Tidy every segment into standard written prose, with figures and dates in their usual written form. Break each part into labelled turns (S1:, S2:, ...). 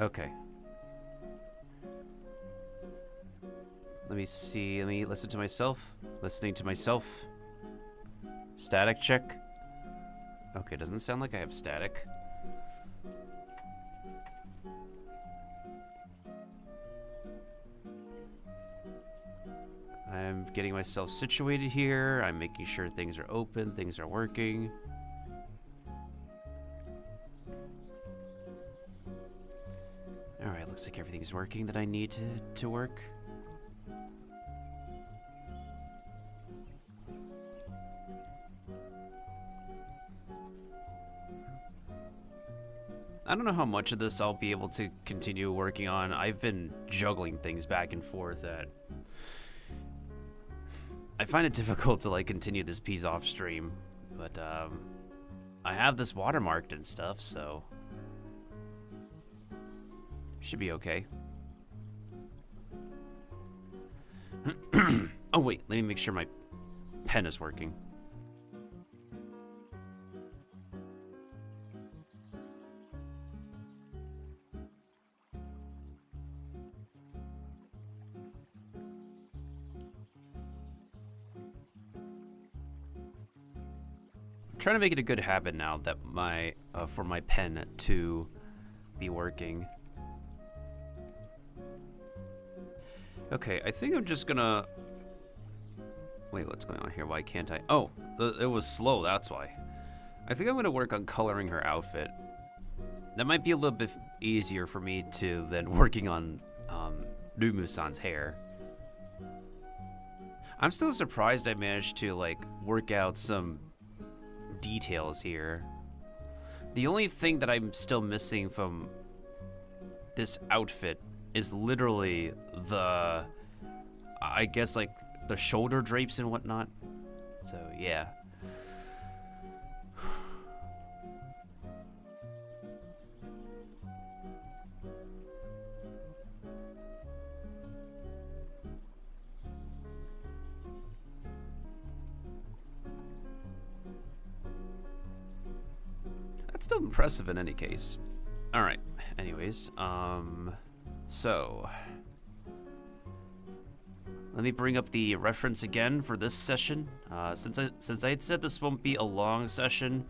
S1: Okay. Let me see. Let me listen to myself. Listening to myself. Static check. Okay, doesn't sound like I have static. I'm getting myself situated here. I'm making sure things are open, things are working. Alright, looks like everything's working that I need to work. I don't know how much of this I'll be able to continue working on. I've been juggling things back and forth that I find it difficult to like continue this piece off stream, but I have this watermarked and stuff, so should be okay. Oh wait, let me make sure my pen is working. Trying to make it a good habit now that my for my pen to be working. Okay, I think I'm just gonna wait. What's going on here? Why can't I? Oh, it was slow. That's why. I think I'm gonna work on coloring her outfit. That might be a little bit easier for me to than working on Rumu-san's hair. I'm still surprised I managed to like work out some details here. The only thing that I'm still missing from this outfit is literally the, I guess like the shoulder drapes and whatnot. So yeah. Still impressive in any case. All right. Anyways, so let me bring up the reference again for this session. Since I had said this won't be a long session,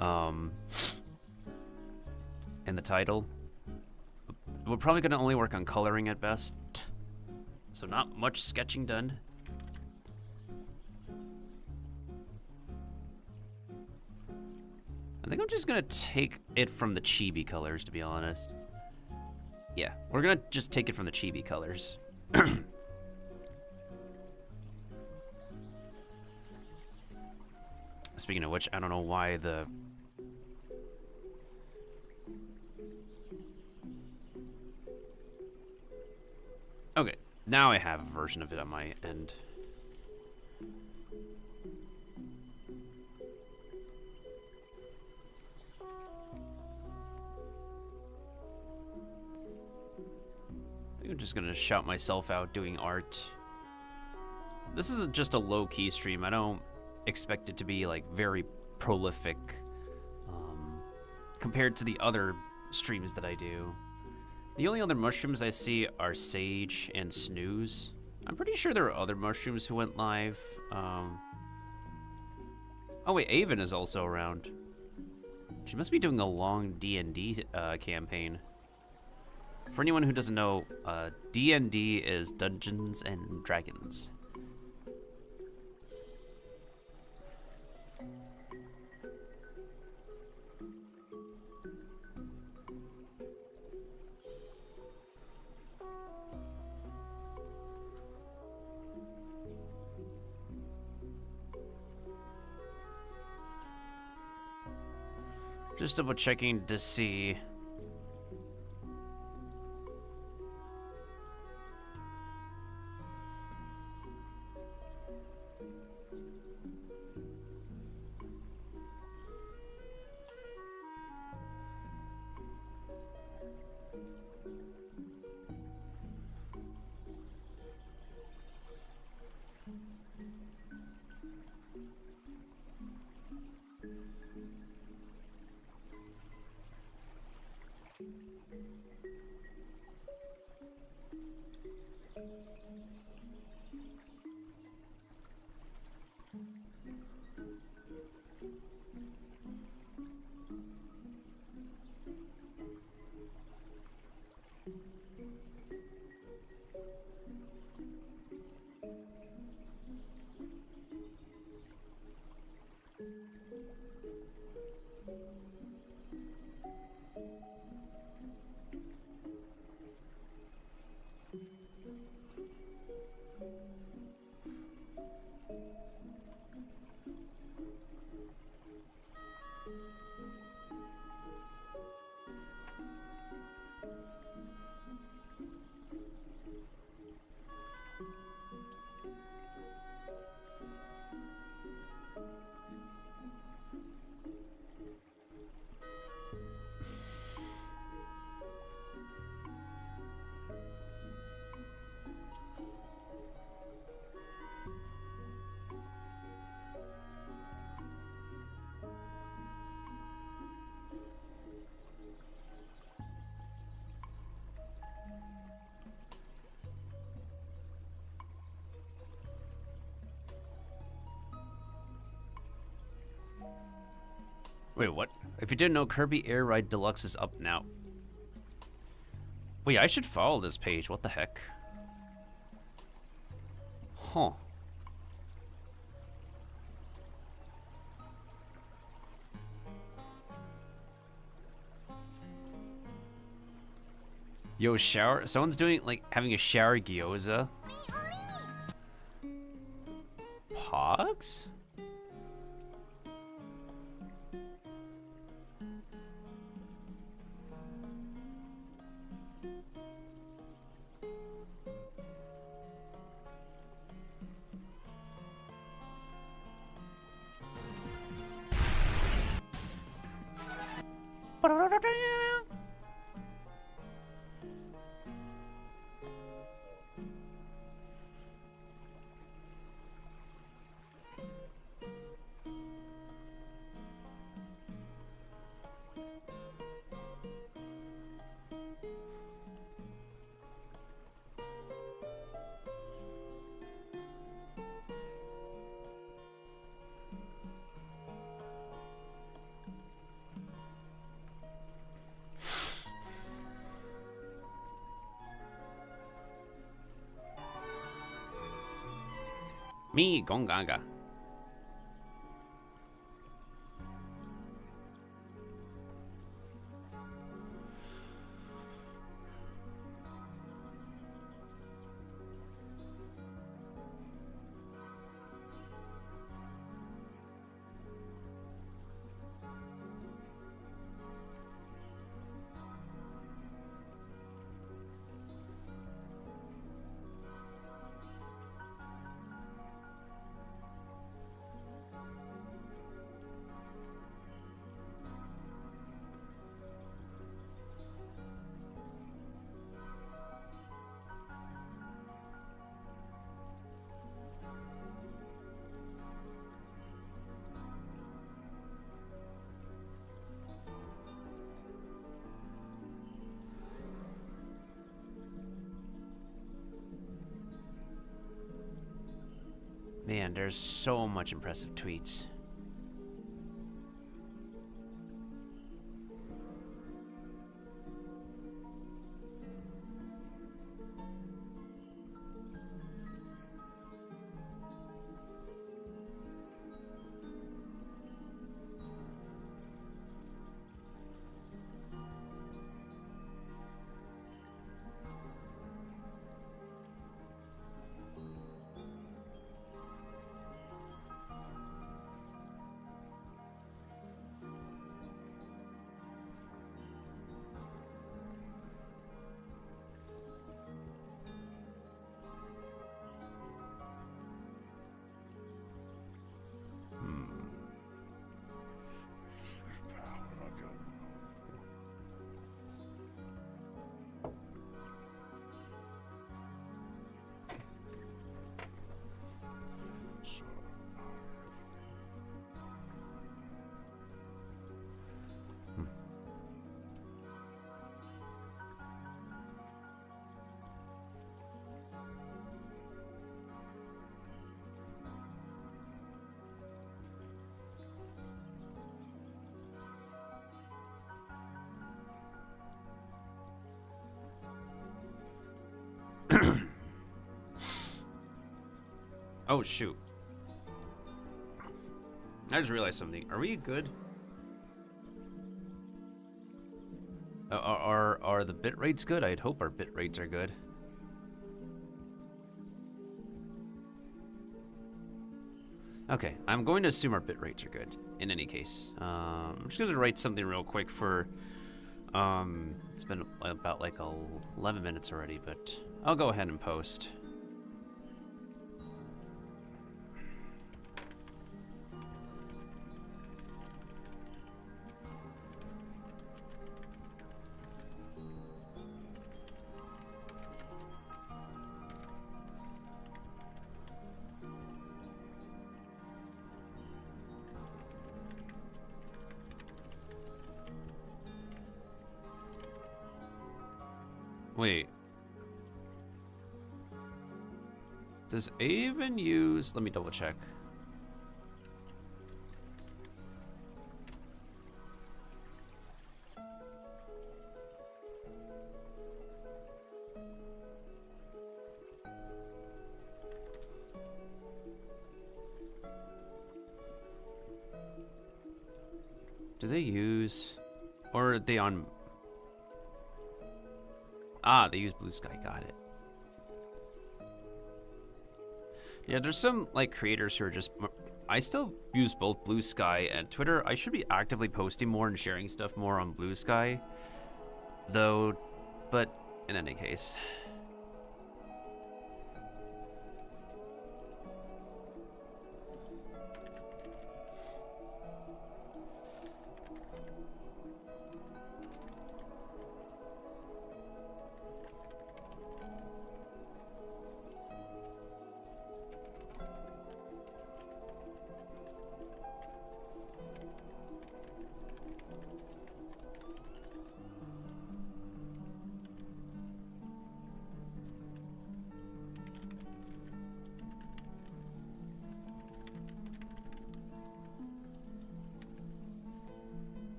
S1: in the title, we're probably gonna only work on coloring at best, so not much sketching done. I think I'm just gonna take it from the chibi colors, to be honest. Yeah, we're gonna just take it from the chibi colors. Speaking of which, I don't know why the... Okay, now I have a version of it on my end. I'm just gonna shout myself out doing art. This is just a low-key stream. I don't expect it to be like very prolific compared to the other streams that I do. The only other mushrooms I see are Sage and Snooze. I'm pretty sure there are other mushrooms who went live. Oh wait, Avon is also around. She must be doing a long D&D campaign. For anyone who doesn't know, D&D is Dungeons and Dragons. Just double checking to see. Wait, what? If you didn't know, Kirby Air Ride Deluxe is up now. Wait, I should follow this page. What the heck? Huh. Yo, shower. Someone's doing, like, having a shower gyoza. Pogs? Me, Gongaga. Man, there's so much impressive tweets. Oh, shoot. I just realized something. Are we good? Are the bit rates good? I'd hope our bit rates are good. Okay, I'm going to assume our bit rates are good, in any case. I'm just going to write something real quick for... it's been about like 11 minutes already, but I'll go ahead and post. Wait. Does Avon use... Let me double check. Do they use... Or are they on... Ah, they use Blue Sky. Got it. Yeah, there's some, like, creators who are just... I still use both Blue Sky and Twitter. I should be actively posting more and sharing stuff more on Blue Sky, though, but in any case...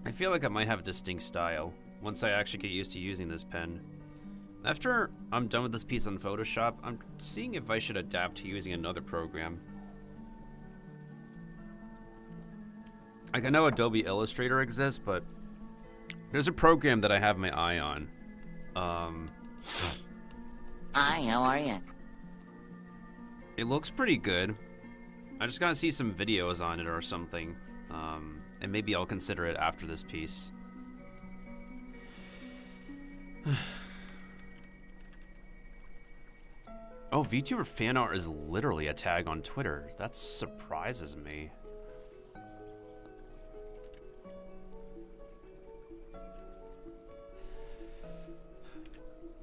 S1: I feel like I might have a distinct style once I actually get used to using this pen. After I'm done with this piece on Photoshop, I'm seeing if I should adapt to using another program. Like, I know Adobe Illustrator exists, but there's a program that I have my eye on.
S2: Hi, how are you?
S1: It looks pretty good. I just gotta see some videos on it or something. And maybe I'll consider it after this piece. Oh, Vtuber Fanart is literally a tag on Twitter. That surprises me.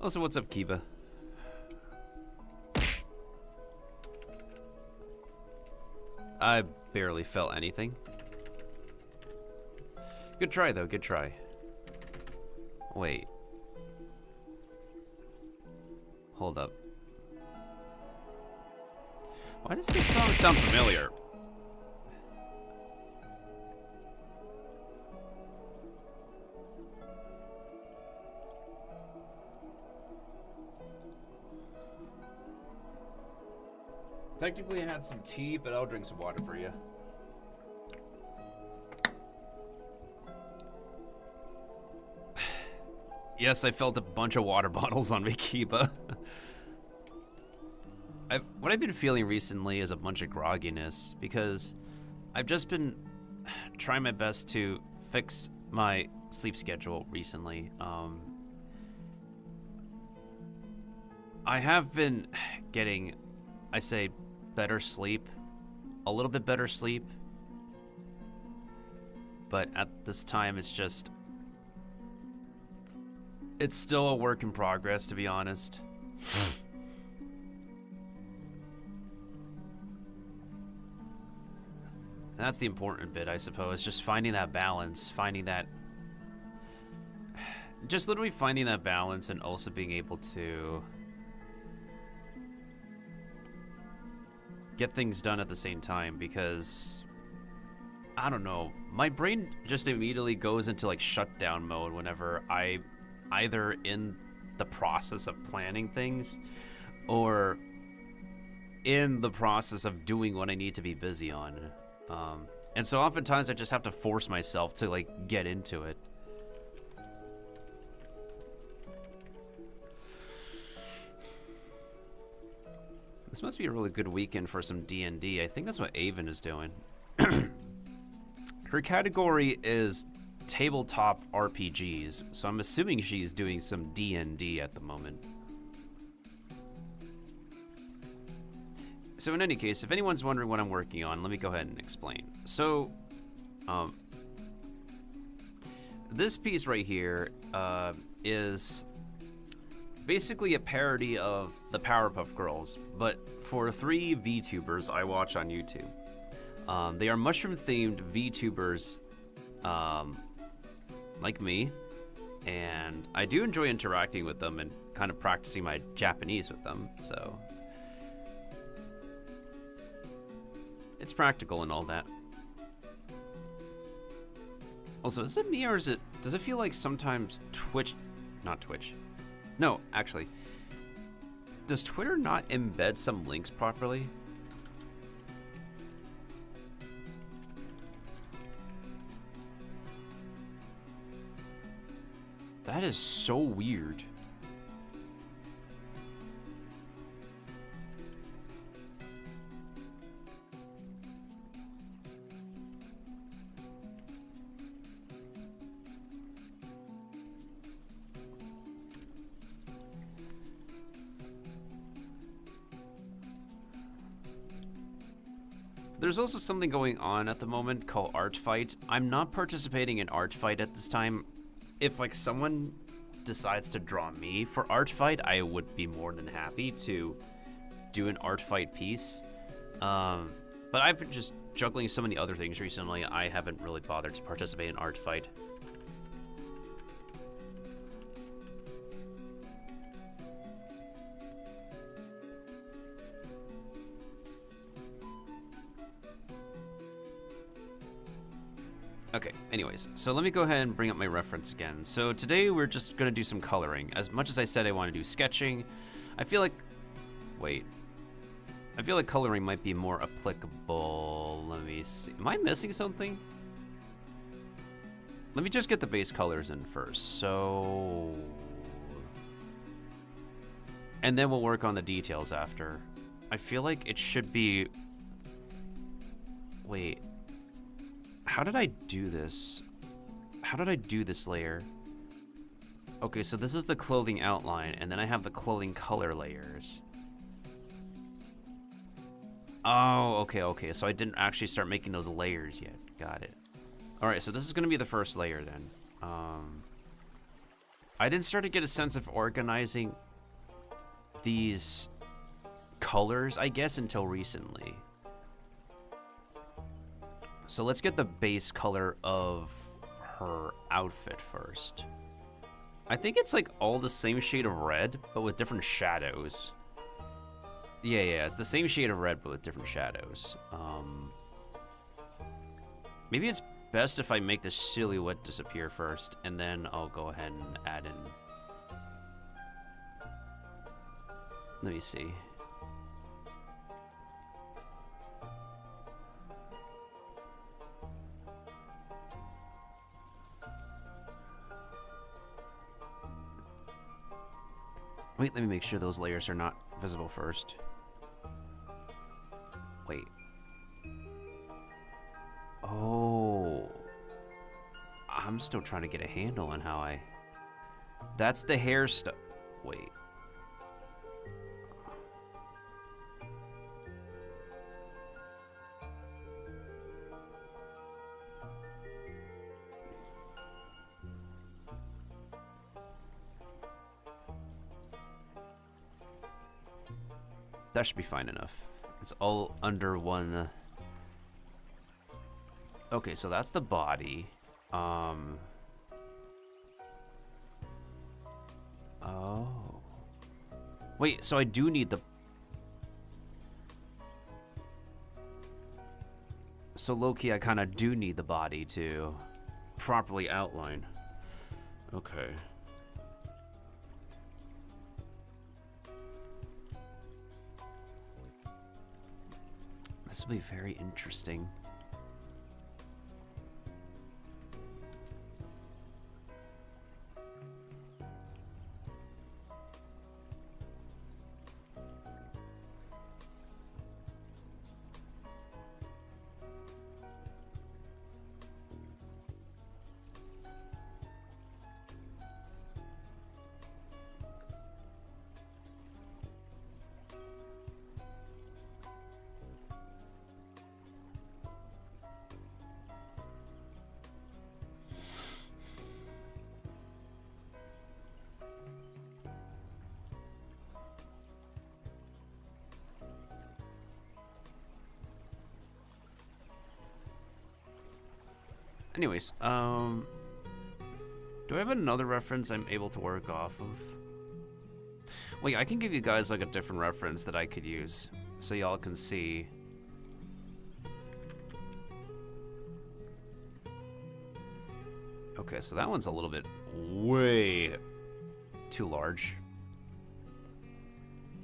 S1: Also, what's up, Kiba? I barely felt anything. Good try, though. Good try. Wait. Hold up. Why does this song sound familiar? Technically, I had some tea, but I'll drink some water for you. Yes, I felt a bunch of water bottles on me, Kiba. What I've been feeling recently is a bunch of grogginess, because I've just been trying my best to fix my sleep schedule recently. I have been getting, I say, better sleep, a little bit better sleep, but at this time it's just, it's still a work in progress, to be honest. And that's the important bit, I suppose, just finding that balance, just literally finding that balance, and also being able to get things done at the same time, because I don't know, my brain just immediately goes into like shutdown mode whenever I either in the process of planning things or in the process of doing what I need to be busy on. And so oftentimes I just have to force myself to like get into it. This must be a really good weekend for some D&D. I think that's what Avon is doing. Her category is tabletop RPGs, so I'm assuming she's doing some D&D at the moment. So in any case, if anyone's wondering what I'm working on, let me go ahead and explain. So, this piece right here is basically a parody of the Powerpuff Girls, but for 3 VTubers I watch on YouTube. They are mushroom-themed VTubers, like me, and I do enjoy interacting with them and kind of practicing my Japanese with them, so it's practical and all that. Also, is it me or does it feel like sometimes not Twitch. No, actually. Does Twitter not embed some links properly? That is so weird. There's also something going on at the moment called Art Fight. I'm not participating in Art Fight at this time. If like someone decides to draw me for Art Fight, I would be more than happy to do an Art Fight piece. But I've been just juggling so many other things recently, I haven't really bothered to participate in Art Fight. Okay, anyways, so let me go ahead and bring up my reference again. So today we're just gonna do some coloring. As much as I said I want to do sketching, I feel like, I feel like coloring might be more applicable. Let me see, am I missing something? Let me just get the base colors in first, so... And then we'll work on the details after. I feel like it should be... Wait. How did I do this? How did I do this layer? Okay, so this is the clothing outline, and then I have the clothing color layers. Oh, okay, so I didn't actually start making those layers yet. Got it. Alright, so this is gonna be the first layer then. I didn't start to get a sense of organizing these colors, I guess, until recently. So let's get the base color of her outfit first. I think it's like all the same shade of red, but with different shadows. Yeah, it's the same shade of red, but with different shadows. Maybe it's best if I make the silhouette disappear first, and then I'll go ahead and add in... Let me see. Wait, let me make sure those layers are not visible first. Wait. Oh. I'm still trying to get a handle on how I... That's the hair stuff. Wait. That should be fine enough. It's all under one. Okay, so that's the body. Oh. Wait, so I do need the... So low-key, I kind of do need the body to properly outline. Okay. This will be very interesting. Anyways, do I have another reference I'm able to work off of? Wait, I can give you guys like a different reference that I could use so y'all can see. Okay, so that one's a little bit way too large.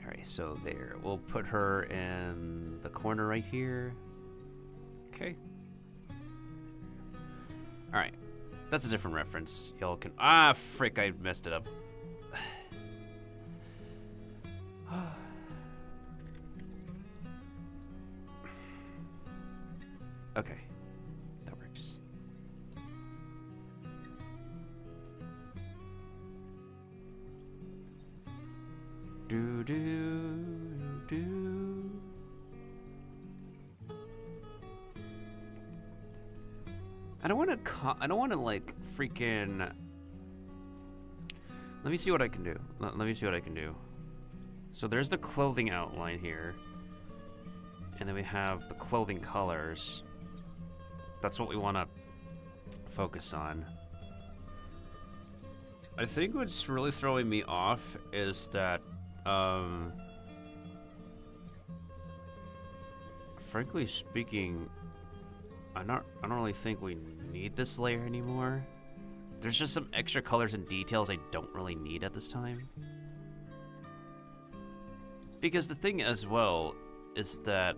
S1: Alright, so there. We'll put her in the corner right here. Okay. Alright. That's a different reference. Y'all can... Ah, frick, I messed it up. Okay. That works. Do do do. I don't want to like freaking. Let me see what I can do. Let me see what I can do. So there's the clothing outline here, and then we have the clothing colors. That's what we want to focus on. I think what's really throwing me off is that, frankly speaking, I don't really think we need this layer anymore. There's just some extra colors and details I don't really need at this time. Because the thing as well is that,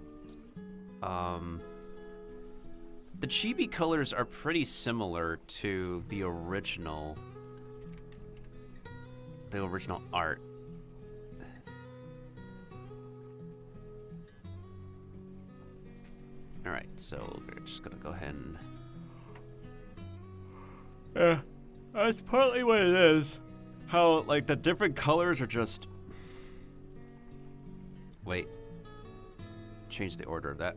S1: the chibi colors are pretty similar to the original art. Alright, so we're just gonna go ahead and... Yeah, that's partly what it is. How, like, the different colors are just... Wait. Change the order of that.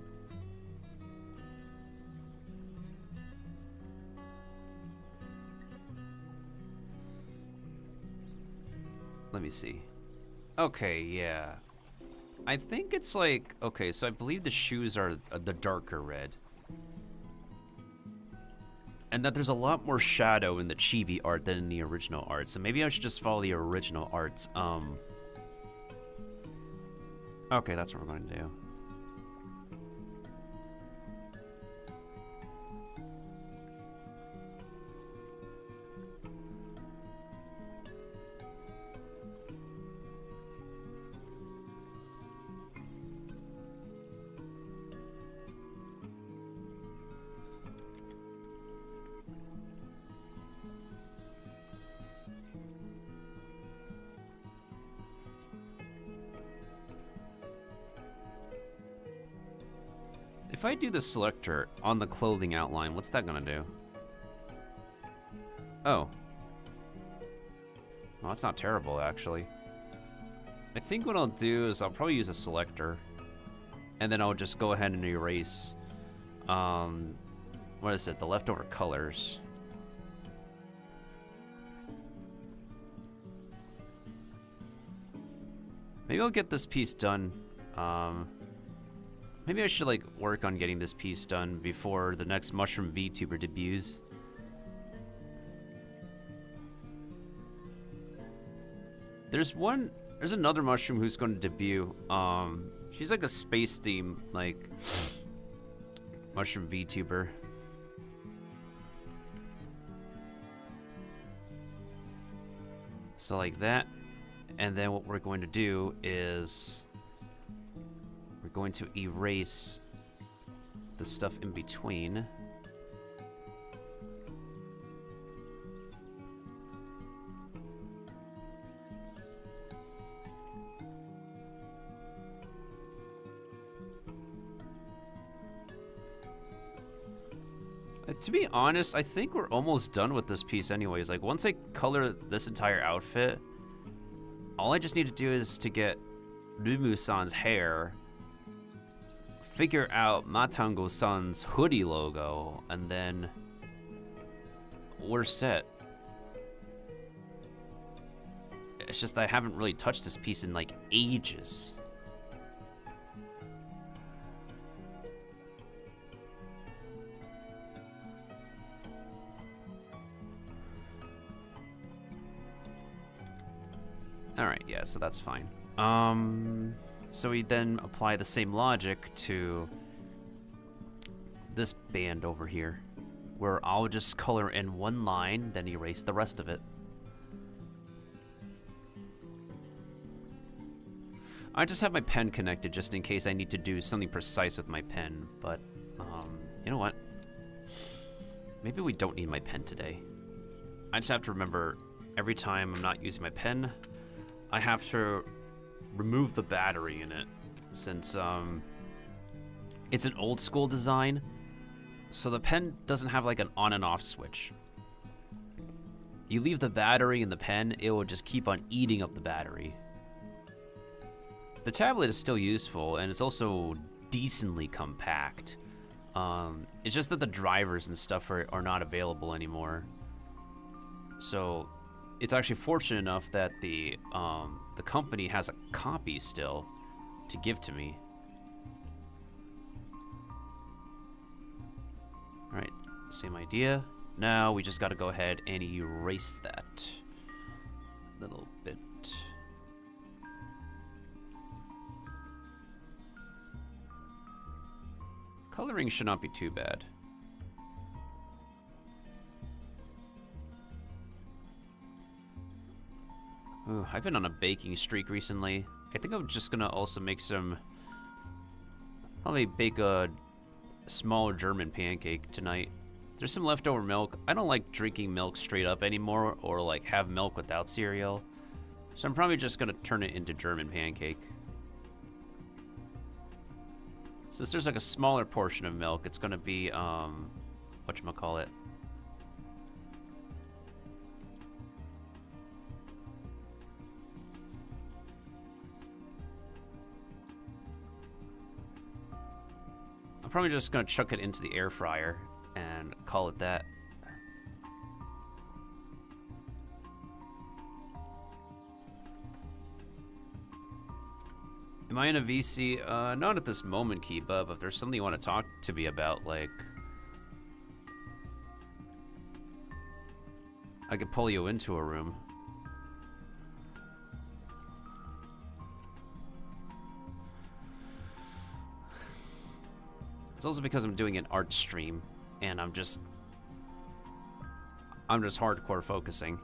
S1: Let me see. Okay, yeah. I think it's like... Okay, so I believe the shoes are the darker red. And that there's a lot more shadow in the chibi art than in the original art. So maybe I should just follow the original arts. Okay, that's what we're going to do. If I do the selector on the clothing outline, what's that gonna do? Oh. Well, that's not terrible, actually. I think what I'll do is I'll probably use a selector, and then I'll just go ahead and erase, what is it, the leftover colors. Maybe I'll get this piece done, maybe I should, like, work on getting this piece done before the next Mushroom VTuber debuts. There's another Mushroom who's going to debut. She's like a space theme, like, Mushroom VTuber. So like that, and then what we're going to do is... We're going to erase the stuff in between. To be honest, I think we're almost done with this piece anyways. Like, once I color this entire outfit, all I just need to do is to get Rumu-san's hair, figure out Matango-san's hoodie logo, and then we're set. It's just I haven't really touched this piece in like ages. Alright, yeah, so that's fine. So we then apply the same logic to this band over here, where I'll just color in one line, then erase the rest of it. I just have my pen connected just in case I need to do something precise with my pen, but, you know what? Maybe we don't need my pen today. I just have to remember, every time I'm not using my pen, I have to remove the battery in it, since, it's an old school design, so the pen doesn't have like an on and off switch. You leave the battery in the pen, it will just keep on eating up the battery. The tablet is still useful, and it's also decently compact. It's just that the drivers and stuff are not available anymore. So it's actually fortunate enough that the company has a copy still to give to me. All right, same idea. Now we just got to go ahead and erase that little bit. Coloring should not be too bad. Ooh, I've been on a baking streak recently. I think I'm just gonna also make some... Probably bake a small German pancake tonight. There's some leftover milk. I don't like drinking milk straight up anymore, or like have milk without cereal. So I'm probably just gonna turn it into German pancake. Since there's like a smaller portion of milk, it's gonna be, whatchamacallit? I'm probably just gonna chuck it into the air fryer and call it that. Am I in a VC? Not at this moment, Kiba, but if there's something you want to talk to me about, like... I could pull you into a room. It's also because I'm doing an art stream, and I'm just hardcore focusing.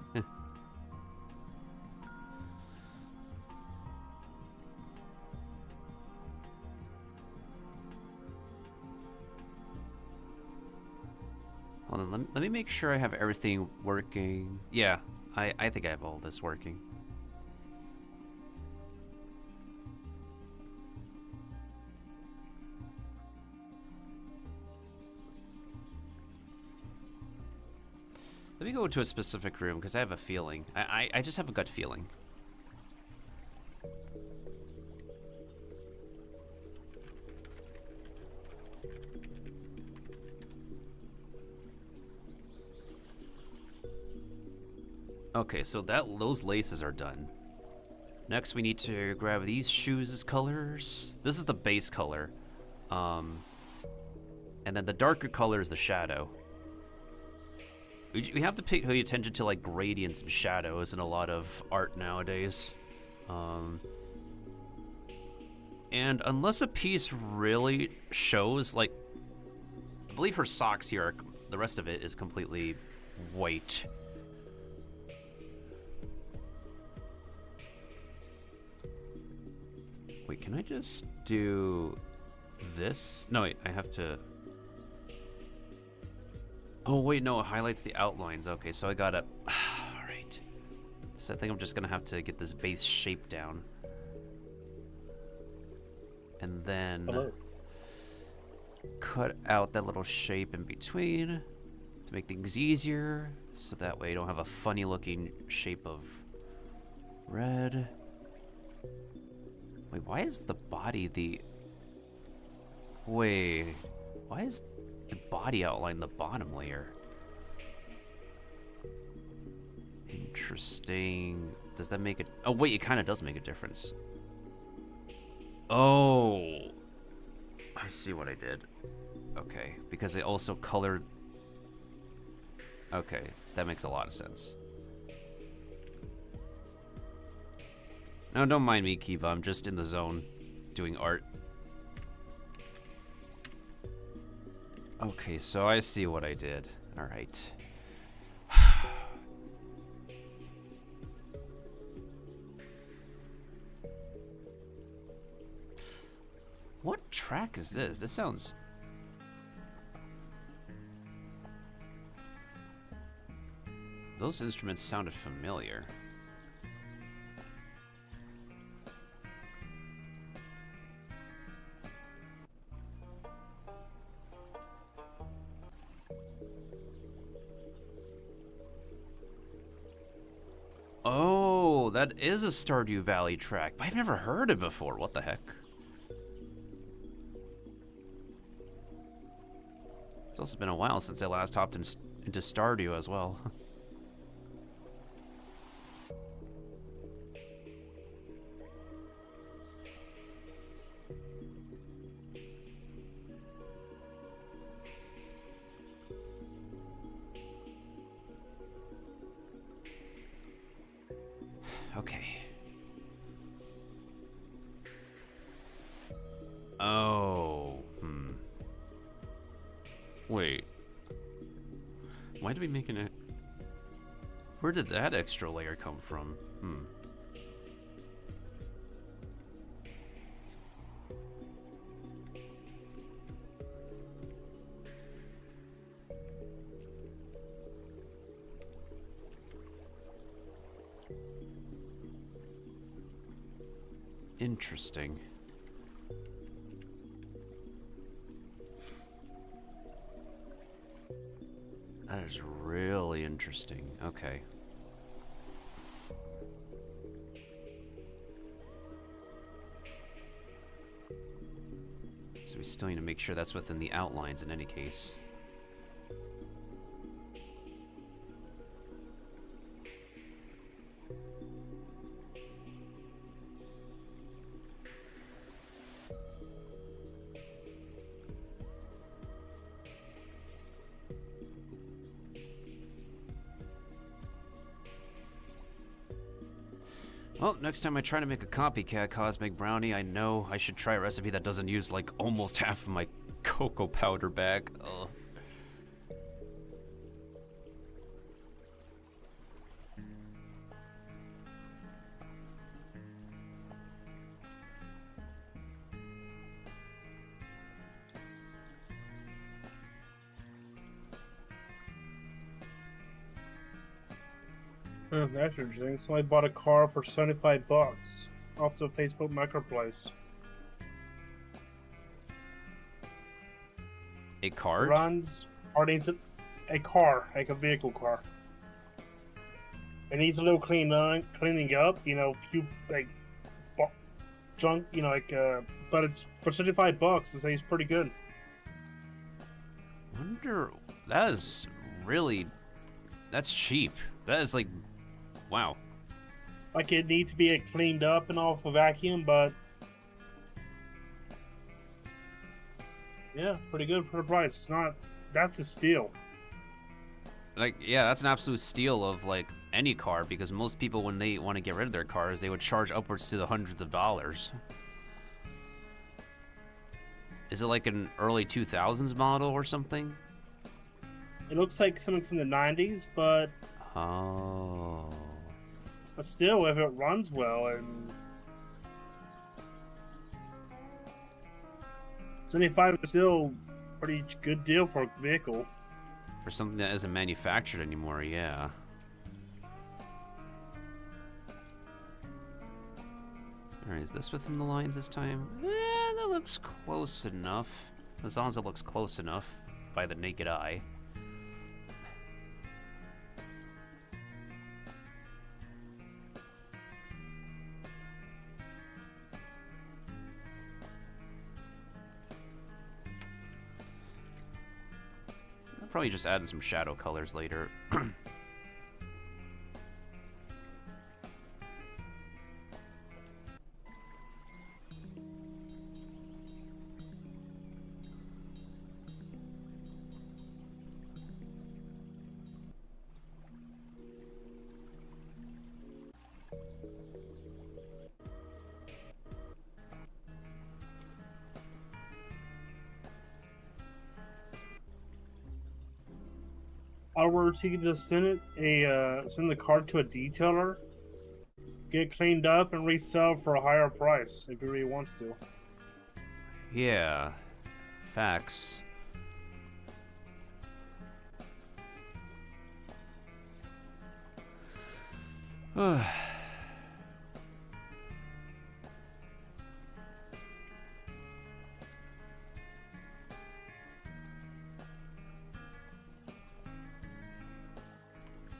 S1: Hold on, let me make sure I have everything working. Yeah, I think I have all this working. Let me go to a specific room, because I have a feeling. I just have a gut feeling. Okay, so those laces are done. Next, we need to grab these shoes as colors. This is the base color. And then the darker color is the shadow. We have to pay attention to like gradients and shadows in a lot of art nowadays. And unless a piece really shows, like, I believe her socks here are, the rest of it is completely white. Wait, can I just do this? No, wait, I have to... Oh, wait, no, it highlights the outlines. Okay, so I gotta... Alright. So I think I'm just gonna have to get this base shape down. And then...
S3: Hello.
S1: Cut out that little shape in between to make things easier. So that way you don't have a funny looking shape of red. Wait, why is the body the... Wait, why is the body outline the bottom layer? Interesting. Does that make it... Oh, wait, it kind of does make a difference. Oh. I see what I did. Okay, because they also colored... Okay, that makes a lot of sense. No, don't mind me, Kiva. I'm just in the zone doing art. Okay, so I see what I did. All right. What track is this? This sounds... Those instruments sounded familiar. Oh, that is a Stardew Valley track, but I've never heard it before. What the heck? It's also been a while since I last hopped into Stardew as well. Okay. Oh, Wait. Why did we make it? Where did that extra layer come from? Interesting. That is really interesting. Okay. So we still need to make sure that's within the outlines in any case. Well, next time I try to make a copycat cosmic brownie, I know I should try a recipe that doesn't use like almost half of my cocoa powder bag. Ugh.
S3: Oh, that's interesting. Somebody bought a car for $75 off the Facebook Marketplace.
S1: A card?
S3: Runs or needs a car, like a vehicle car. It needs a little cleaning up. You know, few like junk. You know, like but it's for $75. To say it's pretty good.
S1: Wonder. That is really. That's cheap. That is like. Wow.
S3: Like it needs to be cleaned up and off a vacuum, but yeah, pretty good for the price. It's not. That's a steal.
S1: Like, yeah, that's an absolute steal of like any car, because most people, when they want to get rid of their cars, they would charge upwards to the hundreds of dollars. Is it like an early 2000s model or something?
S3: It looks like something from the 90s, but
S1: Oh.
S3: But still, if it runs well and 75 is still a pretty good deal for a vehicle.
S1: For something that isn't manufactured anymore, yeah. Alright, is this within the lines this time? That looks close enough. As long as it looks close enough by the naked eye. I'll probably just add some shadow colors later.
S3: Otherwise, he can just send the car to a detailer, get it cleaned up, and resell for a higher price if he really wants to.
S1: Yeah. Facts.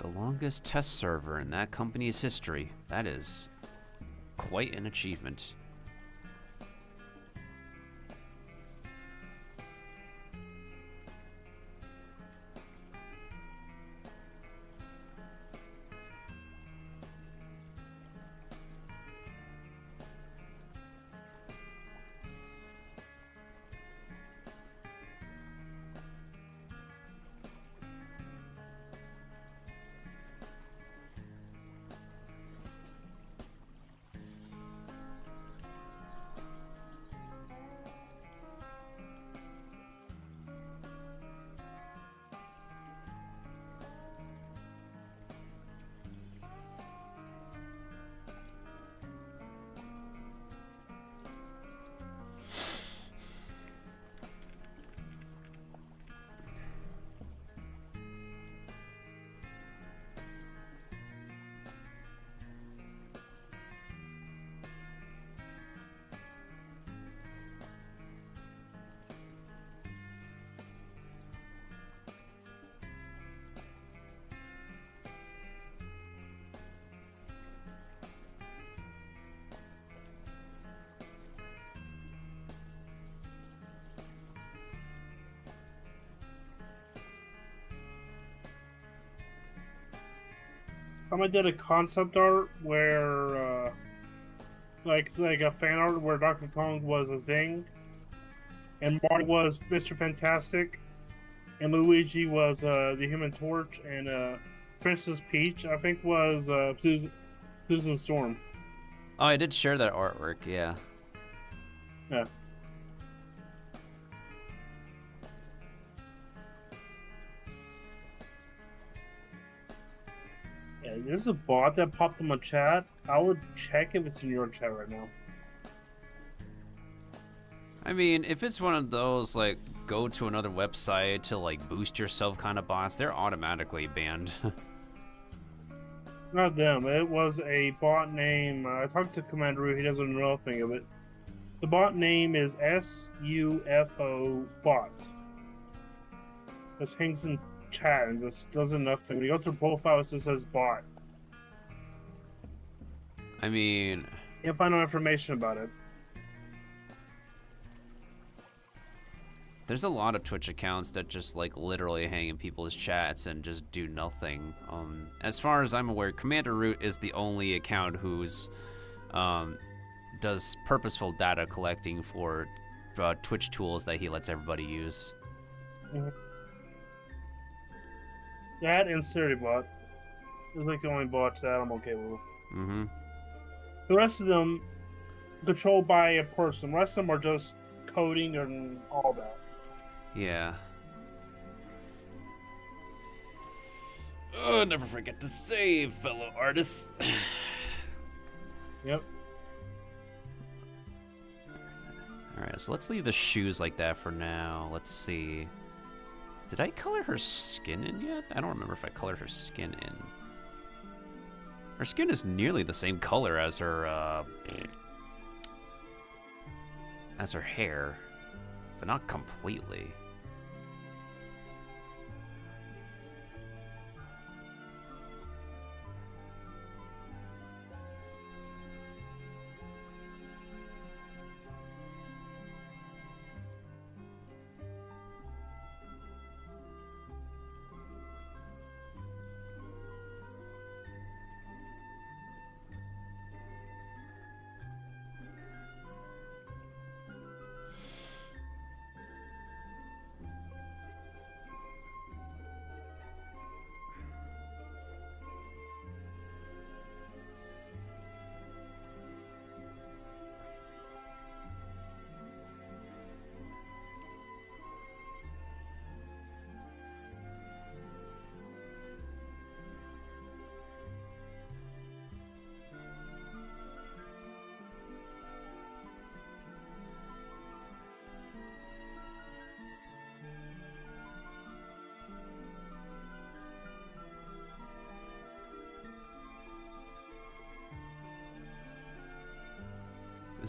S1: The longest test server in that company's history. That is quite an achievement.
S3: Someone did a concept art where, like a fan art where Dr. Kong was a thing, and Mario was Mr. Fantastic, and Luigi was the Human Torch, and Princess Peach, I think, was Susan Storm.
S1: Oh, I did share that artwork, yeah.
S3: Yeah. Yeah, there's a bot that popped in my chat. I would check if it's in your chat right now.
S1: I mean, if it's one of those, like, go to another website to, like, boost yourself kind of bots, they're automatically banned.
S3: Not them. It was a bot name. I talked to Commander. He doesn't know anything of it. The bot name is SUFO bot. This hangs in chat and just doesn't nothing. When you go to profile, it just says bot.
S1: I mean,
S3: Can't find no information about it.
S1: there's a lot of Twitch accounts that just, like, literally hang in people's chats and just do nothing. As far as I'm aware, Commander Root is the only account who's does purposeful data collecting for Twitch tools that he lets everybody use.
S3: Mm-hmm. That and Bot. Those like the only bots that I'm okay with.
S1: Mm-hmm.
S3: The rest of them controlled by a person. The rest of them are just coding and all that.
S1: Yeah. Oh, never forget to save, fellow artists.
S3: Yep.
S1: Alright, so let's leave the shoes like that for now. Let's see. Did I color her skin in yet? I don't remember if I colored her skin in. Her skin is nearly the same color as her hair, but not completely.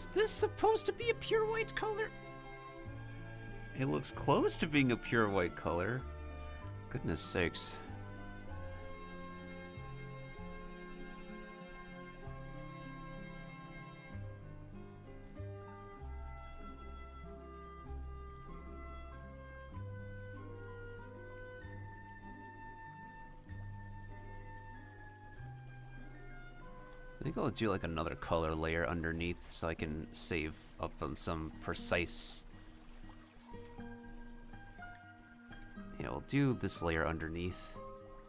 S1: Is this supposed to be a pure white color? It looks close to being a pure white color. Goodness sakes. I think I'll do like another color layer underneath so I can save up on some precise. Yeah, we'll do this layer underneath,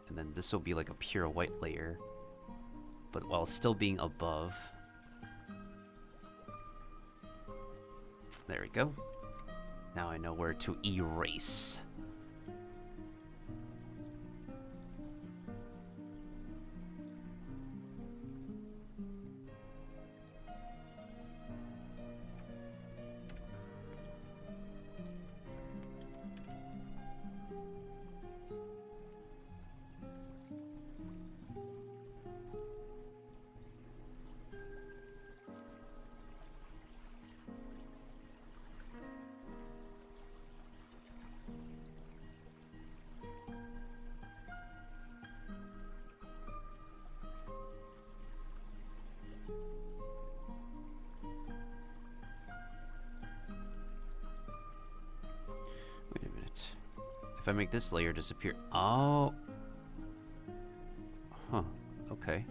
S1: and then this will be like a pure white layer, but while still being above. There we go. Now I know where to erase. Wait a minute. If I make this layer disappear... Oh! Huh. Okay.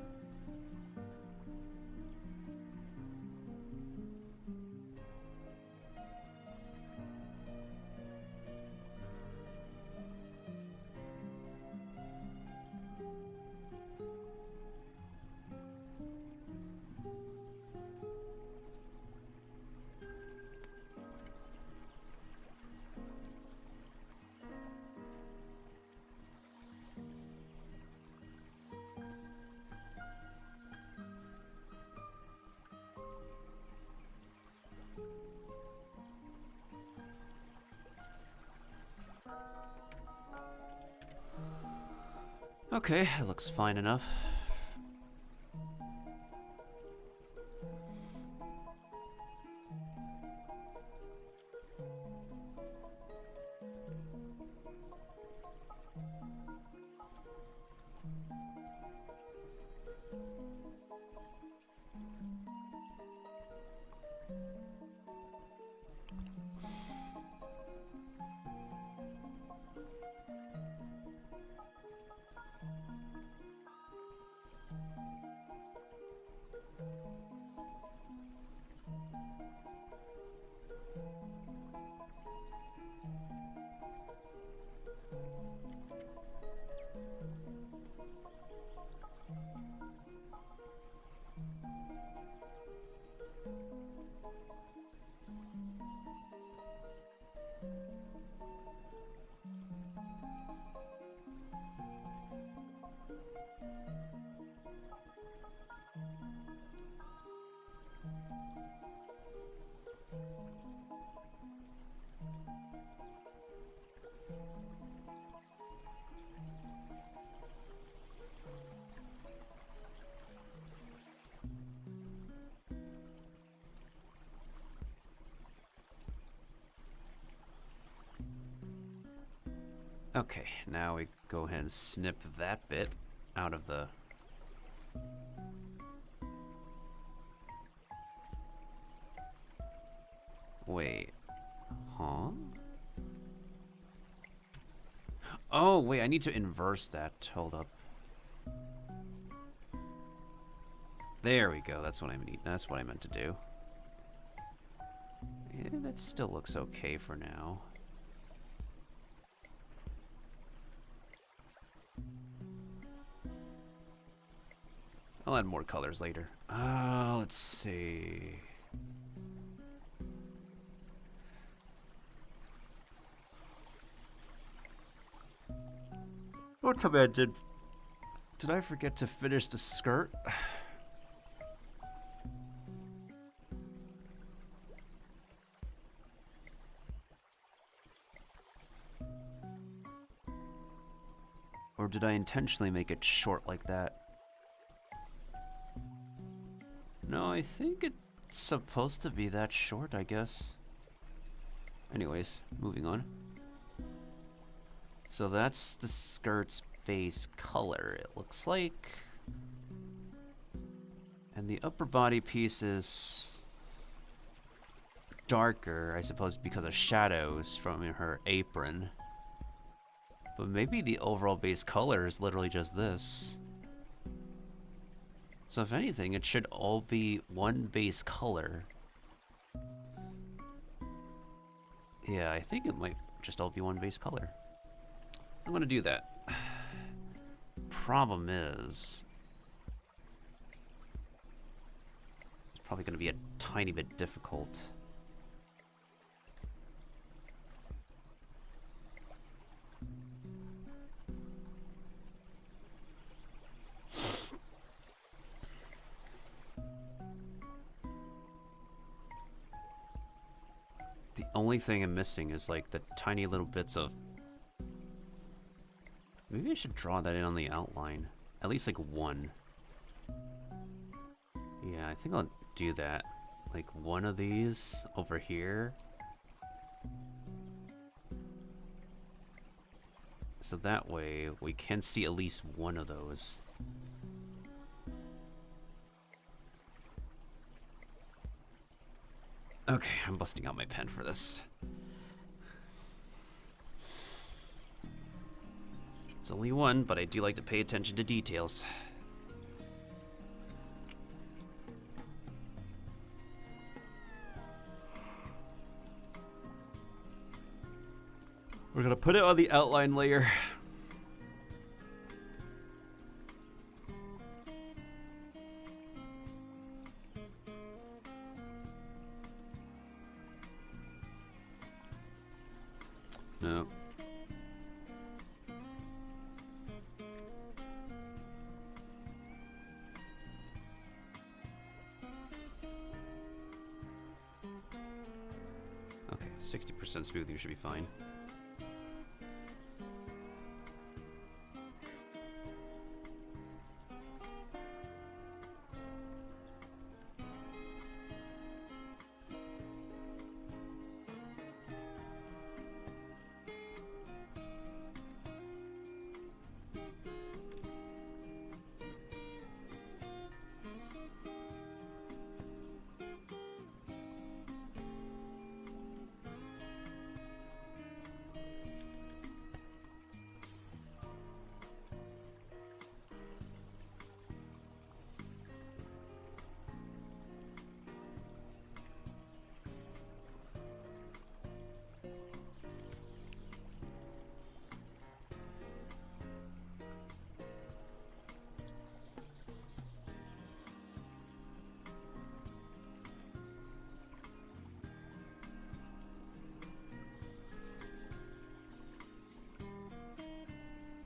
S1: Okay, it looks fine enough. Okay, now we go ahead and snip that bit out of the... Wait. Huh? Oh, wait, I need to inverse that. Hold up. There we go. That's what I need. That's what I meant to do. Yeah, that still looks okay for now. I'll add more colors later. Let's see. What's up, Ed? Did I forget to finish the skirt? Or did I intentionally make it short like that? No, I think it supposed to be that short, I guess. Anyways, moving on. So that's the skirt's base color, it looks like. And the upper body piece is darker, I suppose, because of shadows from her apron. But maybe the overall base color is literally just this. So if anything, it should all be one base color. Yeah, I think it might just all be one base color. I'm gonna do that. Problem is, it's probably gonna be a tiny bit difficult. The only thing I'm missing is like the tiny little bits of... Maybe I should draw that in on the outline. At least like one. Yeah, I think I'll do that. Like one of these over here. So that way we can see at least one of those. Okay, I'm busting out my pen for this. It's only one, but I do like to pay attention to details. We're gonna put it on the outline layer. No. Okay, 60% smoothing should be fine.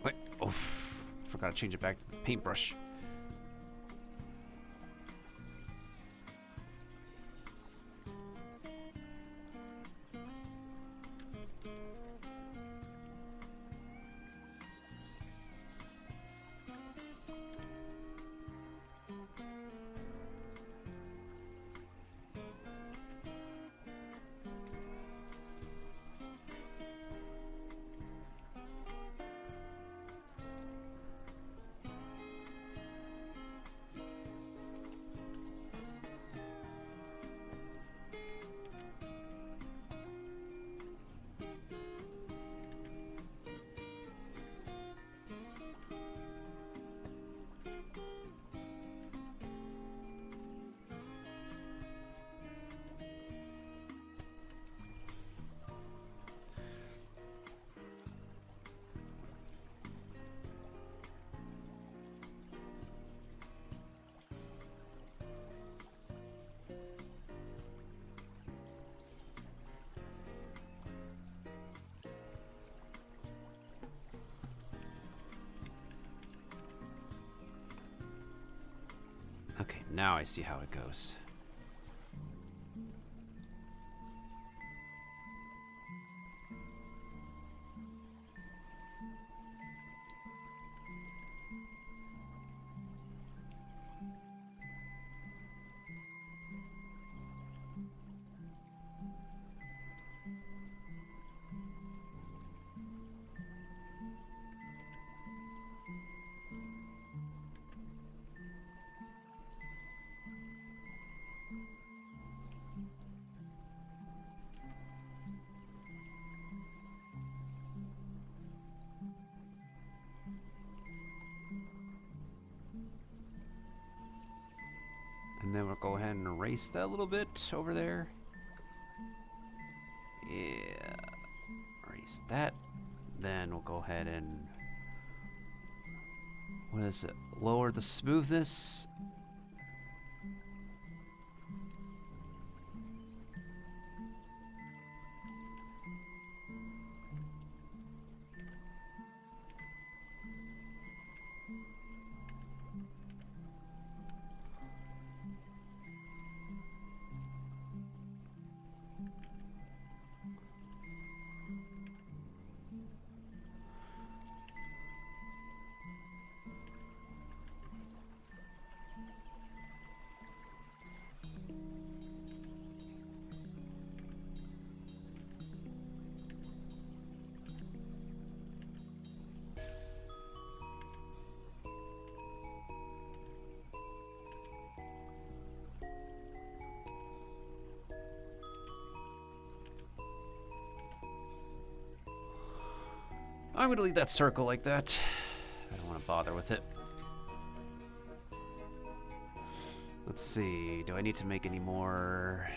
S1: Wait, oh, forgot to change it back to the paintbrush. Okay, now I see how it goes. ahead and erase that a little bit over there. Yeah. Erase that. Then we'll go ahead and... what is it? Lower the smoothness. I'm gonna leave that circle like that. I don't want to bother with it. Let's see, do I need to make any more?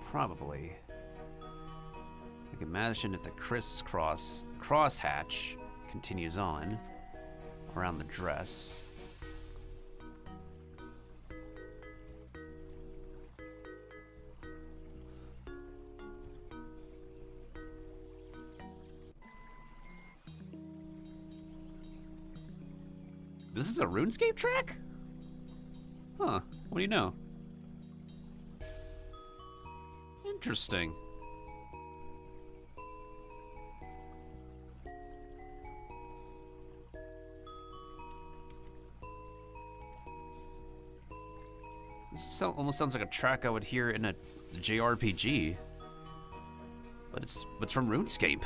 S1: Probably. I can imagine if the crisscross crosshatch continues on around the dress. This is a RuneScape track? Huh, what do you know? Interesting. This almost sounds like a track I would hear in a JRPG. But it's from RuneScape.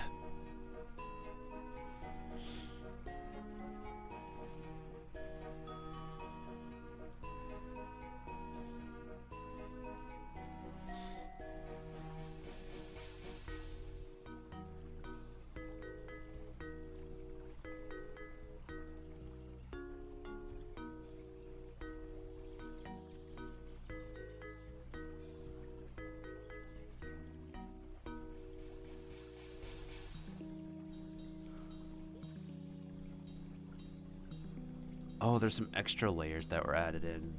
S1: Oh, there's some extra layers that were added in.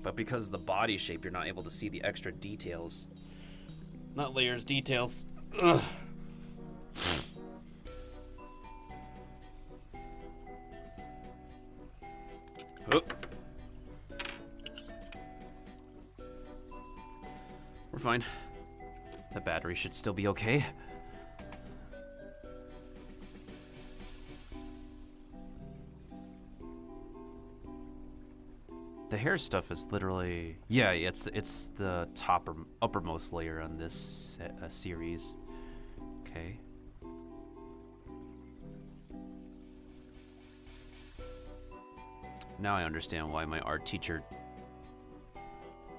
S1: But because of the body shape, you're not able to see the extra details. Not layers, details. Ugh. Oh. We're fine. The battery should still be okay. The hair stuff is literally, yeah, it's the top or uppermost layer on this series. Okay. Now I understand why my art teacher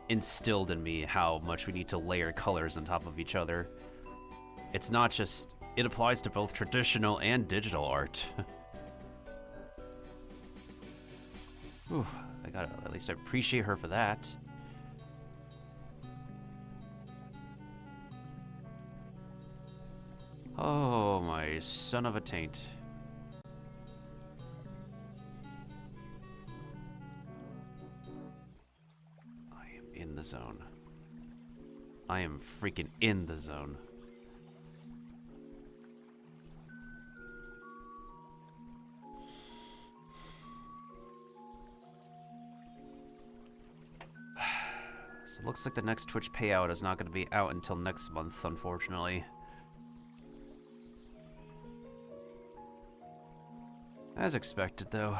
S1: instilled in me how much we need to layer colors on top of each other. It's not just, it applies to both traditional and digital art. Whew. I gotta at least appreciate her for that. Oh, my son of a taint. I am in the zone. I am freaking in the zone. So it looks like the next Twitch payout is not going to be out until next month, unfortunately. As expected, though.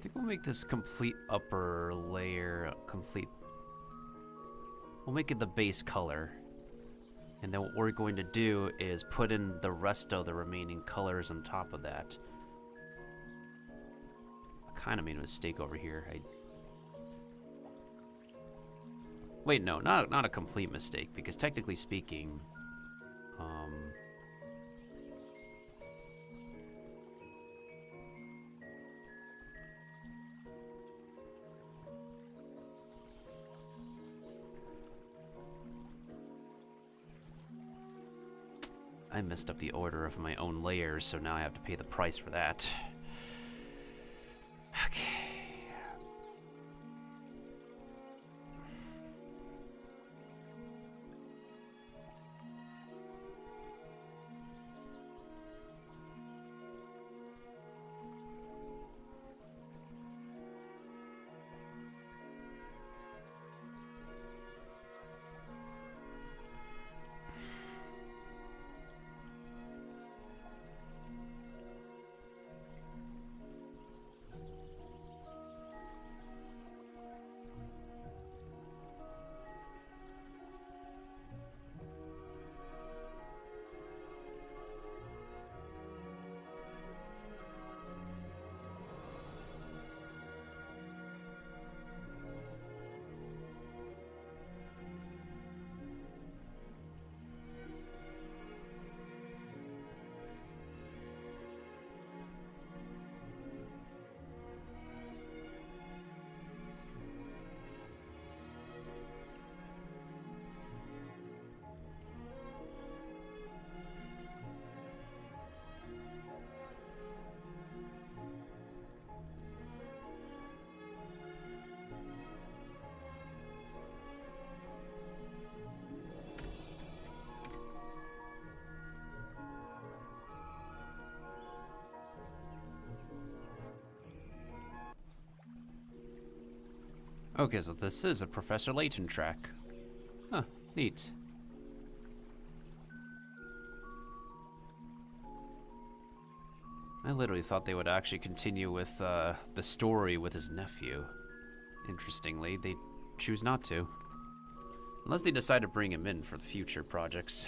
S1: think we'll make this complete upper layer complete. We'll make it the base color. And then what we're going to do is put in the rest of the remaining colors on top of that. I kind of made a mistake over here. Wait, no, not a complete mistake, because technically speaking, I messed up the order of my own layers, so now I have to pay the price for that. Okay. Okay, so this is a Professor Layton track. Huh, neat. I literally thought they would actually continue with the story with his nephew. Interestingly, they choose not to. Unless they decide to bring him in for the future projects.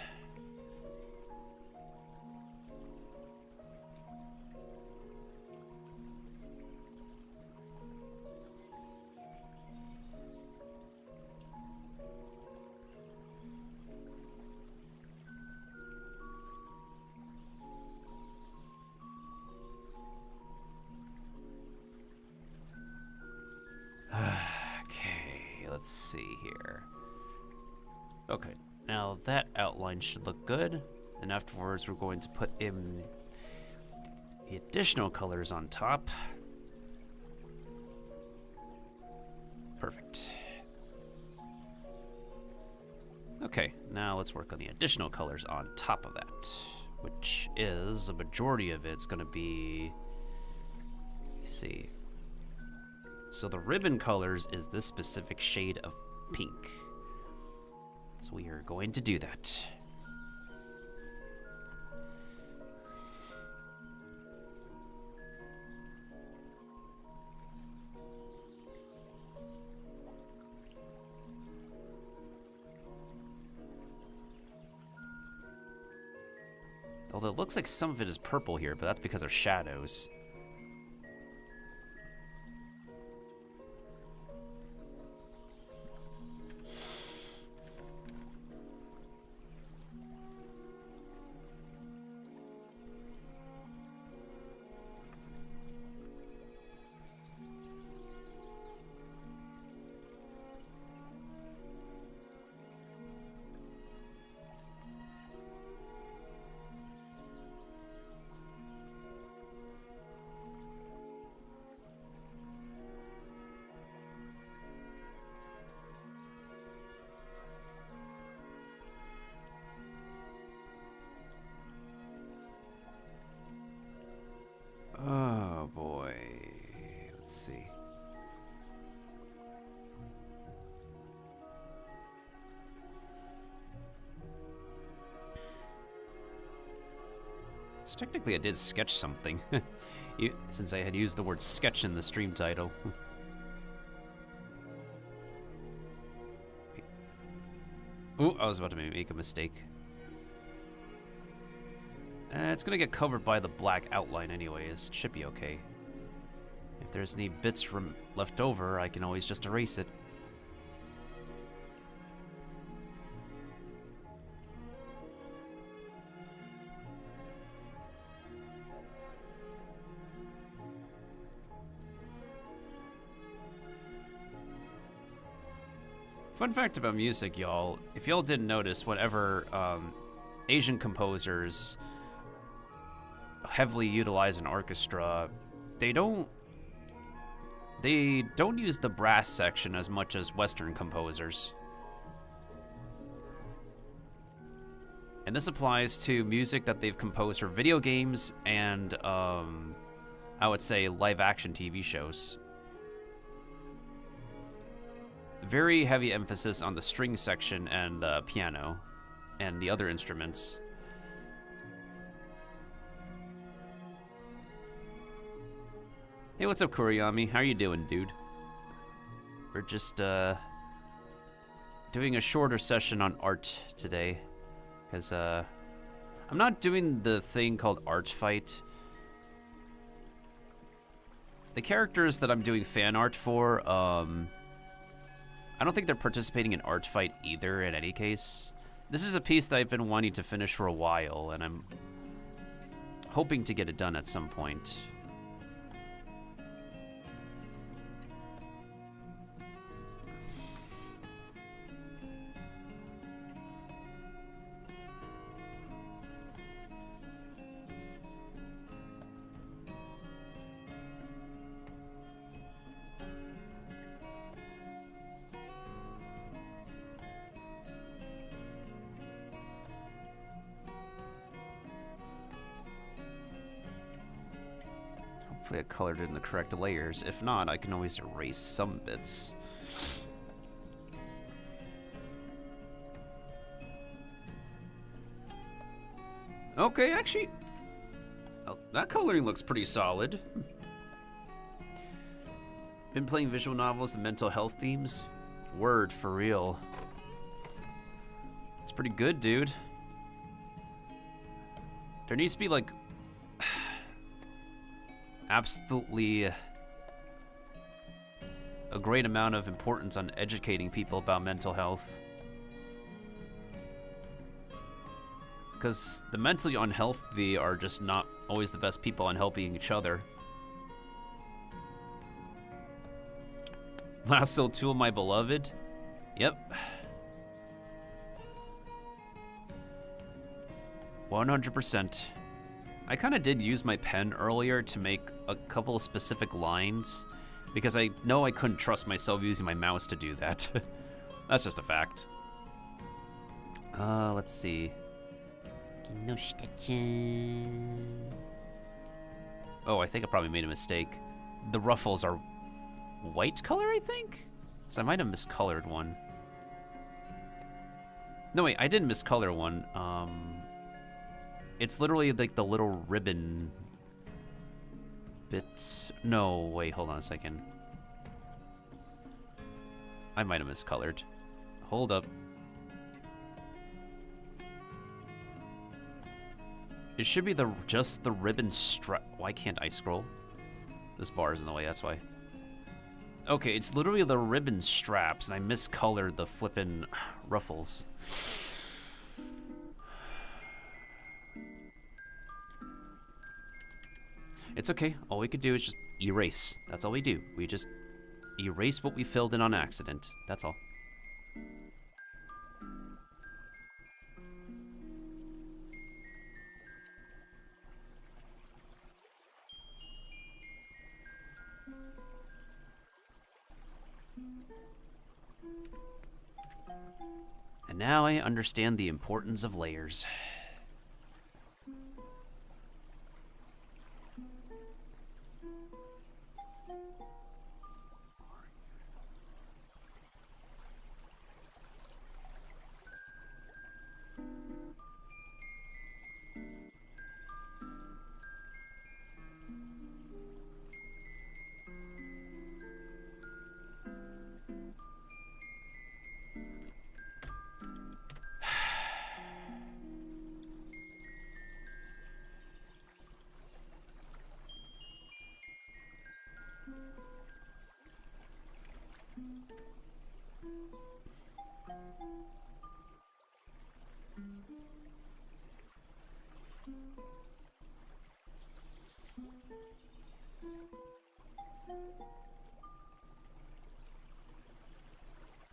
S1: Let's see here. Okay, now that outline should look good. And afterwards, we're going to put in the additional colors on top. Perfect. Okay, now let's work on the additional colors on top of that, which is a majority of it's going to be. Let's see. So the ribbon colors is this specific shade of pink. So we are going to do that. Although it looks like some of it is purple here, but that's because of shadows. Oh boy, let's see. So technically I did sketch something. Since I had used the word sketch in the stream title. Ooh, I was about to make a mistake. It's gonna get covered by the black outline anyways. It should be okay. If there's any bits left over, I can always just erase it. Fun fact about music, y'all. If y'all didn't notice, whenever Asian composers heavily utilize an orchestra, they don't use the brass section as much as Western composers. And this applies to music that they've composed for video games and, I would say, live-action TV shows. Very heavy emphasis on the string section and the piano and the other instruments. Hey, what's up, Kuriyami? How are you doing, dude? We're just doing a shorter session on art today, because I'm not doing the thing called art fight. The characters that I'm doing fan art for, I don't think they're participating in art fight either in any case. This is a piece that I've been wanting to finish for a while, and I'm hoping to get it done at some point. Hopefully I colored it in the correct layers. If not, I can always erase some bits. Okay, actually, oh, that coloring looks pretty solid. Been playing visual novels and mental health themes? Word, for real. It's pretty good, dude. There needs to be, like, absolutely a great amount of importance on educating people about mental health. Because the mentally unhealthy are just not always the best people on helping each other. Last Soul Tool, my beloved? Yep. 100%. I kind of did use my pen earlier to make a couple of specific lines, because I know I couldn't trust myself using my mouse to do that. That's just a fact. Let's see. Oh, I think I probably made a mistake. The ruffles are white color, I think? So I might have miscolored one. No, wait, I didn't miscolor one. It's literally like the little ribbon bits. No, wait, hold on a second. I might have miscolored. Hold up. It should be just the ribbon strap. Why can't I scroll? This bar is in the way, that's why. Okay, it's literally the ribbon straps, and I miscolored the flippin' ruffles. It's okay. All we could do is just erase. That's all we do. We just erase what we filled in on accident. That's all. And now I understand the importance of layers.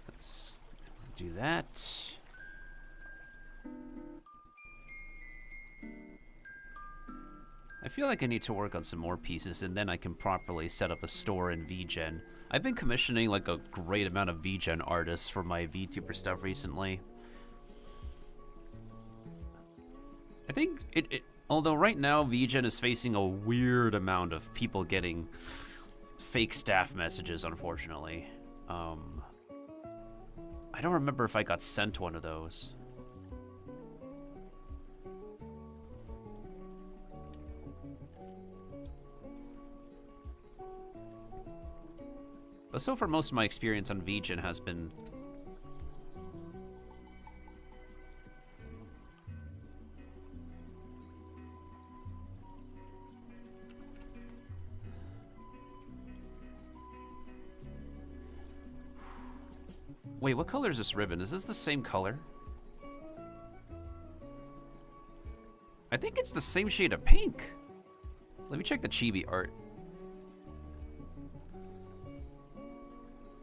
S1: Let's do that. I feel like I need to work on some more pieces, and then I can properly set up a store in VGen. I've been commissioning like a great amount of VGen artists for my VTuber stuff recently. I think although right now VGen is facing a weird amount of people getting fake staff messages, unfortunately. I don't remember if I got sent one of those. But so far, most of my experience on VGen has been... Wait, what color is this ribbon? Is this the same color? I think it's the same shade of pink. Let me check the chibi art.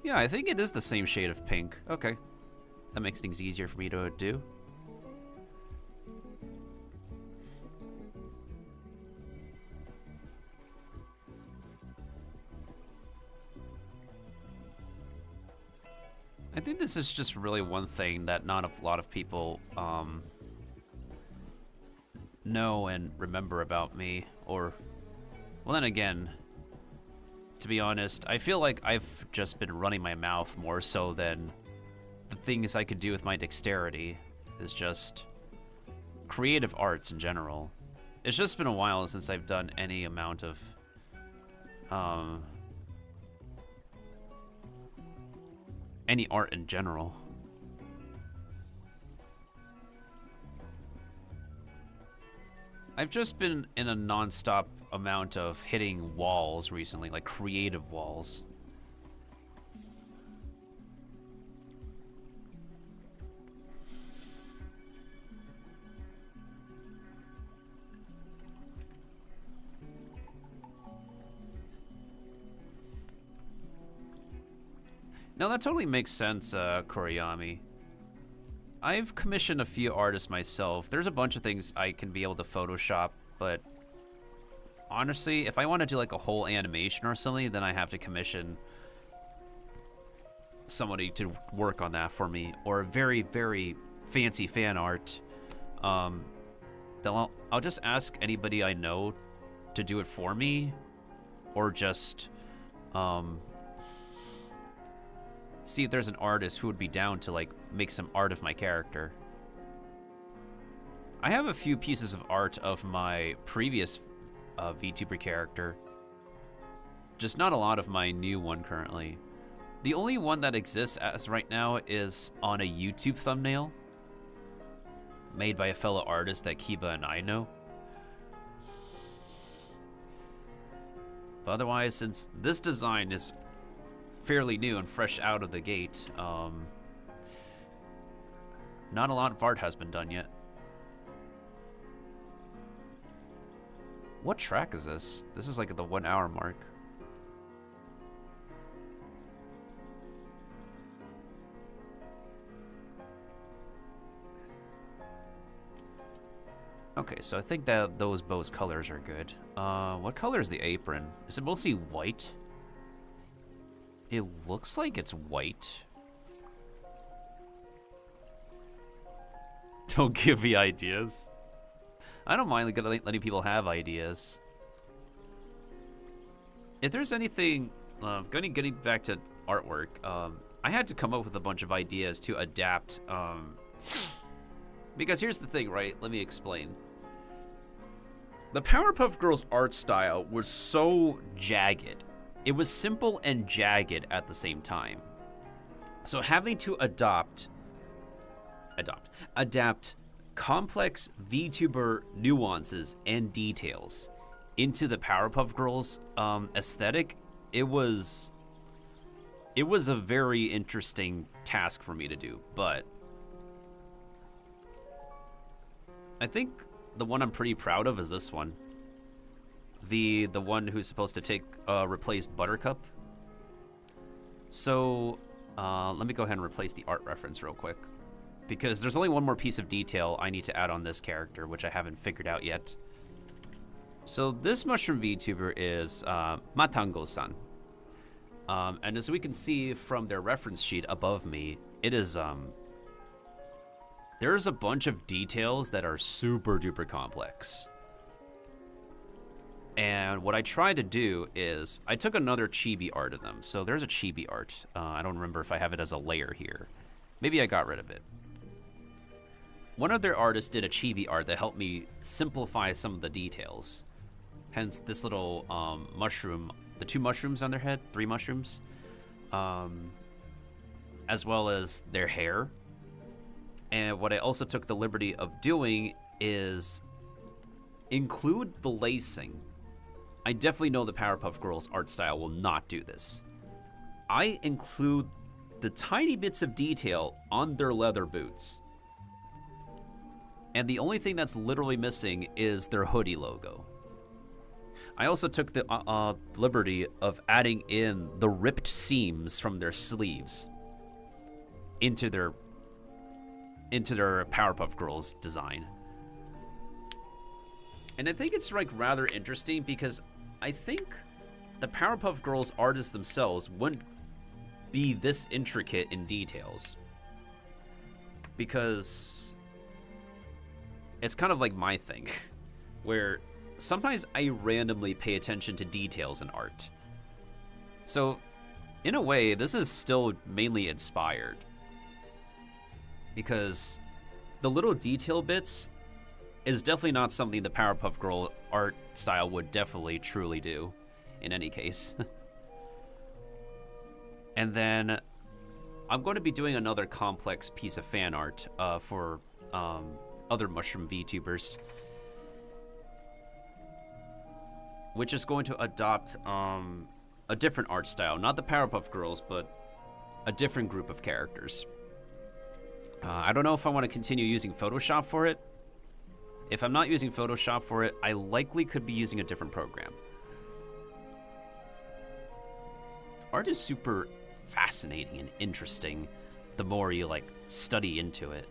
S1: Yeah, I think it is the same shade of pink. Okay. That makes things easier for me to do. I think this is just really one thing that not a lot of people know and remember about me. Or, well, then again, to be honest, I feel like I've just been running my mouth more so than the things I could do with my dexterity is just creative arts in general. It's just been a while since I've done any amount of any art in general. I've just been in a non-stop amount of hitting walls recently, like creative walls. No, that totally makes sense, Koriyami. I've commissioned a few artists myself. There's a bunch of things I can be able to Photoshop, but honestly, if I want to do like a whole animation or something, then I have to commission somebody to work on that for me, or very, very fancy fan art. Then I'll just ask anybody I know to do it for me, or just see if there's an artist who would be down to like make some art of my character. I have a few pieces of art of my previous VTuber character, just not a lot of my new one currently. The only one that exists as right now is on a YouTube thumbnail made by a fellow artist that Kiba and I know. But otherwise, since this design is fairly new and fresh out of the gate, not a lot of art has been done yet. What track is this? This is like at the 1 hour mark. Okay, so I think that those bows colors are good. What color is the apron? Is it mostly white? It looks like it's white. Don't give me ideas. I don't mind letting people have ideas. If there's anything, getting back to artwork, I had to come up with a bunch of ideas to adapt. Because here's the thing, right? Let me explain. The Powerpuff Girls art style was so jagged. It was simple and jagged at the same time. So having to adapt complex VTuber nuances and details into the Powerpuff Girls aesthetic, it was a very interesting task for me to do, but I think the one I'm pretty proud of is this one. The one who's supposed to take replace Buttercup. So let me go ahead and replace the art reference real quick, because there's only one more piece of detail I need to add on this character, which I haven't figured out yet. So this mushroom VTuber is Matango-san. And as we can see from their reference sheet above me, it is there's a bunch of details that are super duper complex. And what I tried to do is I took another chibi art of them. So there's a chibi art. I don't remember if I have it as a layer here. Maybe I got rid of it. One of their artists did a chibi art that helped me simplify some of the details. Hence this little mushroom, the 2 mushrooms on their head, 3 mushrooms, as well as their hair. And what I also took the liberty of doing is include the lacing. I definitely know the Powerpuff Girls art style will not do this. I include the tiny bits of detail on their leather boots. And the only thing that's literally missing is their hoodie logo. I also took the liberty of adding in the ripped seams from their sleeves into their Powerpuff Girls design. And I think it's like rather interesting because I think the Powerpuff Girls artists themselves wouldn't be this intricate in details, because it's kind of like my thing where sometimes I randomly pay attention to details in art. So in a way, this is still mainly inspired, because the little detail bits is definitely not something the Powerpuff Girl art style would definitely truly do in any case. And then I'm going to be doing another complex piece of fan art for other mushroom VTubers, which is going to adopt a different art style. Not the Powerpuff Girls, but a different group of characters. I don't know if I want to continue using Photoshop for it. If I'm not using Photoshop for it, I likely could be using a different program. Art is super fascinating and interesting the more you like study into it.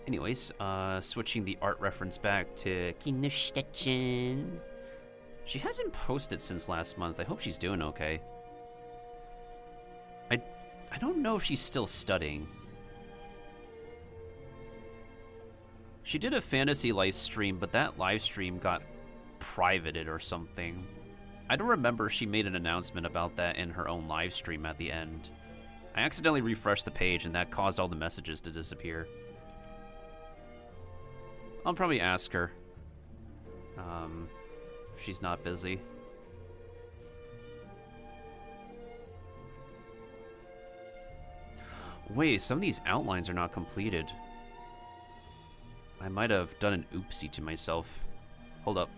S1: Anyways, switching the art reference back to Kinushita-chan. She hasn't posted since last month. I hope she's doing okay. I don't know if she's still studying. She did a fantasy live stream, but that live stream got privated or something. I don't remember if she made an announcement about that in her own live stream at the end. I accidentally refreshed the page and that caused all the messages to disappear. I'll probably ask her if she's not busy. Wait, some of these outlines are not completed. I might have done an oopsie to myself. Hold up.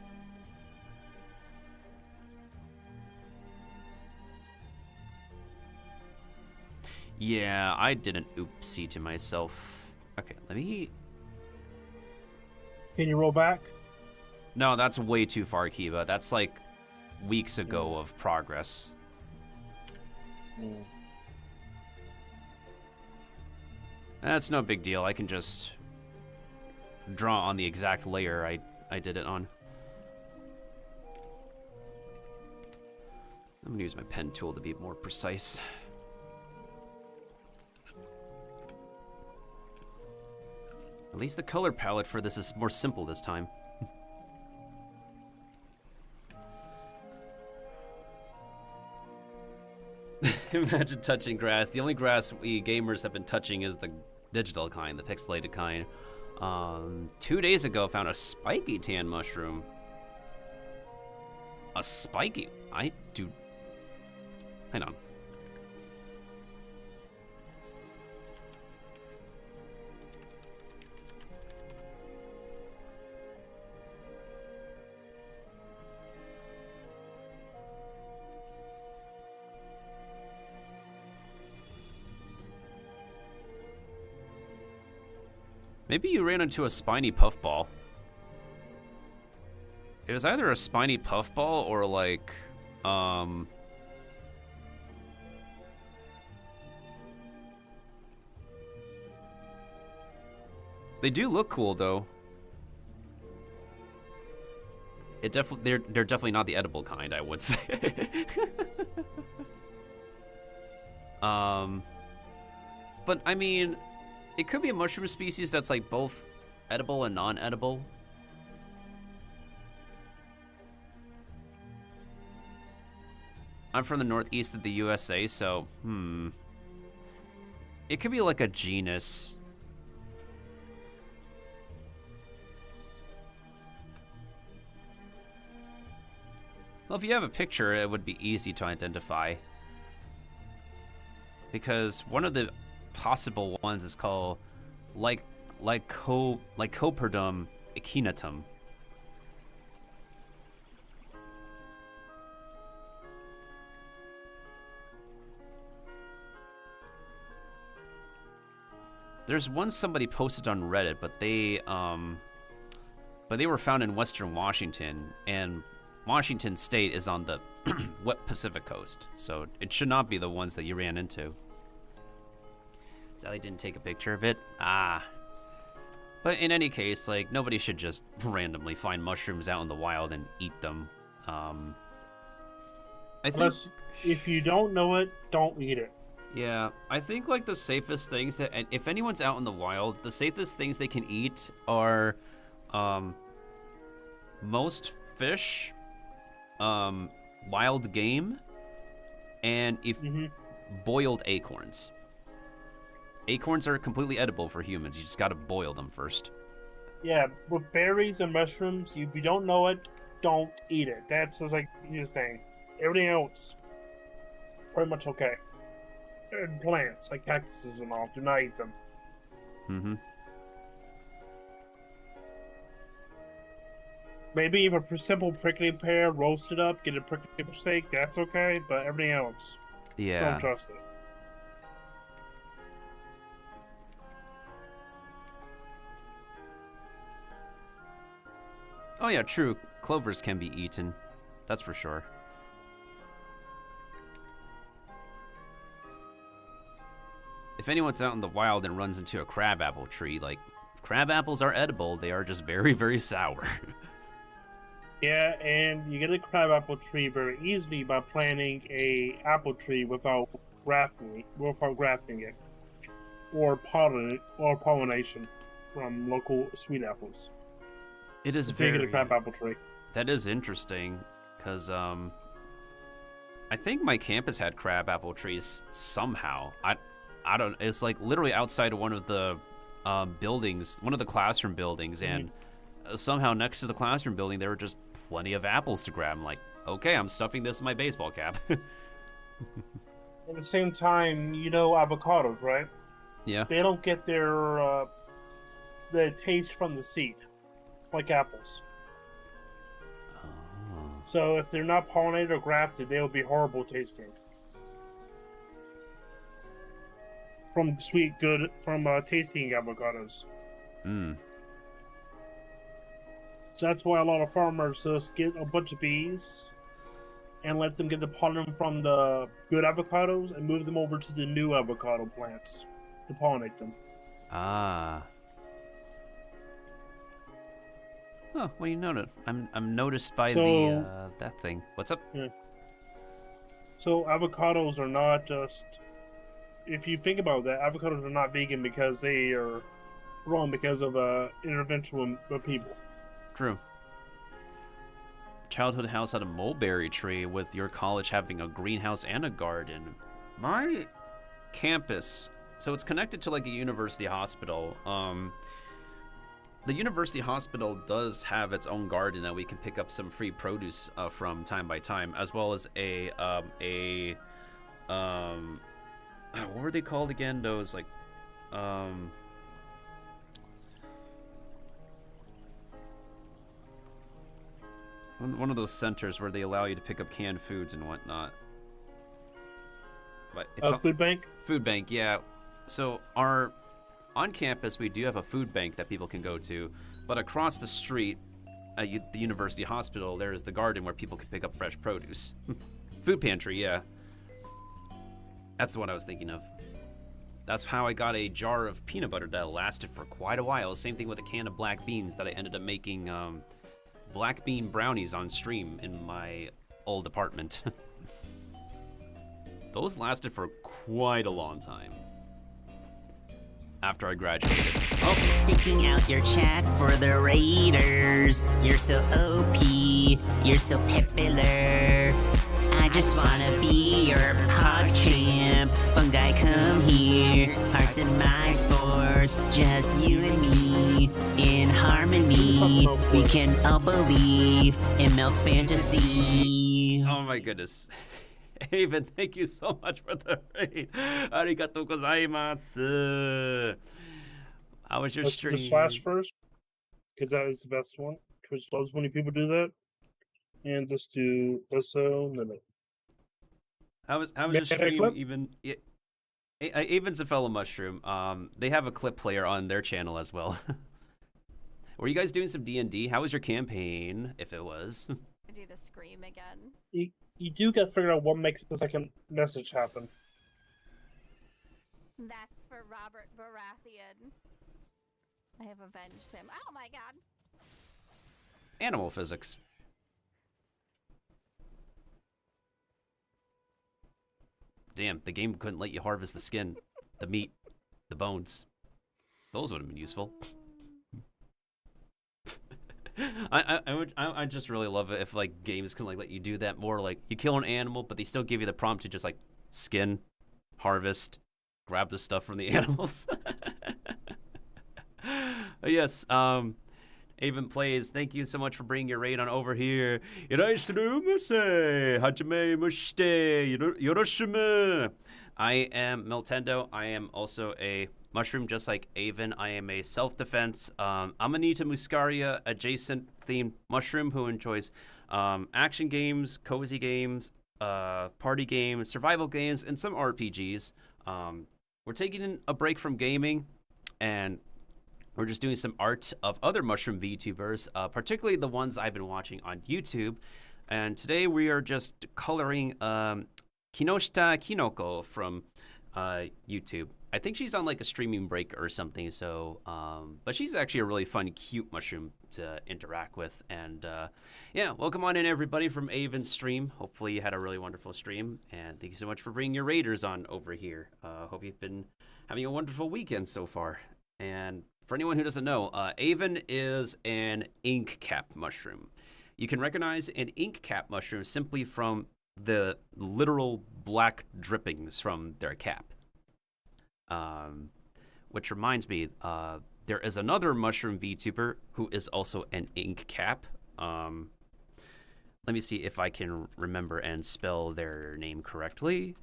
S1: Yeah, I did an oopsie to myself. Okay, let me...
S3: Can you roll back?
S1: No, that's way too far, Kiba. That's like weeks ago of progress. That's no big deal. I can just draw on the exact layer I did it on. I'm gonna use my pen tool to be more precise. At least the color palette for this is more simple this time. Imagine touching grass. The only grass we gamers have been touching is the digital kind, the pixelated kind. 2 days ago, found a spiky tan mushroom. A spiky? Hang on. Maybe you ran into a spiny puffball. It was either a spiny puffball or like, they do look cool though. They're definitely not the edible kind, I would say. But I mean, it could be a mushroom species that's like both edible and non-edible. I'm from the northeast of the USA, so it could be like a genus. Well, if you have a picture, it would be easy to identify. Because one of the possible ones is called Lycoperdum echinatum. There's one somebody posted on Reddit, but they were found in Western Washington, and Washington State is on the wet Pacific coast, so it should not be the ones that you ran into. Sally didn't take a picture of it. But in any case, like, nobody should just randomly find mushrooms out in the wild and eat them.
S3: Unless, if you don't know it, don't eat it.
S1: Yeah, I think like the safest things that, and if anyone's out in the wild, the safest things they can eat are most fish, wild game, and if boiled acorns. Acorns are completely edible for humans. You just got to boil them first.
S3: Yeah, with berries and mushrooms, if you don't know it, don't eat it. That's just like the easiest thing. Everything else, pretty much okay. And plants, like cactuses and all, do not eat them. Maybe if a simple prickly pear, roast it up, get a prickly steak, that's okay, but everything else, don't trust it.
S1: Oh yeah, true. Clovers can be eaten. That's for sure. If anyone's out in the wild and runs into a crabapple tree, like, crab apples are edible. They are just very, very sour.
S3: Yeah, and you get a crabapple tree very easily by planting a apple tree without grafting it, or pollination from local sweet apples.
S1: It is
S3: so you get a crabapple tree.
S1: That is interesting, because I think my campus had crabapple trees somehow. I don't. It's like literally outside of one of the buildings, one of the classroom buildings, and somehow next to the classroom building there were just plenty of apples to grab. I'm like, okay, I'm stuffing this in my baseball cap.
S3: At the same time, you know avocados, right?
S1: Yeah.
S3: They don't get their taste from the seed, like apples.
S1: Oh.
S3: So if they're not pollinated or grafted, they will be horrible tasting. From tasting avocados. So that's why a lot of farmers just get a bunch of bees and let them get the pollen from the good avocados and move them over to the new avocado plants to pollinate them.
S1: Ah. Oh, what do you notice? I'm noticed by that thing. What's up?
S3: Yeah. So avocados are not just. If you think about that, avocados are not vegan because they are grown because of intervention with people.
S1: True. Childhood house had a mulberry tree, with your college having a greenhouse and a garden. My campus, so it's connected to like a university hospital. The university hospital does have its own garden that we can pick up some free produce from time by time, as well as what were they called again? Those like one of those centers where they allow you to pick up canned foods and whatnot. But it's
S3: a food bank?
S1: Food bank, yeah. So on campus we do have a food bank that people can go to, but across the street the university hospital, there is the garden where people can pick up fresh produce. Food pantry, yeah. That's the one I was thinking of. That's how I got a jar of peanut butter that lasted for quite a while. Same thing with a can of black beans that I ended up making black bean brownies on stream in my old apartment. Those lasted for quite a long time after I graduated. Oh.
S2: Sticking out your chat for the Raiders. You're so OP. You're so popular. I just wanna be your pod champ. Fungi, come here. Hearts in my spores. Just you and me. In harmony. We can all believe in Milt's fantasy.
S1: Oh my goodness. Haven, thank you so much for the raid. Arigatou gozaimasu. How was your
S3: Let's
S1: stream?
S3: do the slash first, because that is the best one. Twitch loves when people do that. And just do so. No.
S1: How was your stream? Even Aven's a fellow mushroom. They have a clip player on their channel as well. Were you guys doing some D&D? How was your campaign, if it was?
S4: Do the scream again.
S3: You do get to figure out what makes the second message happen.
S4: That's for Robert Baratheon. I have avenged him. Oh my god.
S1: Animal physics. Damn, the game couldn't let you harvest the skin, the meat, the bones. Those would have been useful. I just really love it if like games can like let you do that more. Like you kill an animal, but they still give you the prompt to just like skin, harvest, grab the stuff from the animals. Yes, Avon Plays, thank you so much for bringing your raid on over here. Yoroshimu. I am Miltendo. I am also a mushroom, just like Avon. I am a self-defense Amanita muscaria adjacent themed mushroom who enjoys action games, cozy games, party games, survival games, and some RPGs. We're taking a break from gaming, and we're just doing some art of other mushroom VTubers, particularly the ones I've been watching on YouTube. And today we are just coloring Kinoshita Kinoko from YouTube. I think she's on like a streaming break or something, so, but she's actually a really fun, cute mushroom to interact with. And yeah, welcome on in everybody from Avon's stream. Hopefully you had a really wonderful stream, and thank you so much for bringing your raiders on over here. Hope you've been having a wonderful weekend so far. And for anyone who doesn't know, Avon is an ink cap mushroom. You can recognize an ink cap mushroom simply from the literal black drippings from their cap. Which reminds me, there is another mushroom VTuber who is also an ink cap. Let me see if I can remember and spell their name correctly.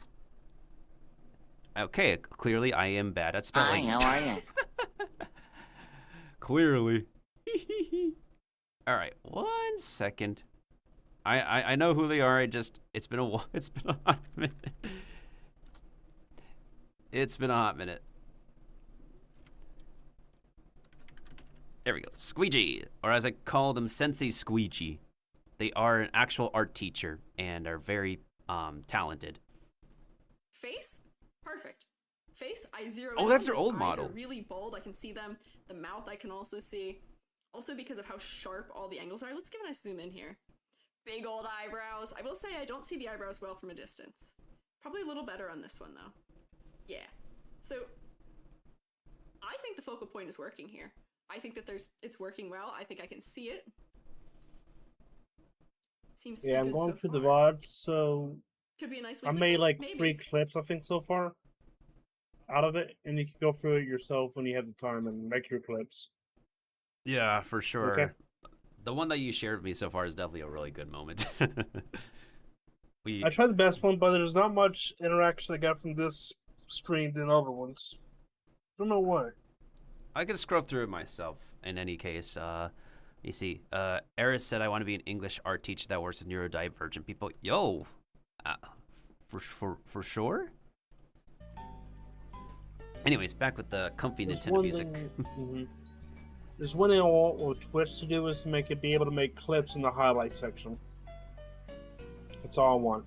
S1: Okay, clearly I am bad at spelling.
S2: Hi, how are you?
S1: Clearly. All right, 1 second. I know who they are. It's been a while. It's been a hot minute. It's been a hot minute. There we go. Squeegee, or as I call them, Sensei Squeegee. They are an actual art teacher and are very talented.
S5: Face? Perfect. Face, I zero in.
S1: Oh, that's
S5: on.
S1: their old
S5: Eyes
S1: model.
S5: Are really bold. I can see them. The mouth I can also see. Also because of how sharp all the angles are. Let's give it a nice zoom in here. Big old eyebrows. I will say I don't see the eyebrows well from a distance. Probably a little better on this one though. Yeah. So I think the focal point is working here. I think that it's working well. I think I can see it. Seems to be
S3: Yeah, I'm
S5: good
S3: going
S5: so
S3: through the
S5: far.
S3: VODs, so
S5: Could be a nice
S3: I
S5: weekly
S3: made
S5: thing,
S3: like
S5: maybe.
S3: 3 clips, I think, so far out of it, and you can go through it yourself when you have the time and make your clips.
S1: Yeah, for sure.
S3: Okay.
S1: The one that you shared with me so far is definitely a really good moment.
S3: I tried the best one, but there's not much interaction I got from this stream than other ones. Don't know why.
S1: I could scrub through it myself in any case. You see, Eris said I want to be an English art teacher that works with neurodivergent people. Yo, for sure. Anyways, back with the comfy
S3: There's
S1: Nintendo
S3: one
S1: music.
S3: thing- There's one thing I want with Twitch to do is to make it be able to make clips in the highlight section. That's all I want.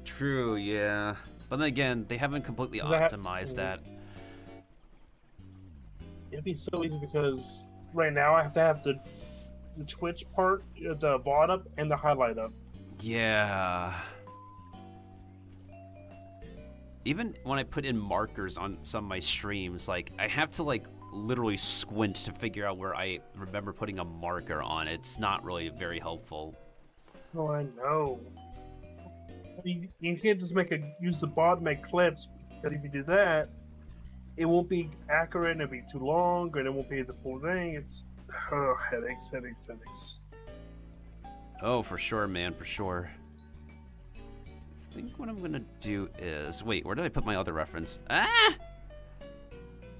S1: True, yeah. But then again, they haven't completely optimized that.
S3: It'd be so easy because right now I have to have the Twitch part, the VOD up, and the highlight up.
S1: Yeah. Even when I put in markers on some of my streams, like, I have to, like, literally squint to figure out where I remember putting a marker on. It's not really very helpful.
S3: Oh, I know. You can't just use the bot to make clips, because if you do that, it won't be accurate, and it'll be too long, and it won't be the full thing. It's headaches.
S1: Oh, for sure, man, for sure. I think what I'm gonna do is... Wait, where did I put my other reference? Ah!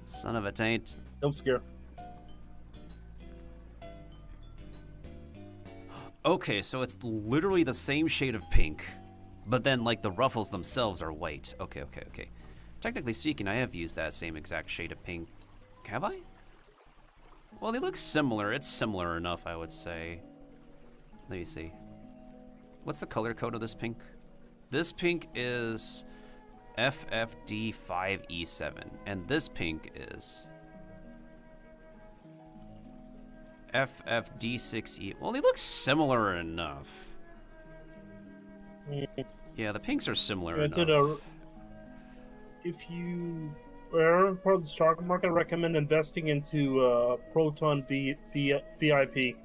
S1: Son of a taint.
S3: Don't scare.
S1: Okay, so it's literally the same shade of pink, but then, like, the ruffles themselves are white. Okay. Technically speaking, I have used that same exact shade of pink. Have I? Well, they look similar. It's similar enough, I would say. Let me see. What's the color code of this pink? This pink is FFD5E7, and this pink is FFD6E. Well, they look similar enough. Yeah, the pinks are similar enough.
S3: If you are part of the stock market, I recommend investing into Proton VIP.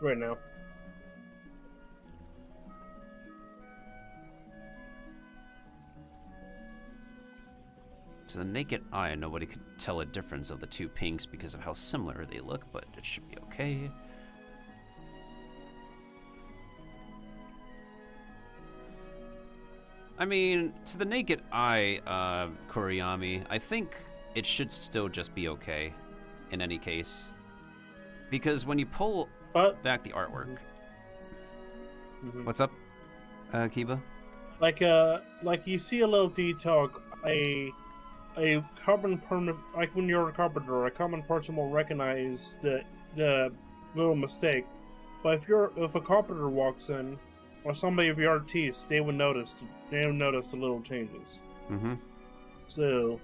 S3: Right now.
S1: To the naked eye, nobody could tell a difference of the two pinks because of how similar they look, but it should be okay. I mean, to the naked eye, Kuriyami, I think it should still just be okay in any case. Because when you pull back the artwork... What's up, Kiba?
S3: Like you see a little detail, a carbon permanent, like when you're a carpenter, a common person will recognize the little mistake. But if a carpenter walks in, or somebody of your artists, they would notice the little changes. So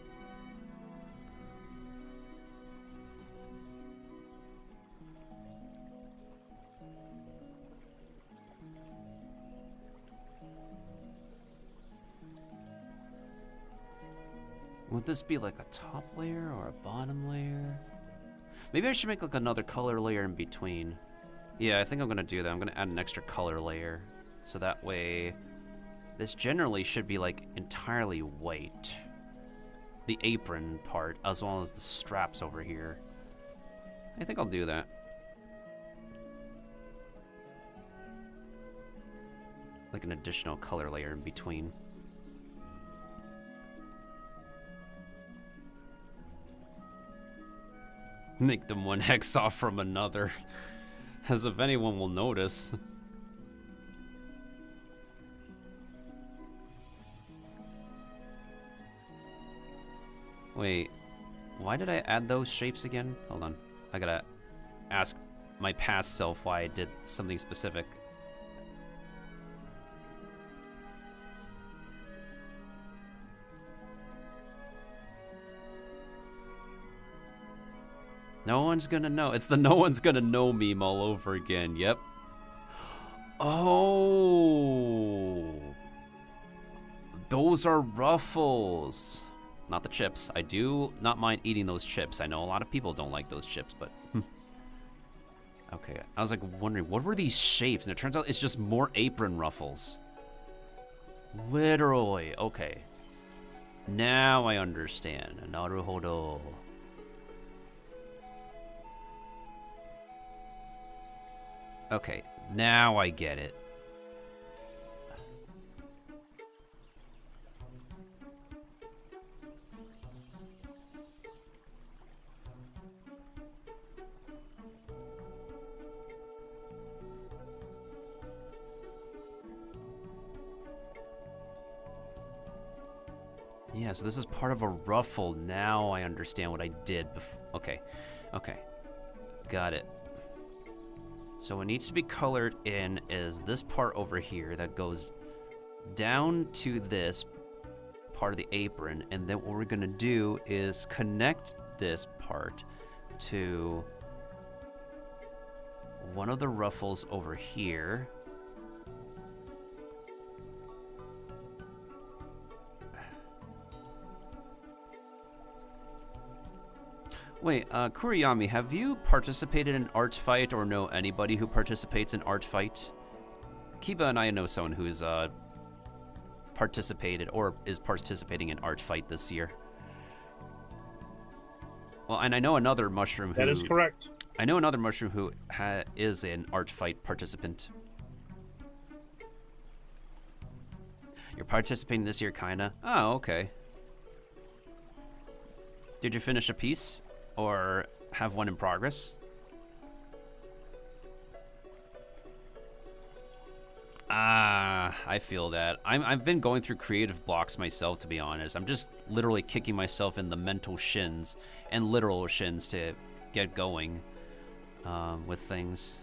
S1: would this be like a top layer or a bottom layer? Maybe I should make like another color layer in between. Yeah, I think I'm gonna do that. I'm gonna add an extra color layer. So that way, this generally should be like entirely white. The apron part, as well as the straps over here. I think I'll do that. Like an additional color layer in between. Make them one hex off from another. As if anyone will notice. Wait, why did I add those shapes again? Hold on, I gotta ask my past self why I did something specific. No one's gonna know. It's the no one's gonna know meme all over again. Yep. Oh. Those are ruffles. Not the chips. I do not mind eating those chips. I know a lot of people don't like those chips, but... Okay, I was like wondering, what were these shapes? And it turns out it's just more apron ruffles. Literally. Okay. Now I understand. Naruhodo. Okay, now I get it. Yeah, so this is part of a ruffle. Now I understand what I did. Okay, okay, got it. So what needs to be colored in is this part over here that goes down to this part of the apron, and then what we're gonna do is connect this part to one of the ruffles over here. Wait, Kuriyami, have you participated in Art Fight or know anybody who participates in Art Fight? Kiba and I know someone who's participated or is participating in Art Fight this year. Well, and I know another mushroom who...
S3: That is correct.
S1: I know another mushroom who is an Art Fight participant. You're participating this year, kinda? Oh, okay. Did you finish a piece? Or have one in progress? Ah, I feel that. I've been going through creative blocks myself, to be honest. I'm just literally kicking myself in the mental shins and literal shins to get going with things.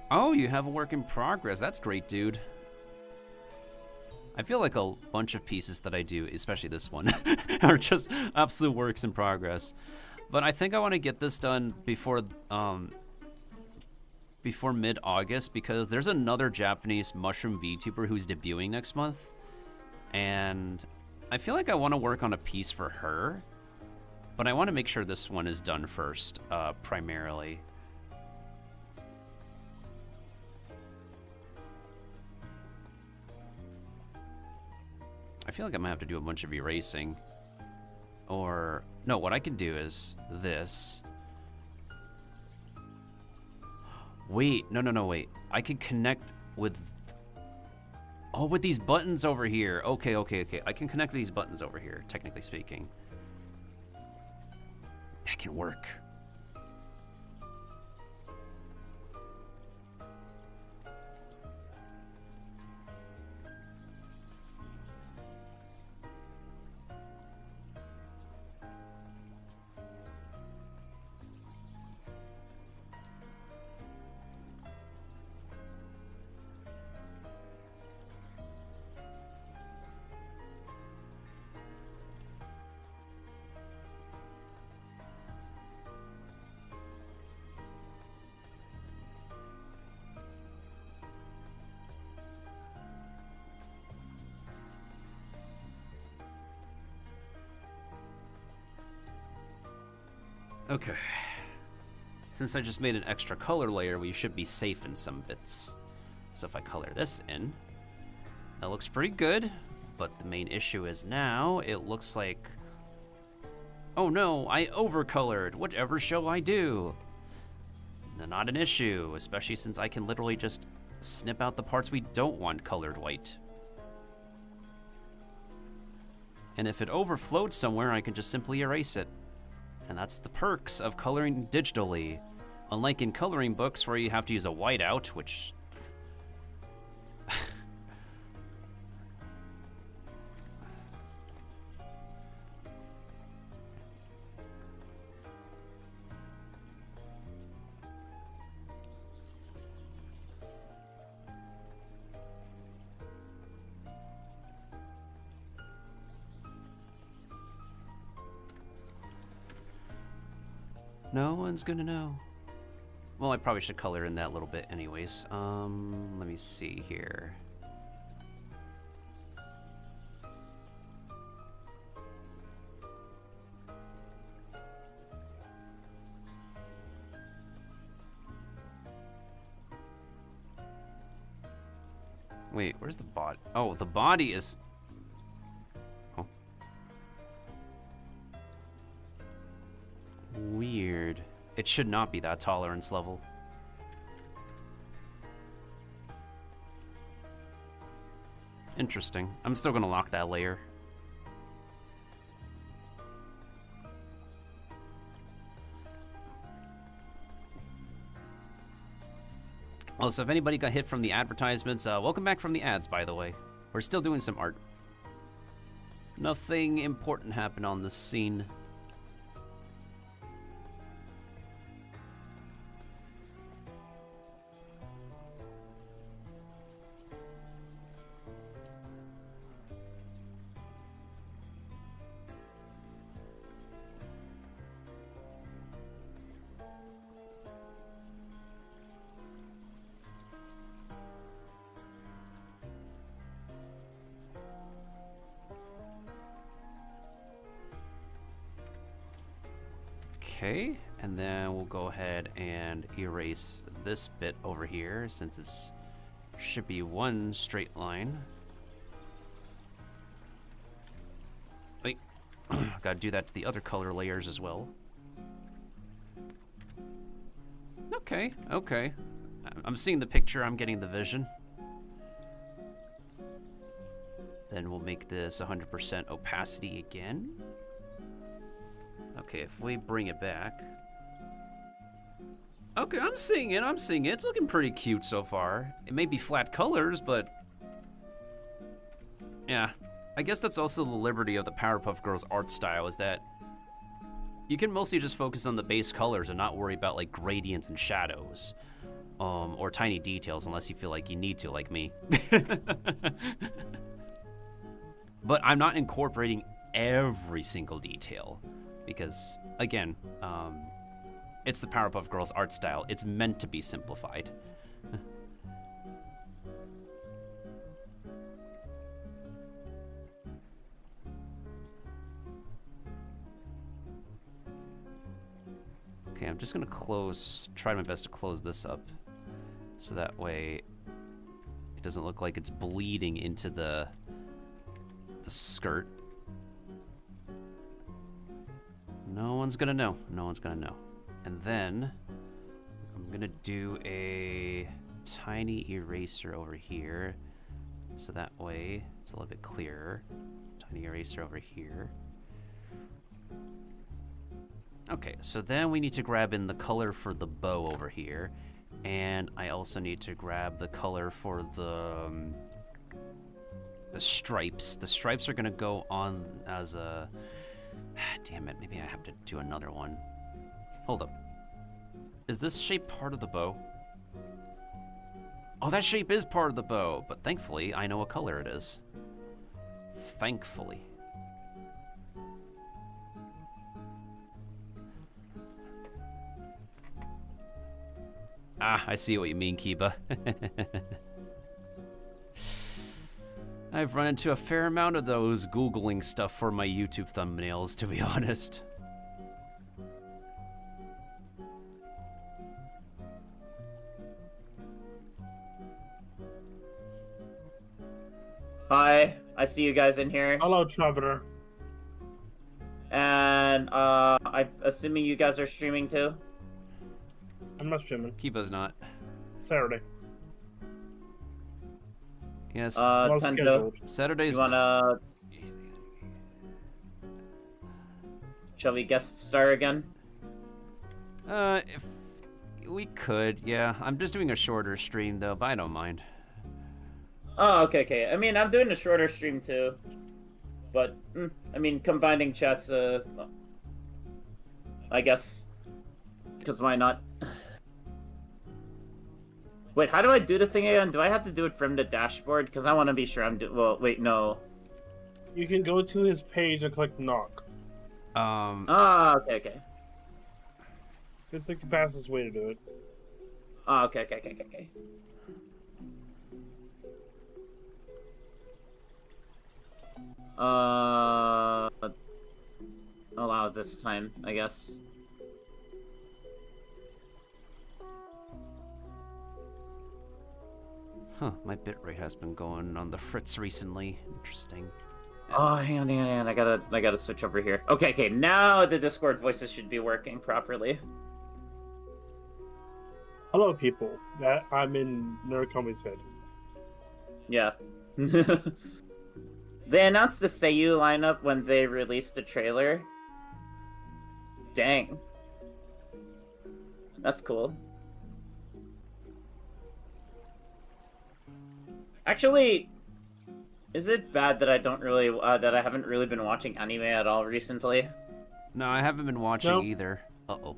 S1: Oh, you have a work in progress. That's great, dude. I feel like a bunch of pieces that I do, especially this one, are just absolute works in progress. But I think I want to get this done before mid-August, because there's another Japanese mushroom VTuber who's debuting next month. And I feel like I want to work on a piece for her, but I want to make sure this one is done first, primarily. I feel like I'm gonna have to do a bunch of erasing. Or, no, what I can do is this. Wait, no, wait. I can connect with... Oh, with these buttons over here. Okay. I can connect with these buttons over here, technically speaking. That can work. Okay. Since I just made an extra color layer, we should be safe in some bits. So if I color this in, that looks pretty good. But the main issue is now it looks like... Oh no, I overcolored. Whatever shall I do? Not an issue, especially since I can literally just snip out the parts we don't want colored white. And if it overflowed somewhere, I can just simply erase it. And that's the perks of coloring digitally. Unlike in coloring books where you have to use a whiteout, which... No one's gonna know. Well, I probably should color in that little bit anyways. Let me see here. Wait, where's the body? Oh, the body is... Oh. Weird. It should not be that tolerance level. Interesting. I'm still gonna lock that layer. Also, if anybody got hit from the advertisements, welcome back from the ads, by the way. We're still doing some art. Nothing important happened on this scene. Okay, and then we'll go ahead and erase this bit over here since this should be one straight line. Wait, gotta do that to the other color layers as well. Okay, okay. I'm seeing the picture, I'm getting the vision. Then we'll make this 100% opacity again. Okay, if we bring it back. Okay, I'm seeing it, I'm seeing it. It's looking pretty cute so far. It may be flat colors, but... yeah, I guess that's also the liberty of the Powerpuff Girls art style, is that you can mostly just focus on the base colors and not worry about, like, gradients and shadows. Or tiny details, unless you feel like you need to, like me. But I'm not incorporating every single detail. Because, again, it's the Powerpuff Girls art style. It's meant to be simplified. Okay, I'm just gonna try my best to close this up. So that way it doesn't look like it's bleeding into the skirt. No one's gonna know. No one's gonna know. And then I'm gonna do a tiny eraser over here. So that way it's a little bit clearer. Tiny eraser over here. Okay, so then we need to grab in the color for the bow over here. And I also need to grab the color for the stripes. The stripes are gonna go on as a... damn it, maybe I have to do another one. Hold up. Is this shape part of the bow? Oh, that shape is part of the bow, but thankfully I know what color it is. Thankfully. Ah, I see what you mean, Kiba. I've run into a fair amount of those Googling stuff for my YouTube thumbnails, to be honest.
S6: Hi, I see you guys in here.
S3: Hello, Traveler.
S6: And I'm assuming you guys are streaming too?
S3: I'm not streaming.
S1: Kiba's not.
S3: Saturday.
S1: Yes.
S3: Well
S6: Tendo,
S3: scheduled.
S1: Saturday's.
S6: you wanna... Shall we guest star again?
S1: If we could, yeah. I'm just doing a shorter stream though, but I don't mind.
S6: Oh, okay. I mean, I'm doing a shorter stream too. But, I mean, combining chats, I guess. Because why not? Wait, how do I do the thing again? Do I have to do it from the dashboard? Because I want to be sure I'm well, wait, no.
S3: You can go to his page and click knock.
S6: Ah, okay.
S3: It's like the fastest way to do it.
S6: Oh, okay. Allow this time, I guess.
S1: Huh, my bitrate has been going on the fritz recently. Interesting.
S6: Oh, hang on. I gotta switch over here. Okay. Now the Discord voices should be working properly.
S3: Hello, people. I'm in Narcomi's head.
S6: Yeah. They announced the Seiyu lineup when they released the trailer. Dang. That's cool. Actually, is it bad that I don't really that I haven't really been watching anime at all recently?
S1: No, I haven't been watching
S3: Nope.
S1: either. Uh-oh,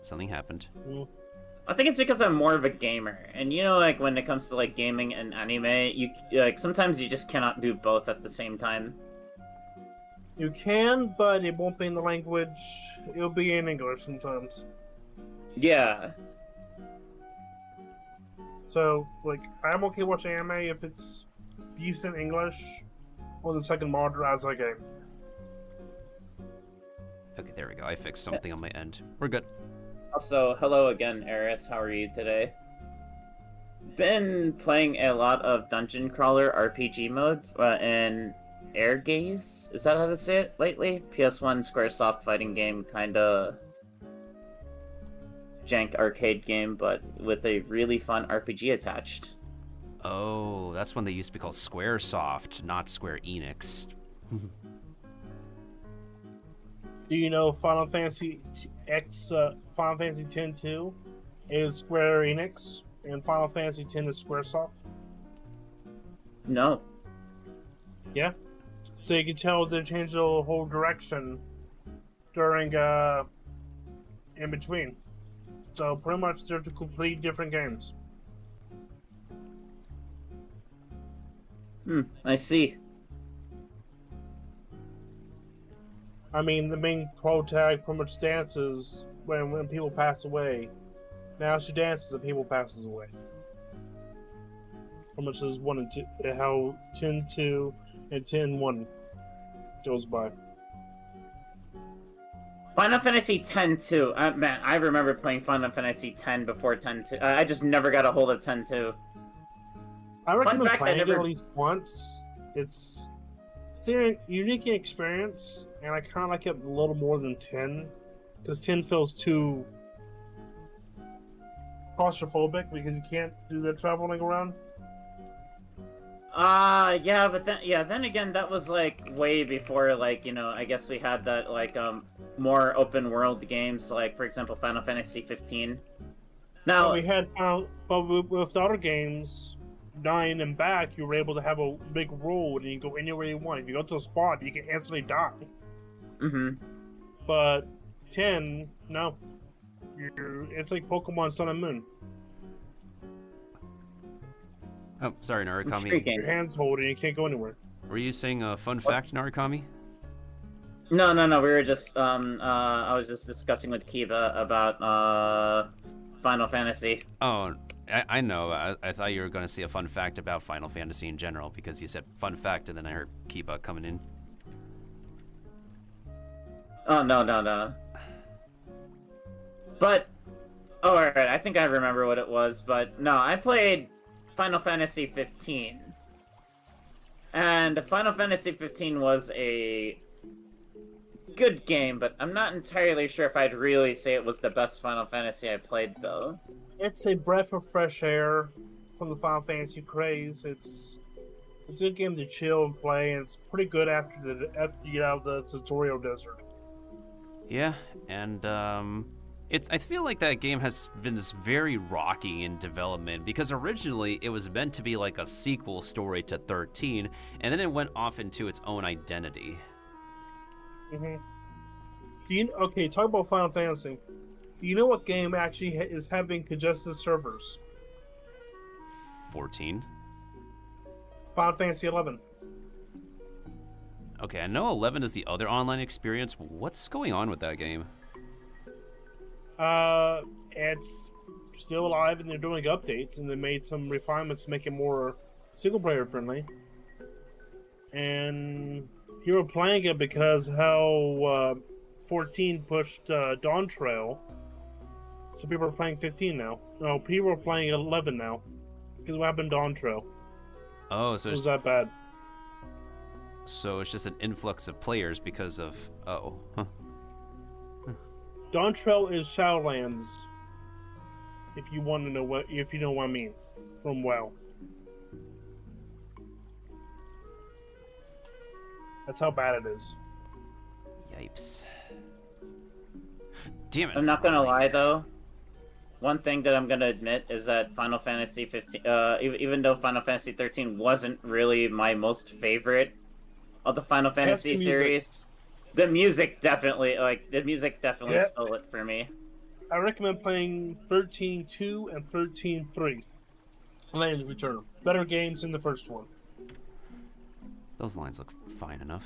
S1: something happened.
S6: I think it's because I'm more of a gamer, and you know, like when it comes to like gaming and anime, you like sometimes you just cannot do both at the same time.
S3: You can, but it won't be in the language. It'll be in English sometimes.
S6: Yeah.
S3: So, like, I'm okay watching anime if it's decent English or the second monitor as a game.
S1: Okay, there we go. I fixed something on my end. We're good.
S6: Also, hello again, Eris. How are you today? Been playing a lot of Dungeon Crawler RPG mode in Air Gaze. Is that how to say it lately? PS1 Squaresoft fighting game, kinda jank arcade game, but with a really fun RPG attached.
S1: Oh, that's when they used to be called Squaresoft, not Square Enix.
S3: Do you know Final Fantasy Final Fantasy X-2 is Square Enix and Final Fantasy X is Squaresoft?
S6: No.
S3: Yeah. So you can tell they changed the whole direction during in between. So pretty much they're two complete different games.
S6: I see.
S3: I mean, the main pro tag pretty much dances when people pass away. Now she dances and people passes away. Pretty much is 1 and 2, how 10-2 and 10-1 goes by.
S6: Final Fantasy X too. Man, I remember playing Final Fantasy X before X2. I just never got a hold of X2.
S3: I recommend
S6: fact, I
S3: playing it
S6: never-
S3: at least once. It's a unique experience, and I kind of like it a little more than 10, because 10 feels too claustrophobic because you can't do the traveling around.
S6: Yeah, but then again, that was like way before, like, you know, I guess we had that like more open world games, like for example Final Fantasy 15. Now
S3: But we had with the other games, 9 and back, you were able to have a big road and you can go anywhere you want. If you go to a spot, you can instantly die. But 10, no. It's like Pokemon Sun and Moon.
S1: Oh, sorry, Narukami.
S6: Intriguing.
S3: Your hands hold and you can't go anywhere.
S1: Were you saying a fun fact, Narukami?
S6: No. We were just I was just discussing with Kiba about Final Fantasy.
S1: Oh, I know. I thought you were going to say a fun fact about Final Fantasy in general because you said fun fact and then I heard Kiba coming in.
S6: Oh no. But alright, I think I remember what it was, but no, I played Final Fantasy 15. And Final Fantasy 15 was a good game, but I'm not entirely sure if I'd really say it was the best Final Fantasy I played, though.
S3: It's a breath of fresh air from the Final Fantasy craze. It's a good game to chill and play, and it's pretty good after you get out of the tutorial desert.
S1: Yeah, and I feel like that game has been this very rocky in development because originally it was meant to be like a sequel story to 13, and then it went off into its own identity.
S3: Okay, talk about Final Fantasy. Do you know what game actually is having congested servers?
S1: 14.
S3: Final Fantasy 11.
S1: Okay, I know 11 is the other online experience. What's going on with that game?
S3: It's still alive and they're doing updates, and they made some refinements to make it more single-player friendly. And you were playing it because how 14 pushed Dawn Trail, so people are playing 15 now. No, people are playing 11 now because what happened to Dawn Trail?
S1: Oh, so
S3: It was that bad.
S1: it's just an influx of players because of
S3: Dawn Trail is Shadowlands. If you want to know if you know what I mean, from WoW. That's how bad it is.
S1: Yipes. Damn it.
S6: I'm not gonna lie, though. one thing that I'm gonna admit is that Final Fantasy 15, even though Final Fantasy 13 wasn't really my most favorite of the Final Fantasy series, the music definitely,
S3: Yeah.
S6: stole it for me.
S3: I recommend playing 13.2 and 13.3. Land's Return. Better games than the first one.
S1: Those lines look fine enough.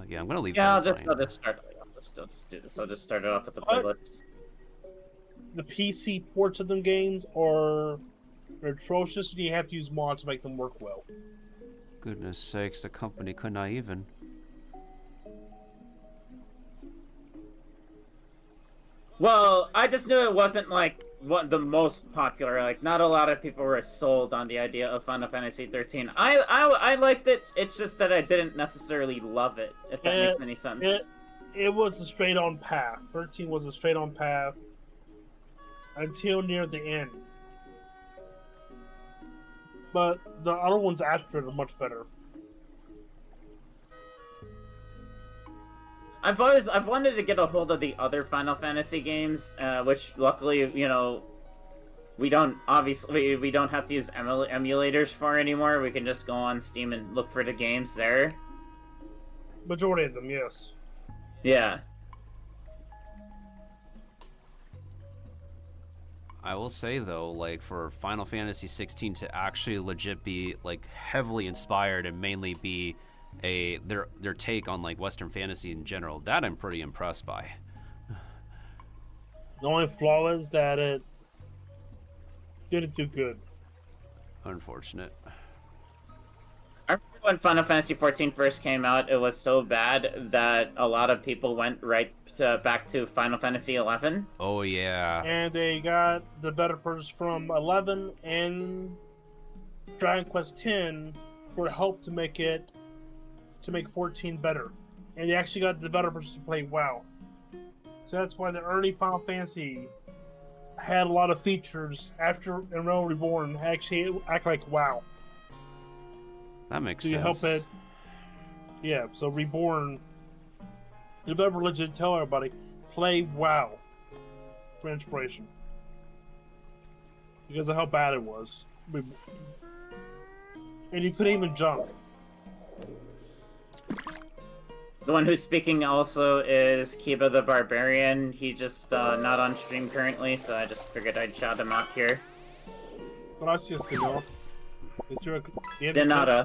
S1: Yeah, I'm gonna leave.
S6: Yeah, I'll
S1: those
S6: just
S1: fine.
S6: I'll just do this. I'll just start it off with the
S3: What?
S6: playlist.
S3: The PC ports of them games are atrocious, and you have to use mods to make them work well.
S1: Goodness sakes, the company could not even.
S6: Well, I just knew it wasn't like the most popular. Like, not a lot of people were sold on the idea of Final Fantasy 13. I liked it. It's just that I didn't necessarily love it. If that makes any sense.
S3: It was a straight-on path. 13 was a straight-on path until near the end. But the other ones after it are much better.
S6: I've wanted to get a hold of the other Final Fantasy games, which luckily, we don't have to use emulators for anymore. We can just go on Steam and look for the games there.
S3: Majority of them, yes.
S6: Yeah.
S1: I will say though, like for Final Fantasy 16 to actually legit be like heavily inspired and mainly be their take on like Western fantasy in general, that I'm pretty impressed by.
S3: The only flaw is that it didn't do good.
S1: Unfortunate.
S6: I remember when Final Fantasy 14 first came out, it was so bad that a lot of people went back to Final Fantasy 11.
S1: Oh yeah.
S3: And they got developers from 11 and Dragon Quest 10 for help to make 14 better. And they actually got developers to play WoW. So that's why the early Final Fantasy had a lot of features after Realm Reborn actually act like WoW.
S1: That makes
S3: So you
S1: sense.
S3: help it. Yeah, so Reborn, the developer legit tell everybody, play WoW for inspiration. Because of how bad it was. And you couldn't even jump.
S6: The one who's speaking also is Kiba the Barbarian. He just not on stream currently, so I just figured I'd shout him out here.
S3: Gracias, señor.
S6: De nada.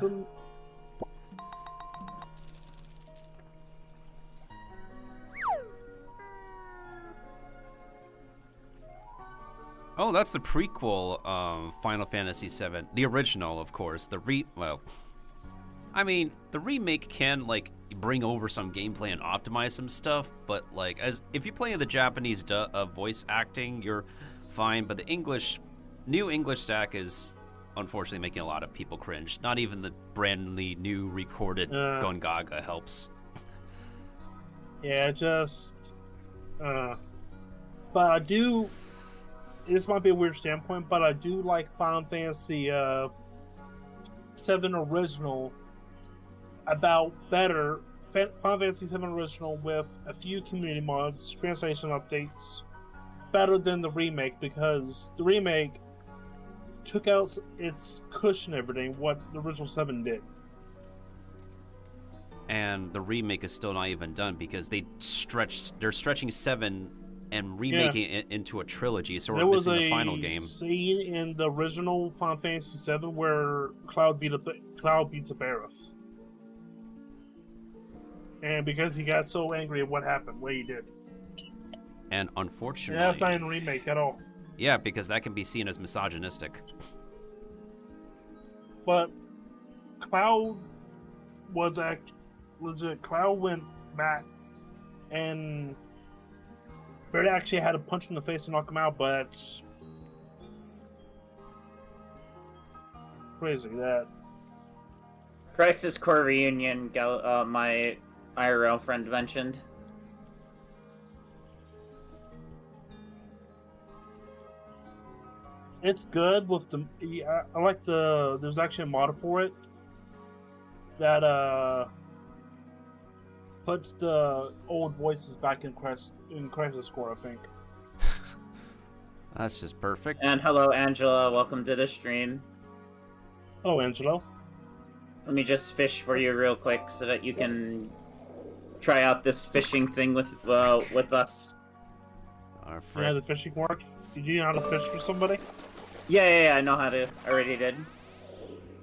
S1: Oh, that's the prequel Final Fantasy VII. The original, of course. The remake can like bring over some gameplay and optimize some stuff, but like if you play the Japanese voice acting, you're fine. But the new English stack is unfortunately making a lot of people cringe. Not even the brandly new recorded Gongaga helps.
S3: Yeah, but I do. This might be a weird standpoint, but I do like Final Fantasy VII Original about better. Final Fantasy VII Original with a few community mods, translation updates, better than the remake, because the remake took out its cushion and everything what the original 7 did.
S1: And the remake is still not even done because they're stretching 7 and remaking it into a trilogy, so we're missing the final game.
S3: There was a scene in the original Final Fantasy VII where Cloud beats up Aerith. And because he got so angry at what happened, what he did.
S1: And unfortunately...
S3: Yeah, that's not in the remake at all.
S1: Yeah, because that can be seen as misogynistic.
S3: But Cloud was legit. Cloud went back and Barry actually had to punch him in the face to knock him out, but crazy that.
S6: Crisis Core Reunion, my IRL friend mentioned.
S3: It's good with the. I like there's actually a mod for it that puts the old voices back in Crisis Core, I think.
S1: That's just perfect.
S6: And hello, Angela. Welcome to the stream.
S3: Oh, Angelo.
S6: Let me just fish for you real quick so that you can try out this fishing thing with us.
S1: Oh,
S3: You know how the fishing works? Do you know how to fish for somebody?
S6: Yeah, I know how to. I already did.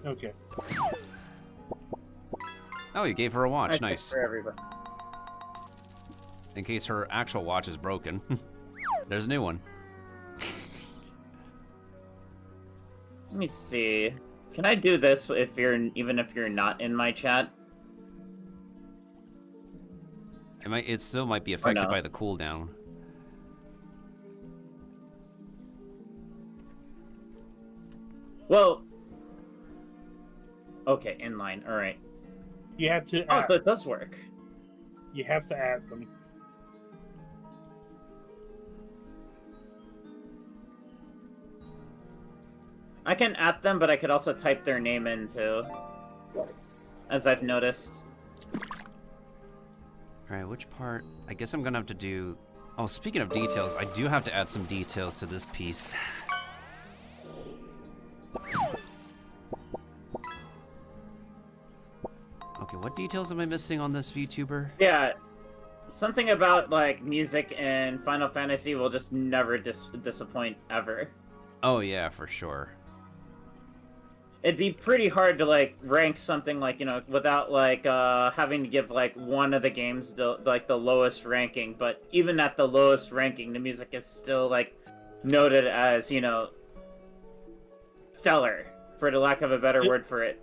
S3: Okay.
S1: Oh, you gave her a watch.
S6: I fish
S1: Nice.
S6: For everybody.
S1: In case her actual watch is broken. There's a new one.
S6: Let me see. Can I do this even if you're not in my chat?
S1: It still might be affected
S6: no?
S1: by the cooldown.
S6: Well. Okay, inline. All right.
S3: You have to.
S6: Oh, so it does work.
S3: You have to add them.
S6: I can add them, but I could also type their name in too. As I've noticed.
S1: Alright, which part? I guess I'm gonna have to do... Oh, speaking of details, I do have to add some details to this piece. Okay, what details am I missing on this VTuber?
S6: Yeah, something about like music and Final Fantasy will just never disappoint ever.
S1: Oh yeah, for sure.
S6: It'd be pretty hard to like rank something like, you know, without like having to give like one of the games the lowest ranking, but even at the lowest ranking the music is still like noted as, you know, stellar, for the lack of a better word for it.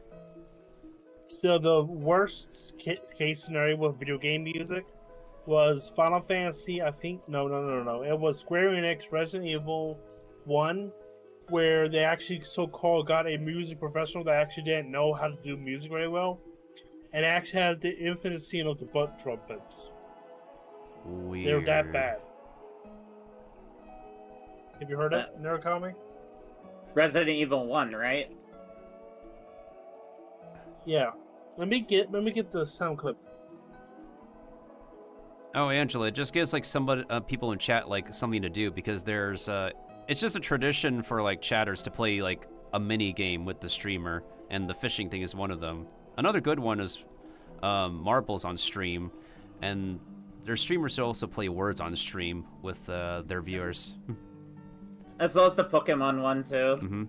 S3: So the worst case scenario with video game music was Final Fantasy, I think. No. It was Square Enix Resident Evil 1, where they actually so-called got a music professional that actually didn't know how to do music very well, and actually had the infinite scene of the butt trumpets.
S1: Weird.
S3: They were that bad. Have you heard it, Narukami?
S6: Resident Evil 1, right?
S3: Yeah. Let me get the sound clip.
S1: Oh, Angela, it just gives like somebody, people in chat like something to do, because there's it's just a tradition for like chatters to play like a mini game with the streamer, and the fishing thing is one of them. Another good one is marbles on stream, and their streamers also play words on stream with their viewers.
S6: As well as the Pokemon one too.
S1: Mm-hmm.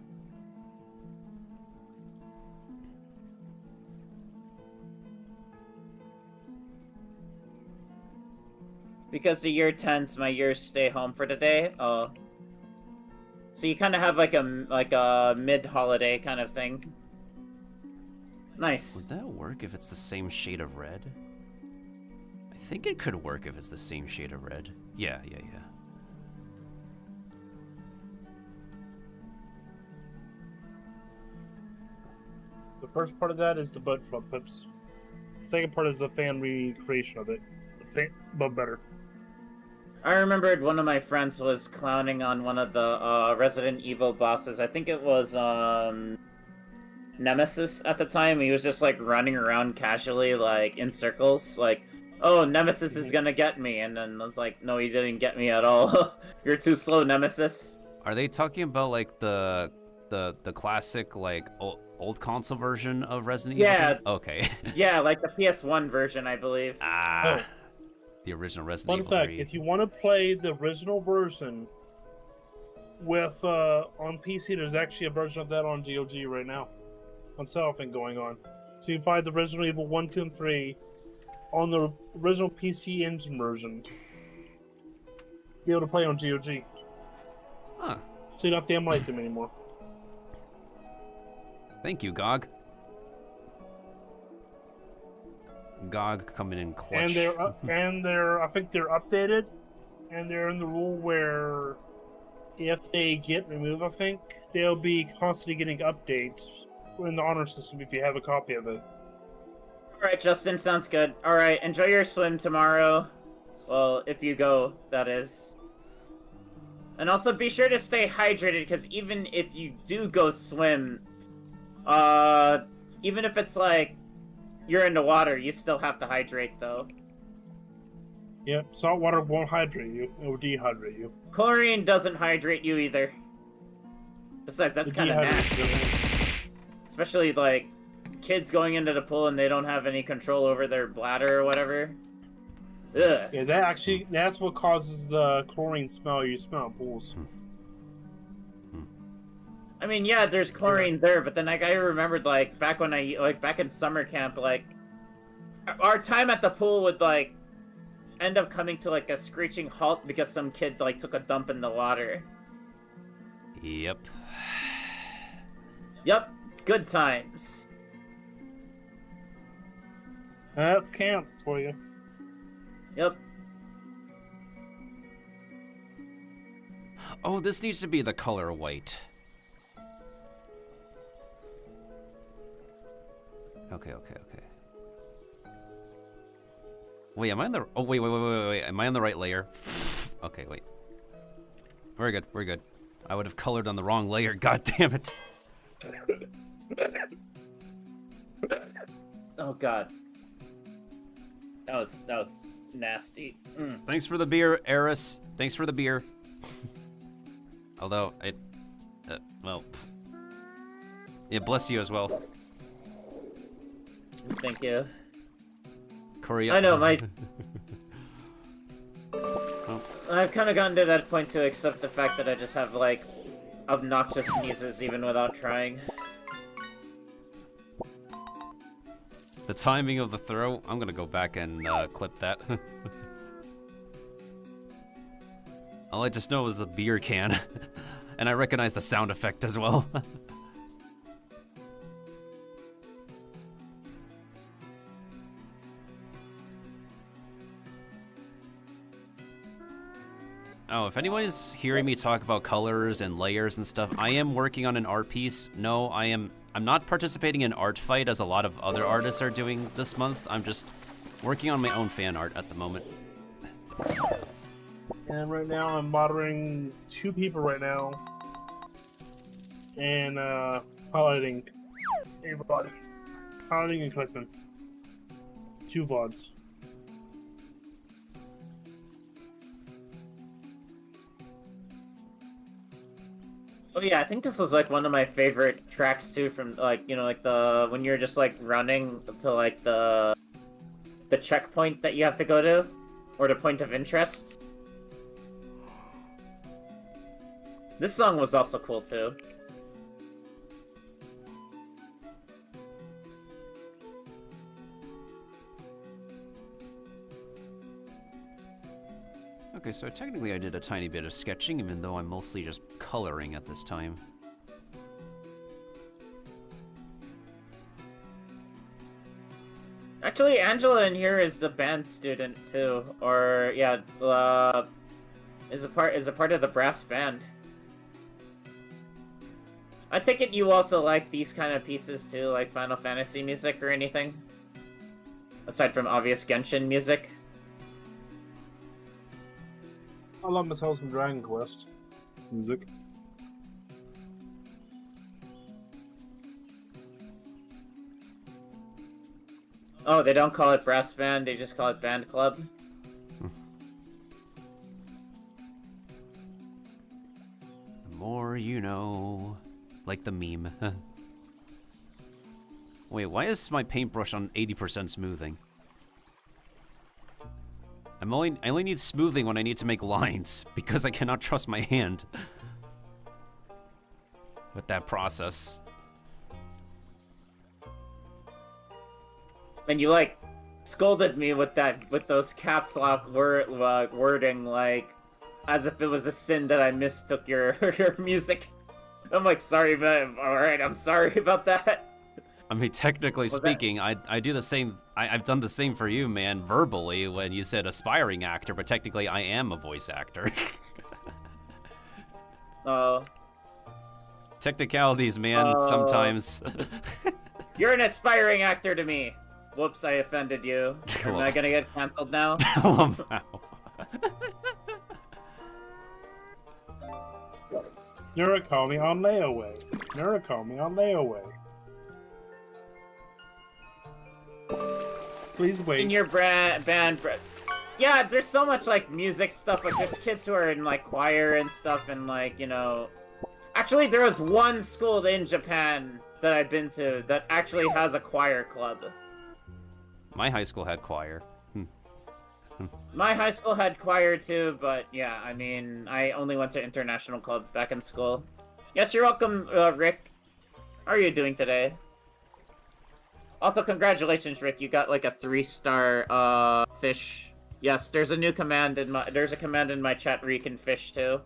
S6: Because the year 10s, my years stay home for the day. Oh. So you kind of have like a mid-holiday kind of thing. Nice.
S1: Would that work if it's the same shade of red? I think it could work if it's the same shade of red. Yeah.
S3: The first part of that is the butt trumpets. The second part is the fan recreation of it, but better.
S6: I remembered one of my friends was clowning on one of the Resident Evil bosses. I think it was Nemesis at the time. He was just like running around casually, like in circles, like, "Oh, Nemesis is gonna get me," and then I was like, "No, he didn't get me at all. You're too slow, Nemesis."
S1: Are they talking about like the classic like old console version of Resident Evil?
S6: Yeah.
S1: Okay.
S6: Yeah, like the PS1 version, I believe.
S1: Ah.
S3: Oh.
S1: The original Resident
S3: Fun
S1: Evil
S3: fact:
S1: 3.
S3: if you want to play the original version with on PC, there's actually a version of that on GOG right now, on sale, I think, going on. So you can find the Resident Evil 1, 2, and 3 on the original PC Engine version. Be able to play on GOG.
S1: Huh.
S3: So you don't have to emulate them anymore.
S1: Thank you, GOG. GOG coming in clutch.
S3: And they're I think they're updated, and they're in the rule where if they get removed, I think they'll be constantly getting updates in the honor system if you have a copy of it.
S6: Alright, Justin, sounds good. Alright, enjoy your swim tomorrow. Well, if you go, that is. And also be sure to stay hydrated, because even if you do go swim, even if it's like you're in the water, you still have to hydrate though.
S3: Yep, salt water won't hydrate you. It will dehydrate you.
S6: Chlorine doesn't hydrate you either. Besides, that's
S3: It
S6: kind of
S3: dehydrates you.
S6: nasty. Especially, like, kids going into the pool and they don't have any control over their bladder or whatever. Ugh.
S3: Yeah, that's what causes the chlorine smell you smell in pools.
S6: I mean, yeah, there's chlorine there, but then, like, I remembered, like, back in summer camp, like, our time at the pool would, like, end up coming to, like, a screeching halt because some kid, like, took a dump in the water.
S1: Yep.
S6: Yep, good times.
S3: That's camp for you.
S6: Yep.
S1: Oh, this needs to be the color white. Okay. Wait, am I on the... Oh, wait. Am I on the right layer? Okay, wait. We're good. I would have colored on the wrong layer. God damn it.
S6: Oh, God. That was nasty. Mm.
S1: Thanks for the beer, Eris. Thanks for the beer. Although, well... Yeah, bless you as well.
S6: Thank you.
S1: Korea.
S6: I know, my...
S1: Oh.
S6: I've kind of gotten to that point to accept the fact that I just have, like, obnoxious sneezes even without trying.
S1: The timing of the throw, I'm gonna go back and clip that. All I just know was the beer can. And I recognize the sound effect as well. Oh, if anyone is hearing me talk about colors and layers and stuff, I am working on an art piece. No, I'm not participating in Art Fight as a lot of other artists are doing this month. I'm just working on my own fan art at the moment.
S3: And right now I'm monitoring 2 people right now. And highlighting everybody. Highlighting and clicking. 2 VODs.
S6: Oh yeah, I think this was like one of my favorite tracks too from like, you know, like the when you're just like running to like the checkpoint that you have to go to or the point of interest. This song was also cool too.
S1: Okay, so technically I did a tiny bit of sketching, even though I'm mostly just coloring at this time.
S6: Actually, Angela in here is the band student too, or yeah, is a part of the brass band. I take it you also like these kind of pieces too, like Final Fantasy music or anything? Aside from obvious Genshin music?
S3: I love myself some Dragon Quest music.
S6: Oh, they don't call it brass band, they just call it band club?
S1: The more you know. Like the meme. Wait, why is my paintbrush on 80% smoothing? I only need smoothing when I need to make lines, because I cannot trust my hand with that process.
S6: And you like scolded me with those caps lock wording, like as if it was a sin that I mistook your music. I'm like, sorry, man. All right, I'm sorry about that.
S1: I mean, technically speaking, I do the same. I've done the same for you, man, verbally when you said aspiring actor, but technically I am a voice actor.
S6: Oh.
S1: Technicalities, man, sometimes.
S6: You're an aspiring actor to me. Whoops, I offended you. Am I gonna get canceled now?
S3: Nura called me on layaway. Nura called me on layaway. Please wait.
S6: In your band, Yeah, there's so much, like, music stuff. Like, there's kids who are in, like, choir and stuff, and, like, you know... Actually, there was one school in Japan that I've been to that actually has a choir club.
S1: My high school had choir.
S6: My high school had choir too, but yeah, I mean, I only went to international club back in school. Yes, you're welcome, Rick. How are you doing today? Also, congratulations, Rick. You got like a 3-star fish. Yes, there's a new command in my command in my chat where you can fish too.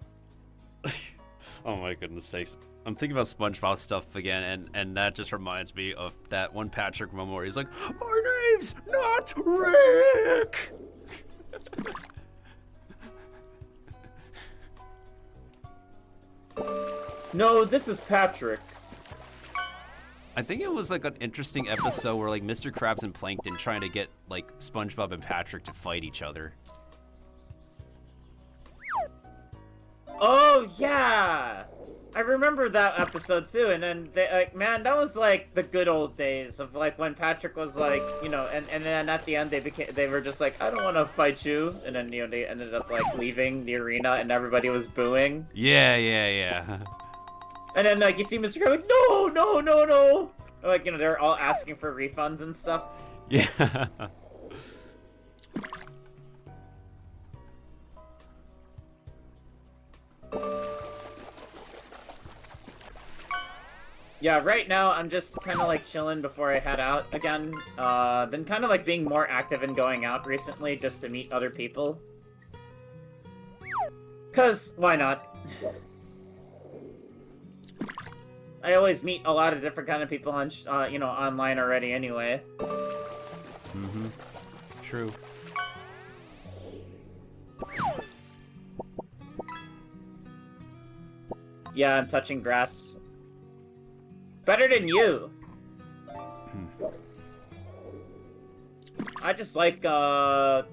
S1: Oh my goodness sakes. I'm thinking about SpongeBob stuff again, and that just reminds me of that one Patrick moment where he's like, "My name's not Rick!"
S6: No, this is Patrick.
S1: I think it was like an interesting episode where like Mr. Krabs and Plankton trying to get like SpongeBob and Patrick to fight each other.
S6: Oh yeah, I remember that episode too. And then they, like, man, that was like the good old days of like when Patrick was like, you know, and then at the end they were just like, I don't want to fight you, and then you know they ended up like leaving the arena and everybody was booing.
S1: Yeah.
S6: And then like you see Mr. Krabs like, no. Like, you know, they're all asking for refunds and stuff.
S1: Yeah.
S6: Yeah, right now I'm just kind of like chilling before I head out again. Been kind of like being more active and going out recently just to meet other people. 'Cause why not? I always meet a lot of different kind of people on, you know, online already anyway.
S1: Mm-hmm. True.
S6: Yeah, I'm touching grass. Better than you. I just like, I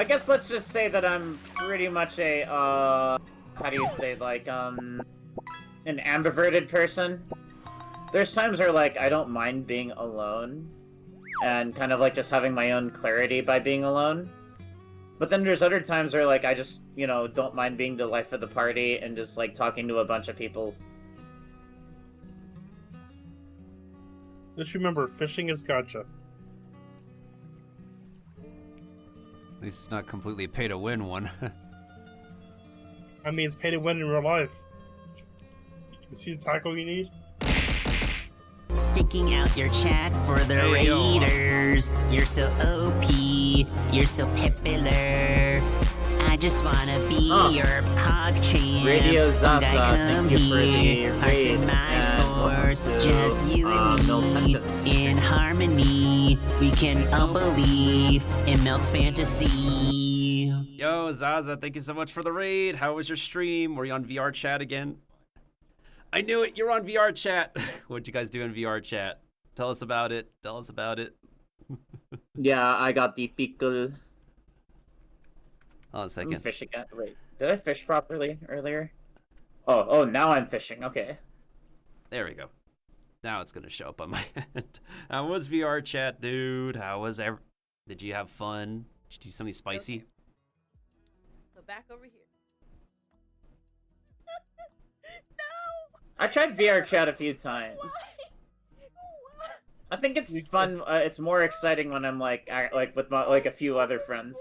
S6: guess let's just say that I'm pretty much a, how do you say, like, an ambiverted person. There's times where, like, I don't mind being alone, and kind of, like, just having my own clarity by being alone. But then there's other times where, like, I just, you know, don't mind being the life of the party and just, like, talking to a bunch of people.
S3: Just remember, fishing is gotcha.
S1: At least it's not completely a pay-to-win one.
S3: I mean, it's pay to win in real life. You see the tackle you need?
S2: Sticking out your chat for the
S1: Hey, yo.
S2: raiders. You're so OP. You're so popular. I just wanna be your pog champ.
S6: Radio Zaza,
S2: Fungi, come
S6: thank you for the
S2: here. Hearts
S6: raid,
S2: in my
S6: and welcome
S2: spores.
S6: to,
S2: Just you and me.
S6: Miltendo.
S2: In harmony. We can all believe in Melt's fantasy.
S1: Yo, Zaza, thank you so much for the raid. How was your stream? Were you on VR chat again? I knew it. You're on VR chat. What'd you guys do in VR chat? Tell us about it.
S6: Yeah, I got the pickle.
S1: Hold on a
S6: I'm
S1: second.
S6: fishing. Wait, did I fish properly earlier? Oh, now I'm fishing. Okay.
S1: There we go. Now it's gonna show up on my end. How was VR chat, dude? How was Did you have fun? Did you do something spicy?
S7: Okay. So back over here. No!
S6: I tried VR chat a few times.
S7: Why?
S6: I think it's
S3: You-
S6: fun. It's more exciting when I'm like with my, like a few other friends.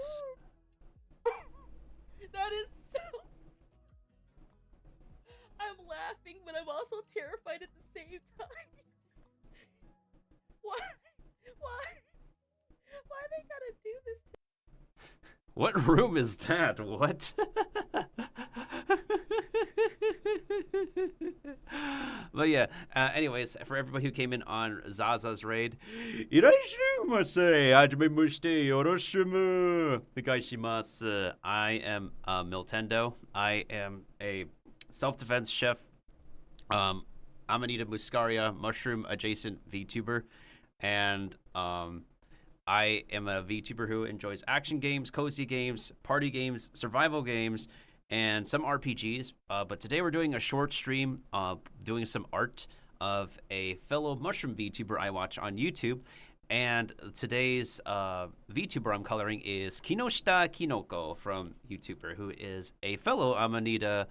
S7: That is so... I'm laughing, but I'm also terrified at the same time. Why? Why they gotta do this to...
S1: What room is that? What? But yeah, anyways, for everybody who came in on Zaza's raid, Irashimasu, hajimemashite, yoroshimu, onegaishimasu. I am Miltendo. I am a self-defense chef, Amanita muscaria, mushroom adjacent VTuber, and I am a VTuber who enjoys action games, cozy games, party games, survival games, and some RPGs. But today we're doing a short stream, doing some art of a fellow mushroom VTuber I watch on YouTube. And today's VTuber I'm coloring is Kinoshita Kinoko from YouTuber, who is a fellow Amanita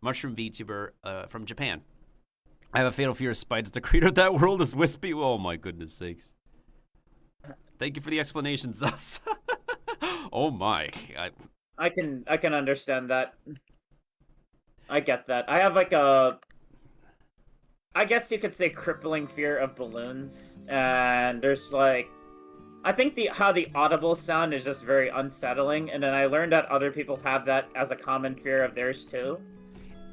S1: mushroom VTuber from Japan. I have a fatal fear of spiders. The creator of that world is wispy. Oh my goodness sakes. Thank you for the explanation, Zaz. Oh my.
S6: I can understand that. I get that. I have like a, I guess you could say, crippling fear of balloons, and there's like, I think how the audible sound is just very unsettling, and then I learned that other people have that as a common fear of theirs too.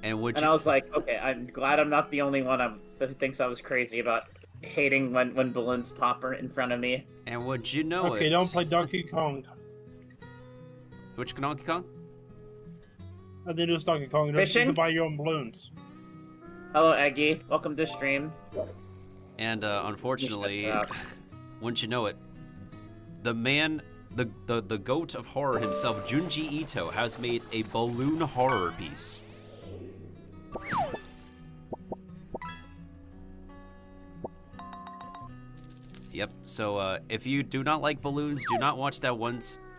S6: And I was like, okay, I'm glad I'm not the only one that thinks I was crazy about hating when balloons pop in front of me.
S1: And would you know
S3: Okay, don't play Donkey Kong.
S1: Which Donkey Kong?
S3: I think it's Donkey Kong. You can buy your own balloons.
S6: Hello, Eggy. Welcome to stream.
S1: And unfortunately, wouldn't you know it, the man, the goat of horror himself, Junji Ito, has made a balloon horror piece. Yep, so if you do not like balloons, do not watch that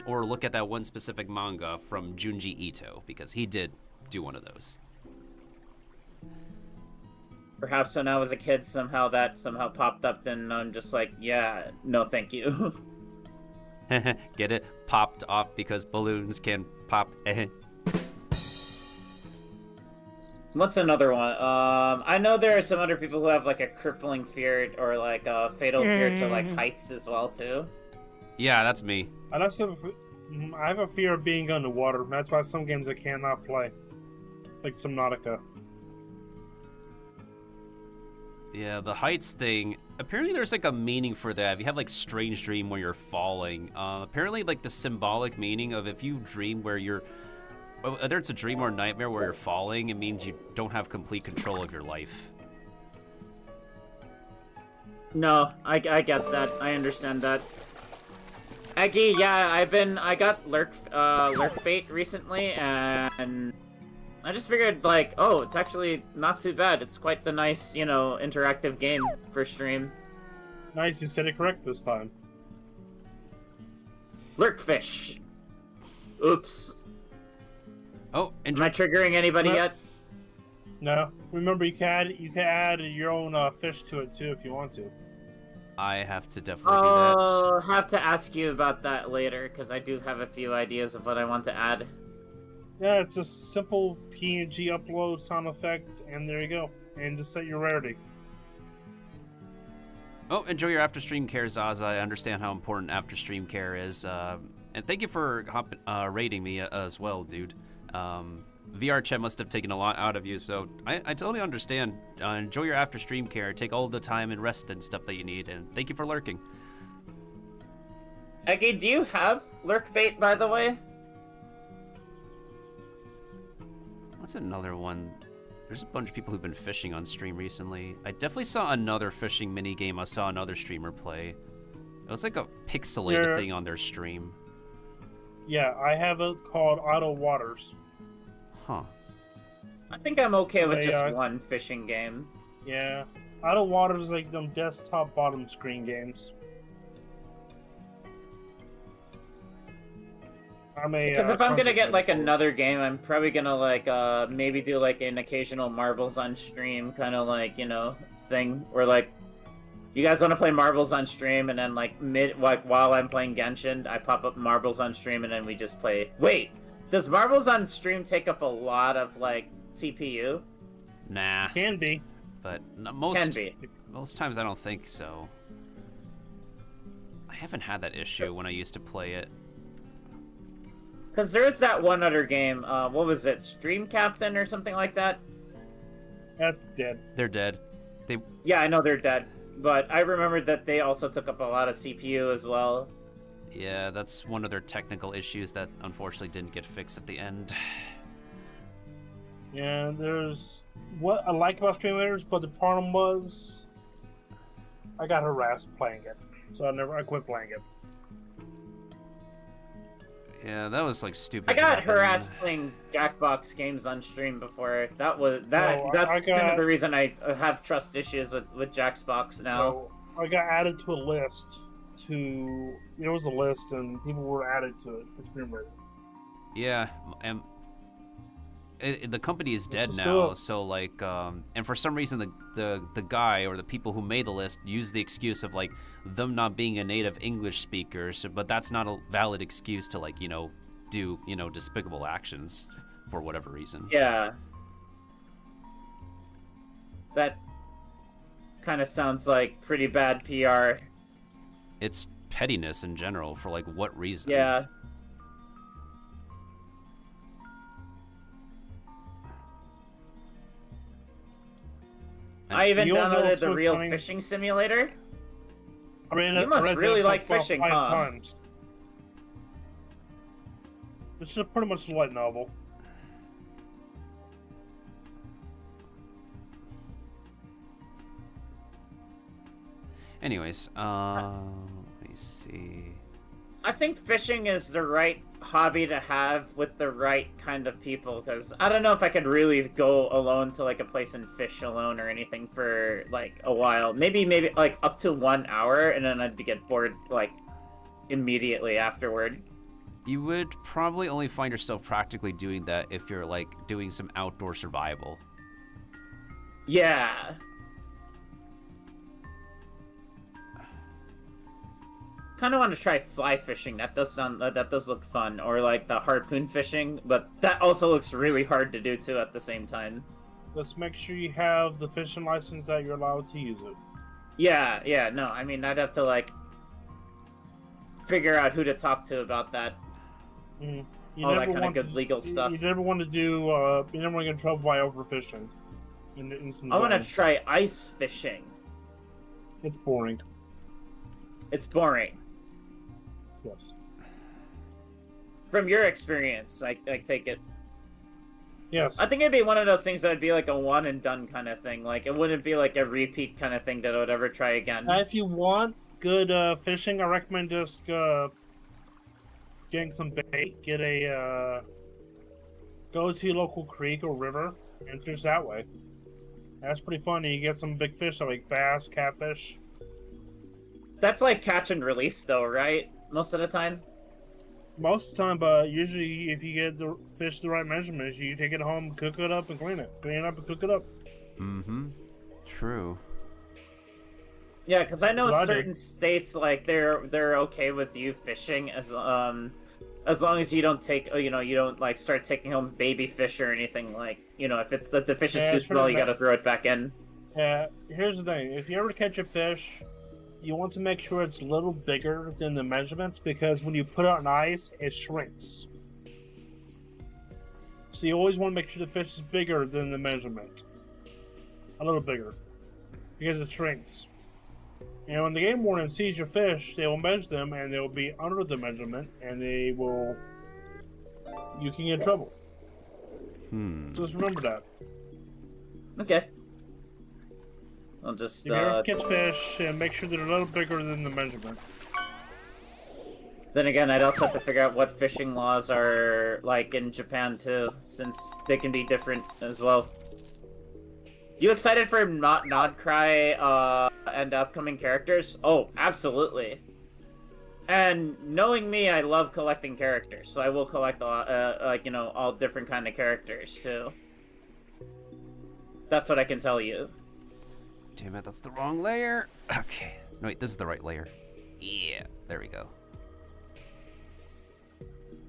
S1: or look at that one specific manga from Junji Ito, because he did do one of those.
S6: Perhaps when I was a kid, that somehow popped up, then I'm just like, yeah, no thank you.
S1: Get it? Popped off because balloons can pop.
S6: What's another one? I know there are some other people who have like a crippling fear or like a fatal fear to like heights as well too.
S1: Yeah, that's me.
S3: I have a fear of being underwater. That's why some games I cannot play, like Subnautica.
S1: Yeah, the heights thing. Apparently, there's like a meaning for that. If you have like strange dream where you're falling, apparently like the symbolic meaning of if you dream where you're, whether it's a dream or a nightmare where you're falling, it means you don't have complete control of your life.
S6: No, I get that. I understand that. Eggy, yeah, I got lurk bait recently, and I just figured, like, oh, it's actually not too bad. It's quite the nice, interactive game for stream.
S3: Nice, you said it correct this time.
S6: Lurkfish. Oops.
S1: Oh,
S6: am I triggering anybody yet?
S3: No. Remember, you can add your own fish to it too if you want to.
S1: I have to definitely do that.
S6: I'll have to ask you about that later, because I do have a few ideas of what I want to add.
S3: Yeah, it's a simple PNG upload sound effect, and there you go. And just set your rarity.
S1: Oh, enjoy your after stream care, Zaza. I understand how important after stream care is. And thank you for rating me as well, dude. VR chat must have taken a lot out of you, so I totally understand. Enjoy your after stream care. Take all the time and rest and stuff that you need, and thank you for lurking.
S6: Eggy, do you have lurk bait, by the way?
S1: What's another one? There's a bunch of people who've been fishing on stream recently. I definitely saw another fishing minigame I saw another streamer play. It was like a pixelated thing on their stream.
S3: Yeah, I have it called Auto Waters.
S1: Huh.
S6: I think I'm okay with just one fishing game.
S3: Yeah. Auto Waters is like them desktop bottom screen games.
S6: Because if I'm gonna get like another game, I'm probably gonna like maybe do like an occasional marbles on stream kind of like thing where like you guys want to play marbles on stream and then like while I'm playing Genshin, I pop up marbles on stream and then we just play. Wait, does marbles on stream take up a lot of like CPU?
S1: Nah.
S3: Can be.
S1: But most times I don't think so. I haven't had that issue when I used to play it.
S6: Because there's that one other game, what was it, Stream Captain or something like that?
S3: That's dead.
S1: They're dead.
S6: Yeah, I know they're dead, but I remembered that they also took up a lot of CPU as well.
S1: Yeah, that's one of their technical issues that unfortunately didn't get fixed at the end.
S3: Yeah, there's what I like about Stream Raiders, but the problem was I got harassed playing it, so I quit playing it.
S1: Yeah, that was like stupid.
S6: I
S1: to
S6: got
S1: happen.
S6: harassed playing Jackbox games on stream before. That's
S3: I
S6: kind
S3: got-
S6: of the reason I have trust issues with Jackbox now.
S3: So I got added to a list. There was a list, and people were added to it for stream rating.
S1: Yeah, and the company is dead
S3: is
S1: now.
S3: still-
S1: So like, and for some reason the guy or the people who made the list used the excuse of like them not being a native English speaker. So, but that's not a valid excuse to like do despicable actions for whatever reason.
S6: Yeah. That kind of sounds like pretty bad PR.
S1: It's pettiness in general. For like what reason?
S6: Yeah. I even
S3: You all know
S6: downloaded
S3: what's
S6: the
S3: so
S6: real
S3: funny?
S6: fishing simulator.
S3: I mean,
S6: You must
S3: I read
S6: really
S3: that
S6: like
S3: about
S6: fishing,
S3: 5
S6: huh?
S3: times. This is pretty much a light novel.
S1: Anyways, let me see.
S6: I think fishing is the right hobby to have with the right kind of people, because I don't know if I could really go alone to like a place and fish alone or anything for like a while. Maybe like up to 1 hour, and then I'd get bored like immediately afterward.
S1: You would probably only find yourself practically doing that if you're like doing some outdoor survival.
S6: Yeah. Kind of want to try fly fishing. That does look fun, or like the harpoon fishing, but that also looks really hard to do too at the same time.
S3: Let's make sure you have the fishing license that you're allowed to use it.
S6: Yeah, no, I mean, I'd have to, like, figure out who to talk to about that.
S3: You
S6: All that
S3: never
S6: kind of
S3: want
S6: good
S3: to-
S6: legal stuff.
S3: You never want to do, you never want to get in trouble by overfishing. In some
S6: I want to
S3: zones.
S6: try ice fishing.
S3: It's boring.
S6: It's boring.
S3: Yes.
S6: From your experience, I take it.
S3: Yes.
S6: I think it'd be one of those things that'd be like a one and done kind of thing. Like, it wouldn't be like a repeat kind of thing that I would ever try again.
S3: If you want good fishing, I recommend just getting some bait. Get a go to your local creek or river and fish that way. That's pretty fun. You get some big fish like bass, catfish.
S6: That's like catch and release, though, right? Most of the time.
S3: Most of the time, but usually if you get the fish the right measurements, you take it home, cook it up, and clean it. Clean it up and cook it up.
S1: Mm-hmm. True.
S6: Yeah, because I know
S3: That's what I do.
S6: certain states, like, they're okay with you fishing as long as you don't take, you don't like start taking home baby fish or anything. Like, if it's the fish is
S3: Yeah,
S6: too
S3: sure,
S6: small, you
S3: but-
S6: gotta throw it back in.
S3: Here's the thing: if you ever catch a fish, you want to make sure it's a little bigger than the measurements, because when you put it on ice, it shrinks. So you always want to make sure the fish is bigger than the measurement. A little bigger. Because it shrinks. And when the game warden sees your fish, they will measure them, and they will be under the measurement, and you can get in trouble. Just remember that.
S6: Okay. I'll just,
S3: If you ever catch fish, make sure they're a little bigger than the measurement.
S6: Then again, I'd also have to figure out what fishing laws are like in Japan too, since they can be different as well. You excited for Nod Cry and upcoming characters? Oh, absolutely. And knowing me, I love collecting characters, so I will collect a lot, all different kind of characters too. That's what I can tell you.
S1: Damn it, that's the wrong layer. Okay. No, wait, this is the right layer. Yeah, there we go.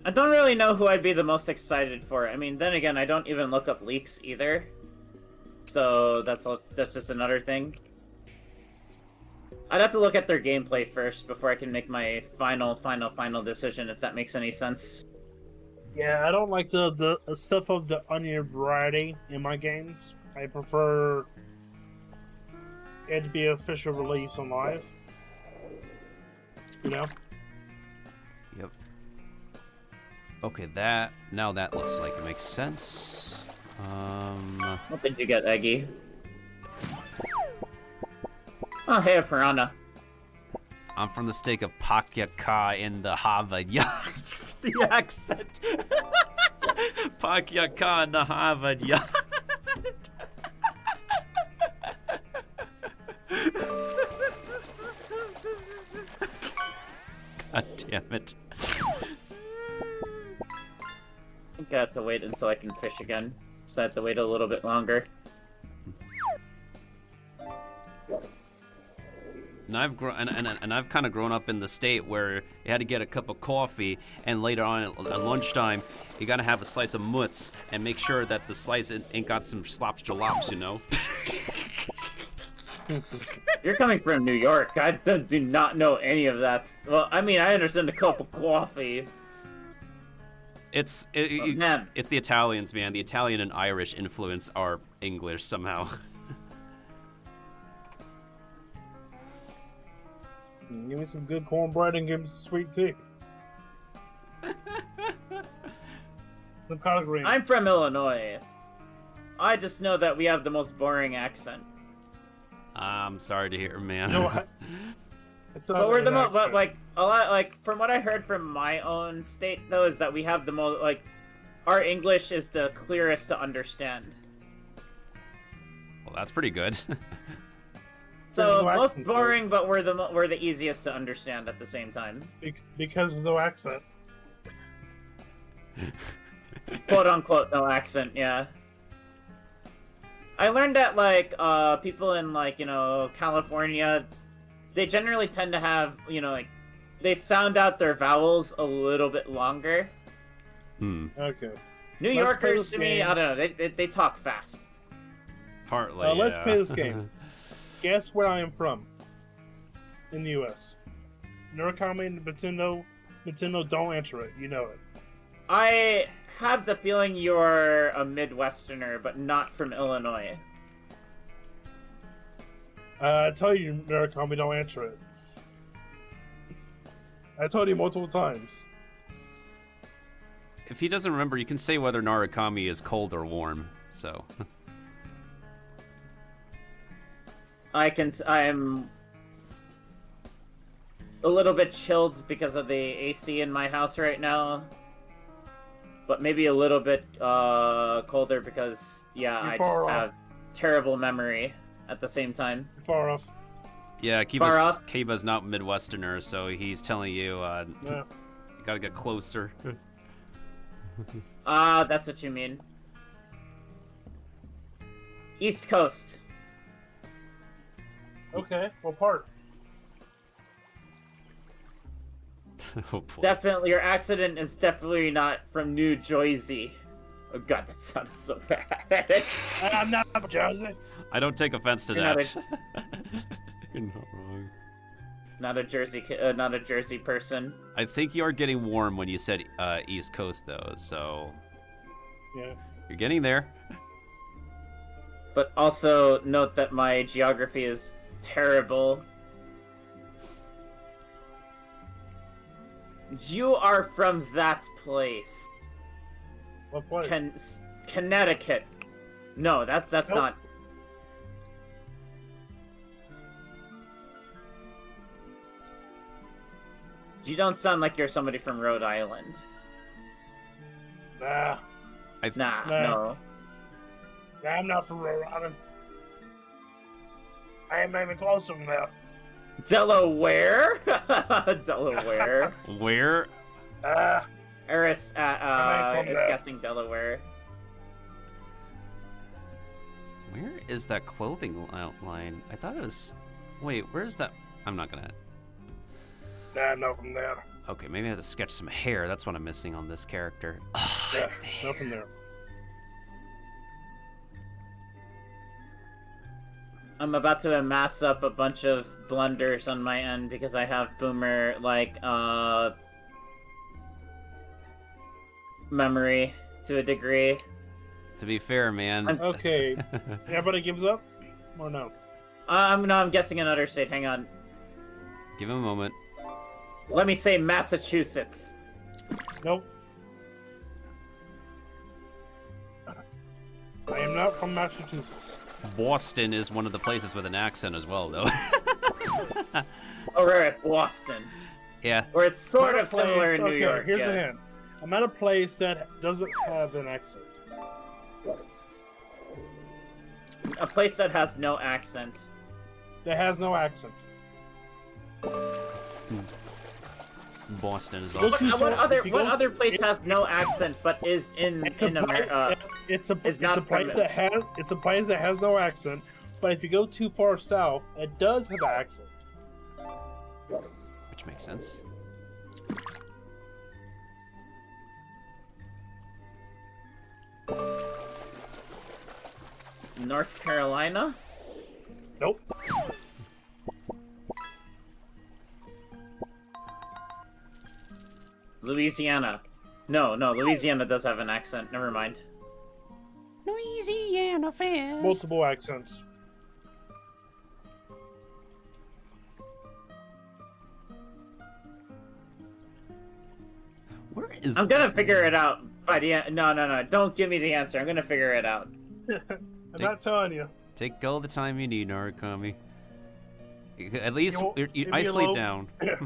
S6: I don't really know who I'd be the most excited for. I mean, then again, I don't even look up leaks either. So that's just another thing. I'd have to look at their gameplay first before I can make my final decision, if that makes any sense.
S3: Yeah, I don't like the stuff of the onion variety in my games. I prefer it to be official release on live. You know?
S1: Yep. Okay, now that looks like it makes sense.
S6: What did you get, Eggy? Oh, hey, a piranha.
S1: I'm from the stake of Pakyaka in the Hava. Yeah. The accent. Pakyakana Harvard, yeah. God damn it.
S6: I think I have to wait until I can fish again. So I have to wait a little bit longer.
S1: And I've I've kind of grown up in the state where you had to get a cup of coffee, and later on at lunchtime, you gotta have a slice of mutz and make sure that the slice ain't got some slops jalops, you know.
S6: You're coming from New York. I do not know any of that. Well, I mean, I understand a cup of coffee.
S1: It's
S6: man.
S1: it's the Italians, man. The Italian and Irish influence our English somehow.
S3: Give me some good cornbread and give me some sweet tea. Some collard greens.
S6: I'm from Illinois. I just know that we have the most boring accent.
S1: I'm sorry to hear, man.
S3: You know what? It's not
S6: But we're the
S3: an
S6: most,
S3: accent.
S6: like, a lot, like, from what I heard from my own state, though, is that we have the most, like, our English is the clearest to understand.
S1: Well, that's pretty good.
S6: So,
S3: There's no
S6: most
S3: accent,
S6: boring, but we're the easiest to understand at the same time.
S3: Because of no accent.
S6: Quote unquote, no accent, yeah. I learned that, like, people in, like, you know, California, they generally tend to have, you know, like, they sound out their vowels a little bit longer.
S3: Okay.
S6: New
S3: Let's play
S6: Yorkers,
S3: this
S6: to me,
S3: game.
S6: I don't know, they talk fast.
S1: Partly.
S3: Let's
S1: yeah.
S3: play this game. Guess where I am from in the U.S. Murakami and Miltendo. Miltendo, don't answer it. You know it.
S6: I have the feeling you're a Midwesterner, but not from Illinois.
S3: I tell you, Murakami, don't answer it. I told you multiple times.
S1: If he doesn't remember, you can say whether Narukami is cold or warm. So.
S6: I'm a little bit chilled because of the AC in my house right now. But maybe a little bit colder because, yeah,
S3: You're
S6: I
S3: far
S6: just
S3: off.
S6: have terrible memory at the same time.
S3: You're far off.
S1: Yeah,
S6: Far off?
S1: Kiba's not Midwesterner, so he's telling you
S3: Yeah.
S1: you gotta get closer.
S6: That's what you mean. East Coast.
S3: Okay, what part?
S1: Oh, boy.
S6: Definitely, your accident is definitely not from New Jersey. Oh god, that sounded so bad.
S3: I'm not from Jersey.
S1: I don't take offense to
S6: You're not
S1: that. You're not wrong.
S6: not a Jersey person.
S1: I think you are getting warm when you said East Coast, though, so
S3: Yeah.
S1: you're getting there.
S6: But also note that my geography is terrible. You are from that place.
S3: What place?
S6: Connecticut. No, that's
S3: Nope.
S6: not. You don't sound like you're somebody from Rhode Island.
S3: Nah.
S6: Nah,
S3: Nah.
S6: no.
S3: Nah, I'm not from Rhode Island. I am not even close to them now.
S6: Delaware? Delaware.
S1: Where?
S6: Eris
S3: I ain't from
S6: is
S3: there.
S6: guessing Delaware.
S1: Where is that clothing line? I thought it was. Wait, where is that? I'm not gonna.
S3: Nah, I'm not from there.
S1: Okay, maybe I have to sketch some hair. That's what I'm missing on this character. Ah,
S3: Yeah,
S1: it's the hair.
S3: not from there.
S6: I'm about to amass up a bunch of blunders on my end because I have boomer, like, memory to a degree.
S1: To be fair, man.
S3: Okay. Everybody gives up? Or no?
S6: I'm guessing another state. Hang on.
S1: Give him a moment.
S6: Let me say Massachusetts.
S3: Nope. I am not from Massachusetts.
S1: Boston is one of the places with an accent as well, though.
S6: Oh, right, Boston.
S1: Yeah.
S6: Or it's sort of
S3: Place-
S6: similar in New
S3: okay,
S6: York.
S3: here's
S6: yeah.
S3: the hint. I'm at a place that doesn't have an accent.
S6: A place that has no accent.
S3: That has no accent.
S1: Boston is
S3: What-
S1: also.
S6: What other place has no accent but is in America?
S3: It's a
S6: not
S3: place that has no accent, but if you go too far south, it does have an accent.
S1: Which makes sense.
S6: North Carolina?
S3: Nope.
S6: Louisiana. No, Louisiana does have an accent. Never mind.
S1: Louisiana fans.
S3: Multiple accents.
S1: Where is
S6: I'm gonna
S1: this?
S6: figure it out by the end. No. Don't give me the answer. I'm gonna figure it out.
S3: I'm not telling you.
S1: Take all the time you need, Narukami. At least
S3: give me a
S1: isolate
S3: little-
S1: down.
S3: A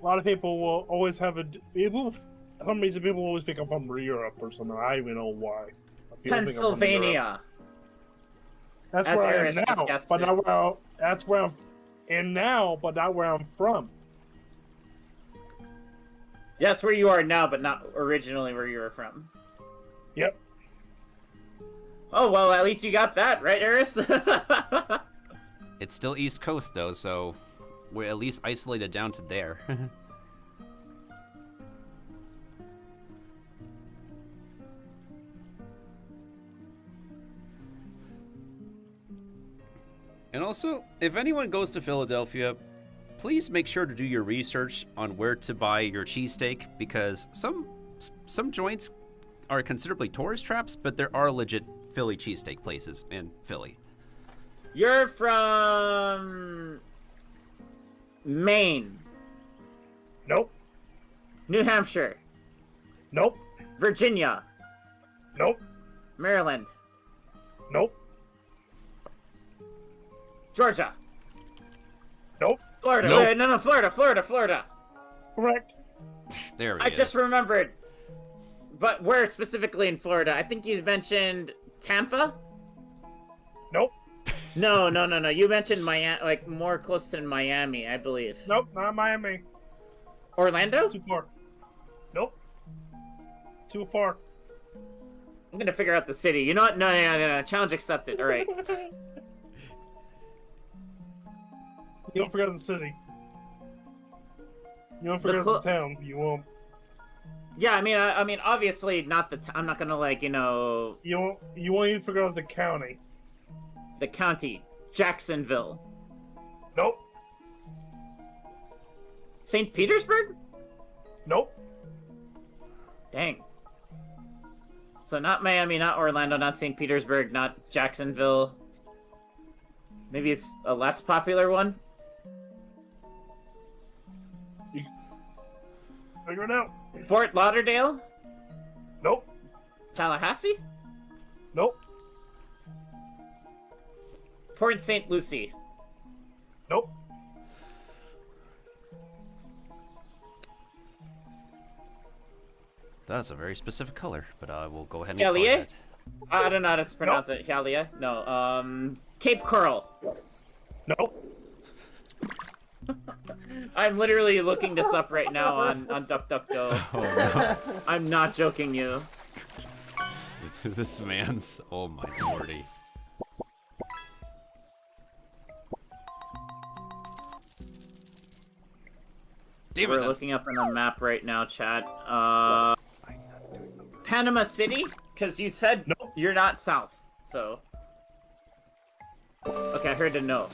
S3: lot of people will always have a. People, for some reason, people always think I'm from Europe or something. I don't even know why. People think I'm from Europe.
S6: Pennsylvania.
S3: That's
S6: As
S3: where I
S6: Eris
S3: am now,
S6: discussed
S3: but
S6: it.
S3: not where that's where I'm in now, but not where I'm from.
S6: Yeah, that's where you are now, but not originally where you were from.
S3: Yep.
S6: Oh well, at least you got that right, Eris.
S1: It's still East Coast though, so we're at least isolated down to there. And also, if anyone goes to Philadelphia, please make sure to do your research on where to buy your cheesesteak, because some joints are considerably tourist traps, but there are legit Philly cheesesteak places in Philly.
S6: You're from Maine,
S3: Nope.
S6: New Hampshire,
S3: Nope.
S6: Virginia,
S3: Nope.
S6: Maryland,
S3: Nope.
S6: Georgia,
S3: Nope.
S6: Florida.
S1: Nope.
S6: Wait, no, Florida.
S3: Correct.
S1: There we
S6: I
S1: go.
S6: just remembered. But where specifically in Florida? I think you mentioned Tampa?
S3: Nope.
S6: No. You mentioned Miami, like more close to Miami, I believe.
S3: Nope. Not Miami.
S6: Orlando?
S3: Too far. Nope. Too far.
S6: I'm gonna figure out the city. You know what? No. Challenge accepted. All right.
S3: You don't forget the city. You don't forget the town. You won't.
S6: Yeah, I mean, obviously not the. I'm not gonna like,
S3: You won't. You won't even forget the county.
S6: the county, Jacksonville,
S3: Nope.
S6: St. Petersburg.
S3: Nope.
S6: Dang. So not Miami, not Orlando, not St. Petersburg, not Jacksonville. Maybe it's a less popular one.
S3: Figure it out.
S6: Fort Lauderdale,
S3: Nope.
S6: Tallahassee,
S3: Nope.
S6: Port St. Lucie.
S3: Nope.
S1: That's a very specific color, but I will go ahead and call
S6: Kelly?
S1: that.
S6: I don't know how to pronounce it. Halia? No. Cape Coral.
S3: Nope.
S6: I'm literally looking this up right now on DuckDuckGo.
S1: Oh
S6: I'm not joking you.
S1: no. This man's. Oh my lordy. Damn it,
S6: We're
S1: that's-
S6: looking up on the map right now, chat. Panama City? Because you said
S3: Nope.
S6: you're not south, so. Okay, I heard a no.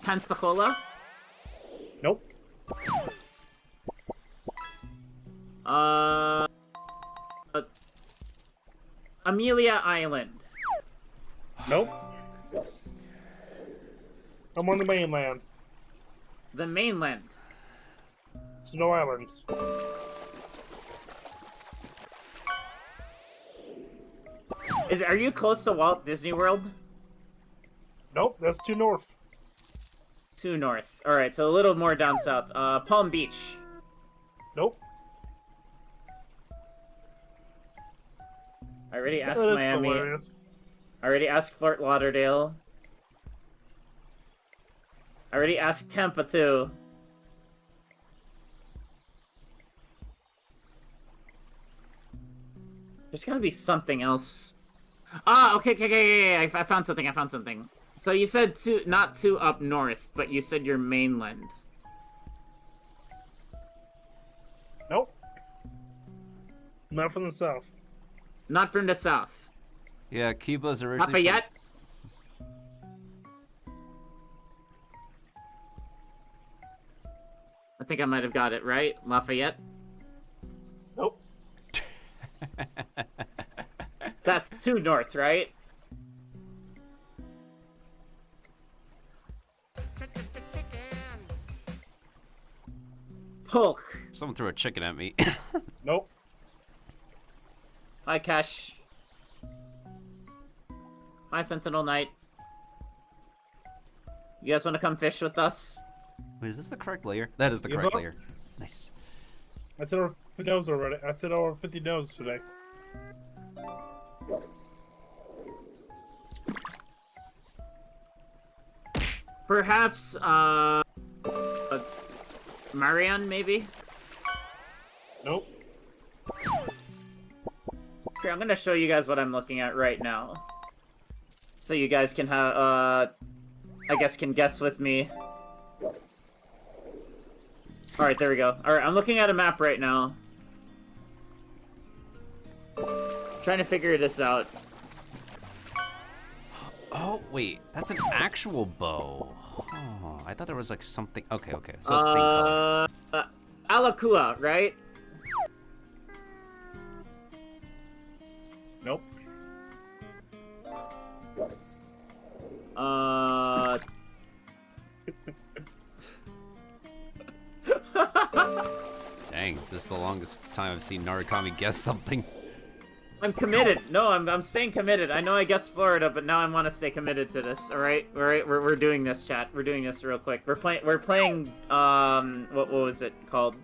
S6: Pensacola?
S3: Nope.
S6: Amelia Island.
S3: Nope. I'm on the mainland.
S6: The mainland.
S3: It's no islands.
S6: Are you close to Walt Disney World?
S3: Nope. That's too north.
S6: Too north. Alright, so a little more down south. Palm Beach.
S3: Nope.
S6: I already asked
S3: That is
S6: Miami.
S3: hilarious.
S6: I already asked Fort Lauderdale. I already asked Tampa too. There's gotta be something else. Ah, okay. I found something. So you said not too up north, but you said your mainland.
S3: Nope. Not from the south.
S6: Not from the south.
S1: Yeah, Kiba's originally
S6: Lafayette? I think I might have got it right. Lafayette?
S3: Nope.
S6: That's too north, right? Polk.
S1: Someone threw a chicken at me.
S3: Nope.
S6: Hi, Cash. Hi, Sentinel Knight. You guys want to come fish with us?
S1: Wait, is this the correct layer? That is the
S3: Give
S1: correct
S3: up.
S1: layer. Nice.
S3: I said over 50 no's already. I said over 50 no's today.
S6: Perhaps, Marianne, maybe?
S3: Nope.
S6: Here, I'm gonna show you guys what I'm looking at right now. So you guys can have, I guess can guess with me. Alright, there we go. Alright, I'm looking at a map right now. Trying to figure this out.
S1: Oh, wait. That's an actual bow. Oh, I thought there was like something. Okay. So it's thing color.
S6: Alakua, right?
S3: Nope.
S1: Dang, this is the longest time I've seen Narukami guess something.
S6: I'm committed. No, I'm staying committed. I know I guessed Florida, but now I want to stay committed to this. All right, we're doing this, chat. We're doing this real quick. We're playing what was it called?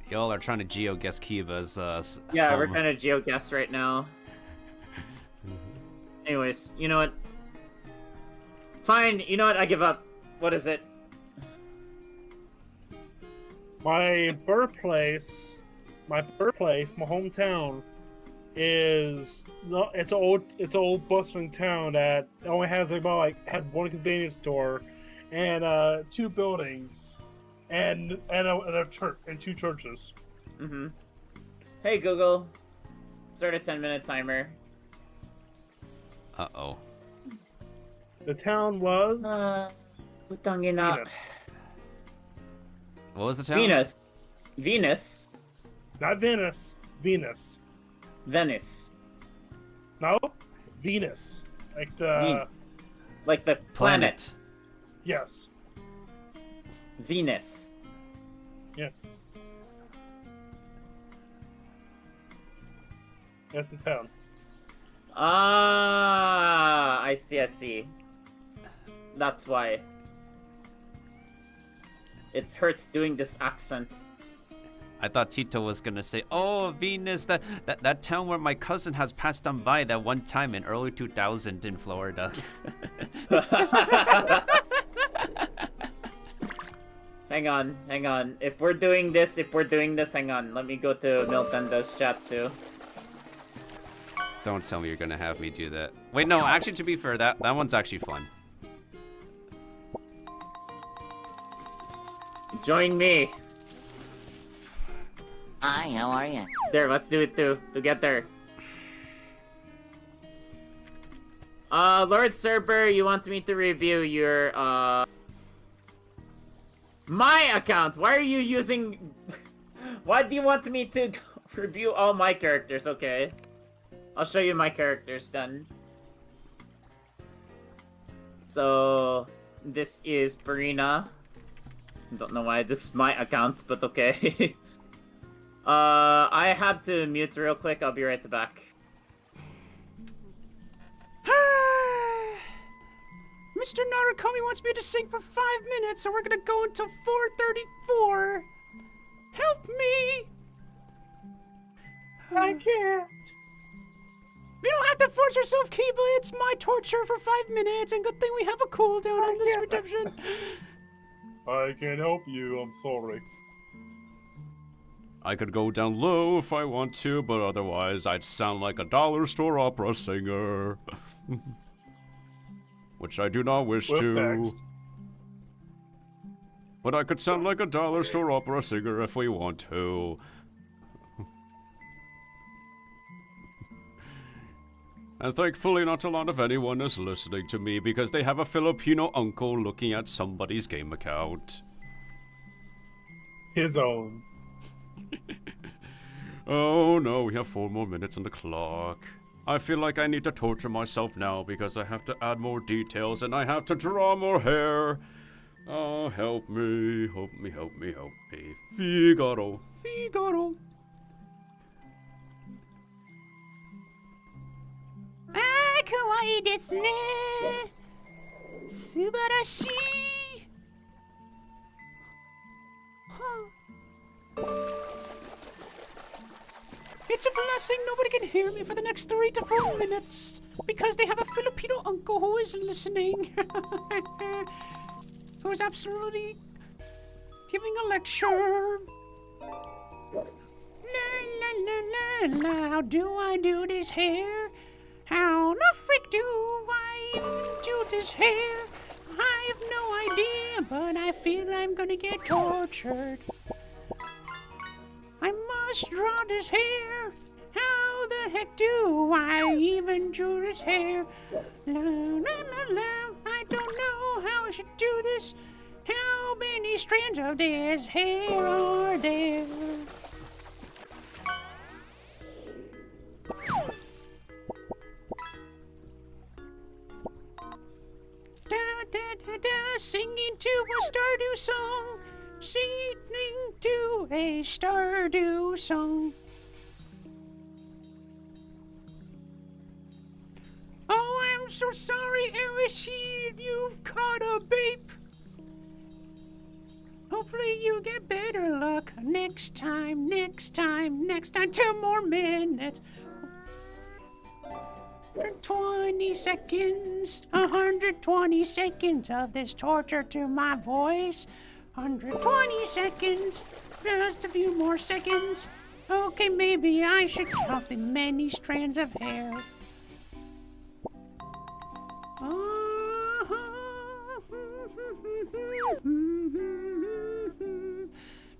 S1: Y'all are trying to geo guess Kiba's
S6: Yeah, we're
S1: home.
S6: trying to geo guess right now. Anyways, you know what? Fine. You know what? I give up. What is it?
S3: My birthplace, my hometown, is no. It's an old bustling town that only has had one convenience store, and 2 buildings, and a church and 2 churches.
S6: Mm-hmm. Hey Google, start a 10-minute timer.
S1: Uh-oh.
S3: The town was
S6: Putang ina.
S3: Venus.
S1: What was the town?
S6: Venus.
S3: Not Venice. Venus.
S6: Venice.
S3: No, Venus. Like the
S6: Like the planet.
S3: yes.
S6: Venus.
S3: Yeah. That's the town.
S6: Ah, I see. That's why. It hurts doing this accent.
S1: I thought Tito was gonna say, "Oh, Venus, that town where my cousin has passed on by that one time in early 2000 in Florida."
S6: Hang on. If we're doing this, hang on. Let me go to Miltendo's chat too.
S1: Don't tell me you're gonna have me do that. Wait, no. Actually, to be fair, that one's actually fun.
S6: Join me.
S2: Hi, how are you?
S6: There, let's do it too. Together. Lord Cerber, you want me to review your, my account? Why are you using... Why do you want me to review all my characters? Okay. I'll show you my characters then. So, this is Brina. Don't know why this is my account, but okay. I have to mute real quick. I'll be right back.
S1: Mr. Narukami wants me to sing for 5 minutes, so we're gonna go until 4:34. Help me!
S3: I can't.
S1: You don't have to force yourself, Kiba. It's my torture for 5 minutes, and good thing we have a cooldown on this redemption.
S3: I can't help you. I'm sorry.
S1: I could go down low if I want to, but otherwise I'd sound like a dollar store opera singer. Which I do not wish
S3: With
S1: to.
S3: text.
S1: But I could sound like a dollar store opera singer if we want to. And thankfully not a lot of anyone is listening to me because they have a Filipino uncle looking at somebody's game account.
S3: His own.
S1: Oh no, we have 4 more minutes on the clock. I feel like I need to torture myself now because I have to add more details and I have to draw more hair. Oh, help me, help me, help me, help me. Figaro, Figaro.
S2: Ah, kawaii desu ne. Subarashi.
S1: It's a blessing nobody can hear me for the next 3 to 4 minutes because they have a Filipino uncle who is listening. Who's absolutely giving a lecture. La la la la la, how do I do this hair? How the frick do I even do this hair? I have no idea, but I feel I'm gonna get tortured. I must draw this hair. How the heck do I even do this hair? La la la la, I don't know how I should do this. How many strands of this hair are there? Da da da da, singing to a Stardew song. Singing to a Stardew song. Oh, I'm so sorry, Arishid, you've caught a babe. Hopefully you get better luck next time, next time, next time. 2 more minutes. 20 seconds, 120 seconds of this torture to my voice. 120 seconds, just a few more seconds. Okay, maybe I should count the many strands of hair.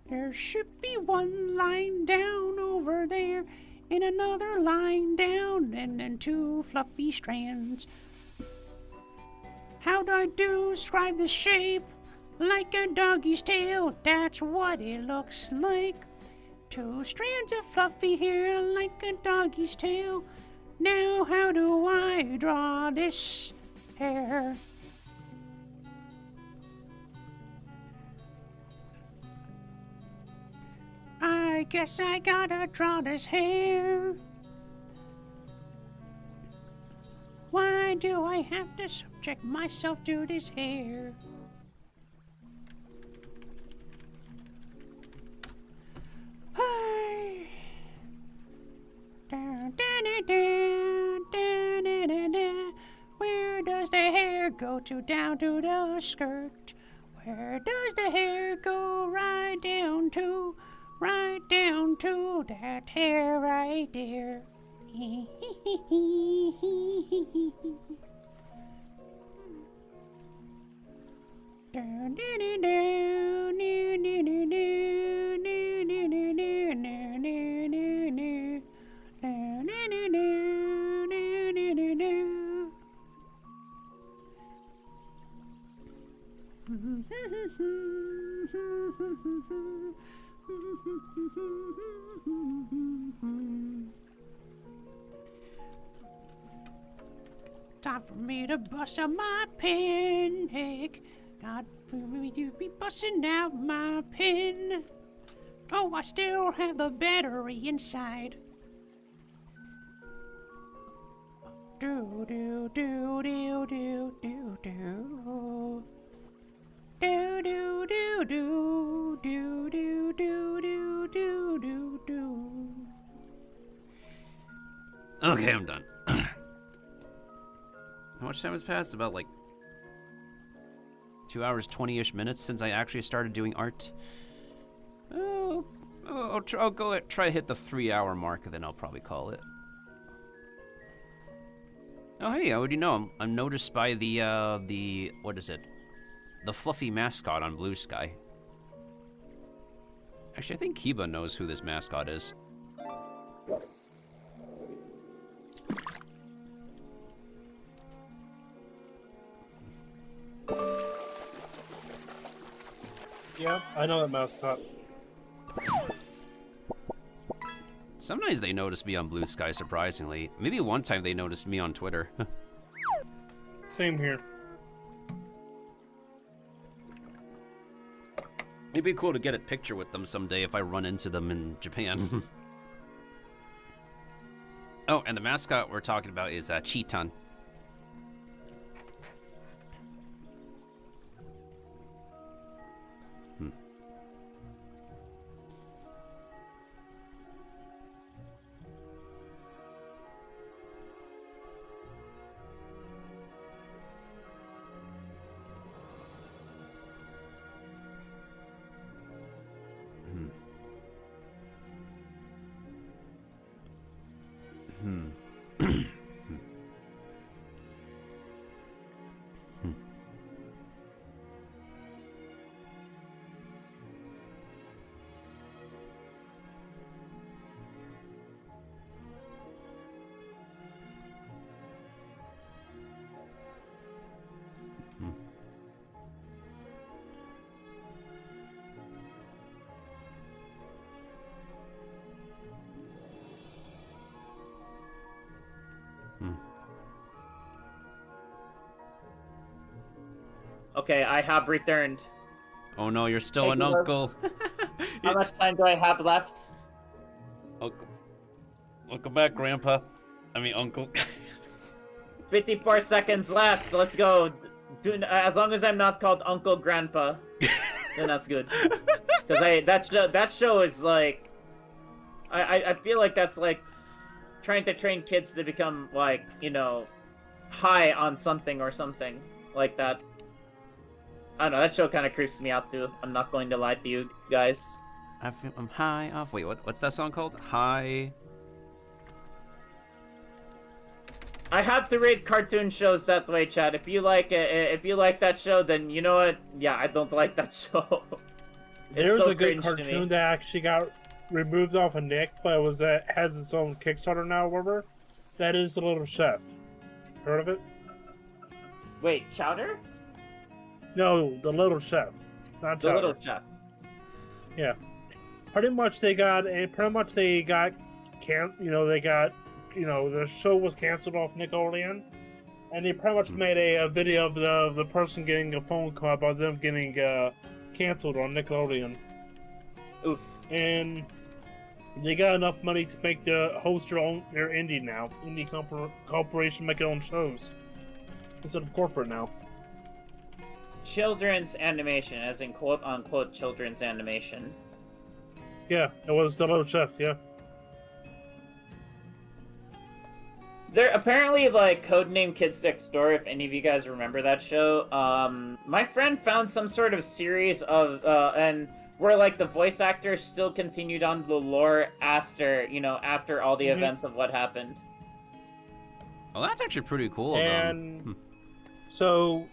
S1: There should be 1 line down over there, and another line down, and then 2 fluffy strands. How do I describe the shape? Like a doggy's tail, that's what it looks like. 2 strands of fluffy hair like a doggy's tail. Now how do I draw this hair? I guess I gotta draw this hair. Why do I have to subject myself to this hair? Where does the hair go to? Down to the skirt. Where does the hair go? Right down to that hair right there. Time for me to bust out my pen, heck. Time for me to be busting out my pen. Oh, I still have the battery inside. Do do do do do do do. Do do do do do do do do do do do. Okay, I'm done. How much time has passed? About like 2 hours 20-ish minutes since I actually started doing art. I'll go try to hit the 3-hour mark, and then I'll probably call it. Oh hey, how would you know? I'm noticed by the what is it? The fluffy mascot on Blue Sky. Actually, I think Kiba knows who this mascot is.
S3: Yeah, I know that mascot.
S1: Sometimes they notice me on Blue Sky, surprisingly. Maybe one time they noticed me on Twitter.
S3: Same here.
S1: It'd be cool to get a picture with them someday if I run into them in Japan. Oh, and the mascot we're talking about is Cheetan.
S6: Okay, I have returned.
S1: Oh no, you're still an
S6: Thank you,
S1: uncle.
S6: How much time do I have left?
S1: Welcome back, Grandpa. I mean, Uncle.
S6: 54 seconds left. Let's go. As long as I'm not called Uncle Grandpa, then that's good. Because that show is like, I feel like that's like trying to train kids to become like, you know, high on something or something like that. I don't know, that show kind of creeps me out too. I'm not going to lie to you guys.
S1: I'm high off. Wait, what's that song called? High.
S6: I have to rate cartoon shows that way, Chad. If you like that show, then you know what? Yeah, I don't like that show.
S3: There's
S6: so
S3: a good
S6: cringe to me.
S3: cartoon that actually got removed off of Nick, but has its own Kickstarter now, whatever. That is The Little Chef. Heard of it?
S6: Wait, Chowder?
S3: No, The Little Chef. Not
S6: The
S3: Chowder.
S6: Little Chef.
S3: Yeah. Pretty much they got the show was canceled off Nickelodeon, and they pretty much made a video of the person getting a phone call about them getting canceled on Nickelodeon.
S6: Oof.
S3: And they got enough money to make host their indie now. Indie corporation make their own shows instead of corporate now.
S6: Children's animation, as in quote-unquote children's animation.
S3: Yeah, it was The Little Chef, yeah.
S6: They're apparently like Codename Kids Next Door, if any of you guys remember that show. My friend found some sort of series of, and where like the voice actors still continued on the lore after all the events of what happened.
S1: Oh, that's actually pretty cool.
S3: And so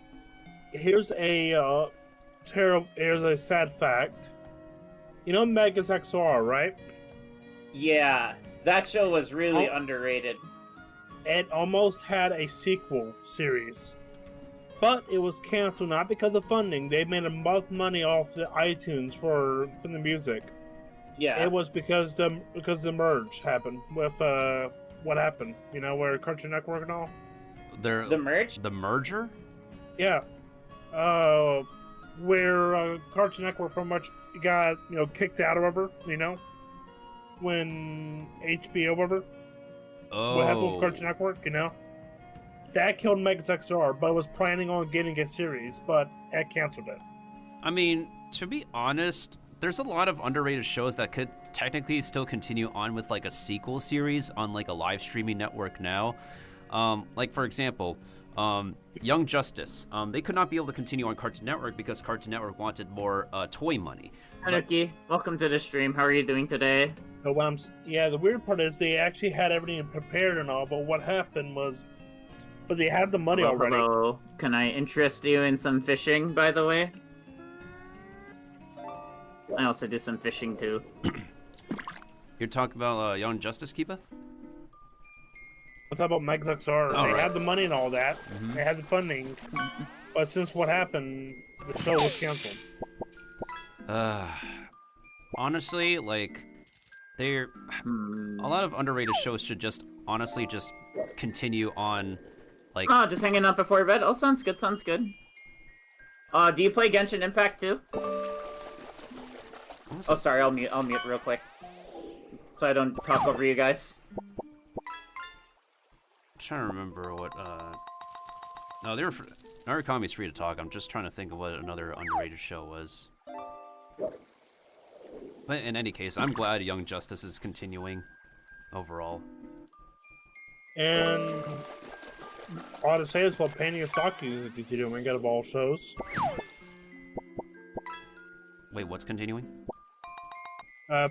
S3: here's a sad fact. You know Megas XR, right?
S6: Yeah, that show was really underrated.
S3: It almost had a sequel series, but it was canceled not because of funding. They made enough money off the iTunes for the music.
S6: Yeah,
S3: it was because the merge happened with what happened. You know, where Cartoon Network and all.
S6: The merge?
S1: The merger?
S3: Yeah. Where Cartoon Network pretty much got kicked out or whatever. You know, when HBO whatever.
S1: Oh.
S3: What happened with Cartoon Network? You know. That killed Megas XR, but was planning on getting a series, but that canceled it.
S1: I mean, to be honest, there's a lot of underrated shows that could technically still continue on with like a sequel series on like a live streaming network now. Like for example, Young Justice. They could not be able to continue on Cartoon Network because Cartoon Network wanted more toy money.
S6: Hanuki, welcome to the stream. How are you doing today?
S3: So yeah, the weird part is they actually had everything prepared and all, but what happened was, but they had the money
S6: Hello,
S3: already.
S6: hello. Can I interest you in some fishing, by the way? I also do some fishing too.
S1: You're talking about Young Justice, Keepa?
S3: What's up about Megas XR? They
S1: right.
S3: had the money and all that. They had the funding, but since what happened, the show was canceled.
S1: Honestly, like, they're a lot of underrated shows should just honestly just continue on, like.
S6: Oh, just hanging out before bed. Oh, sounds good. Sounds good. Do you play Genshin Impact too? Oh, sorry. I'll mute real quick, so I don't talk over you guys.
S1: I'm trying to remember what. No, Narukami's free to talk. I'm just trying to think of what another underrated show was. But in any case, I'm glad Young Justice is continuing overall.
S3: And all to say is about painting a Saki is continuing out of all shows.
S1: Wait, what's continuing?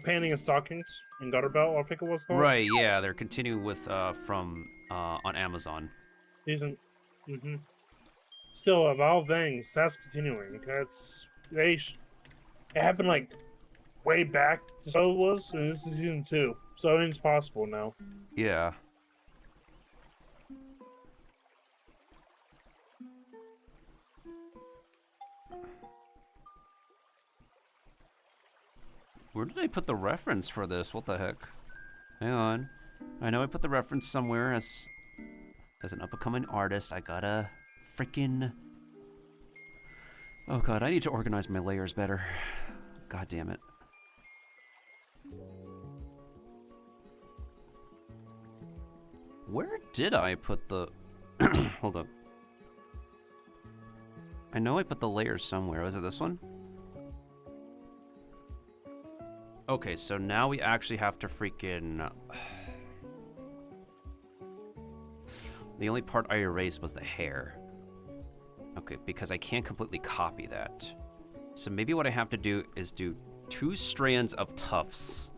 S3: Painting of stockings in Gutter Belt, I think it was called.
S1: Right, yeah, they're continuing with from on Amazon.
S3: Decent. Still, of all things, that's continuing. It happened like way back. So it was, and this is season 2, so anything's possible now.
S1: Yeah. Where did I put the reference for this? What the heck? Hang on. I know I put the reference somewhere as an up-and-coming artist. I gotta freaking... Oh god, I need to organize my layers better. God damn it. Where did I put the... Hold up. I know I put the layers somewhere. Was it this one? Okay, so now we actually have to freaking... The only part I erased was the hair. Okay, because I can't completely copy that. So maybe what I have to do is do 2 strands of tufts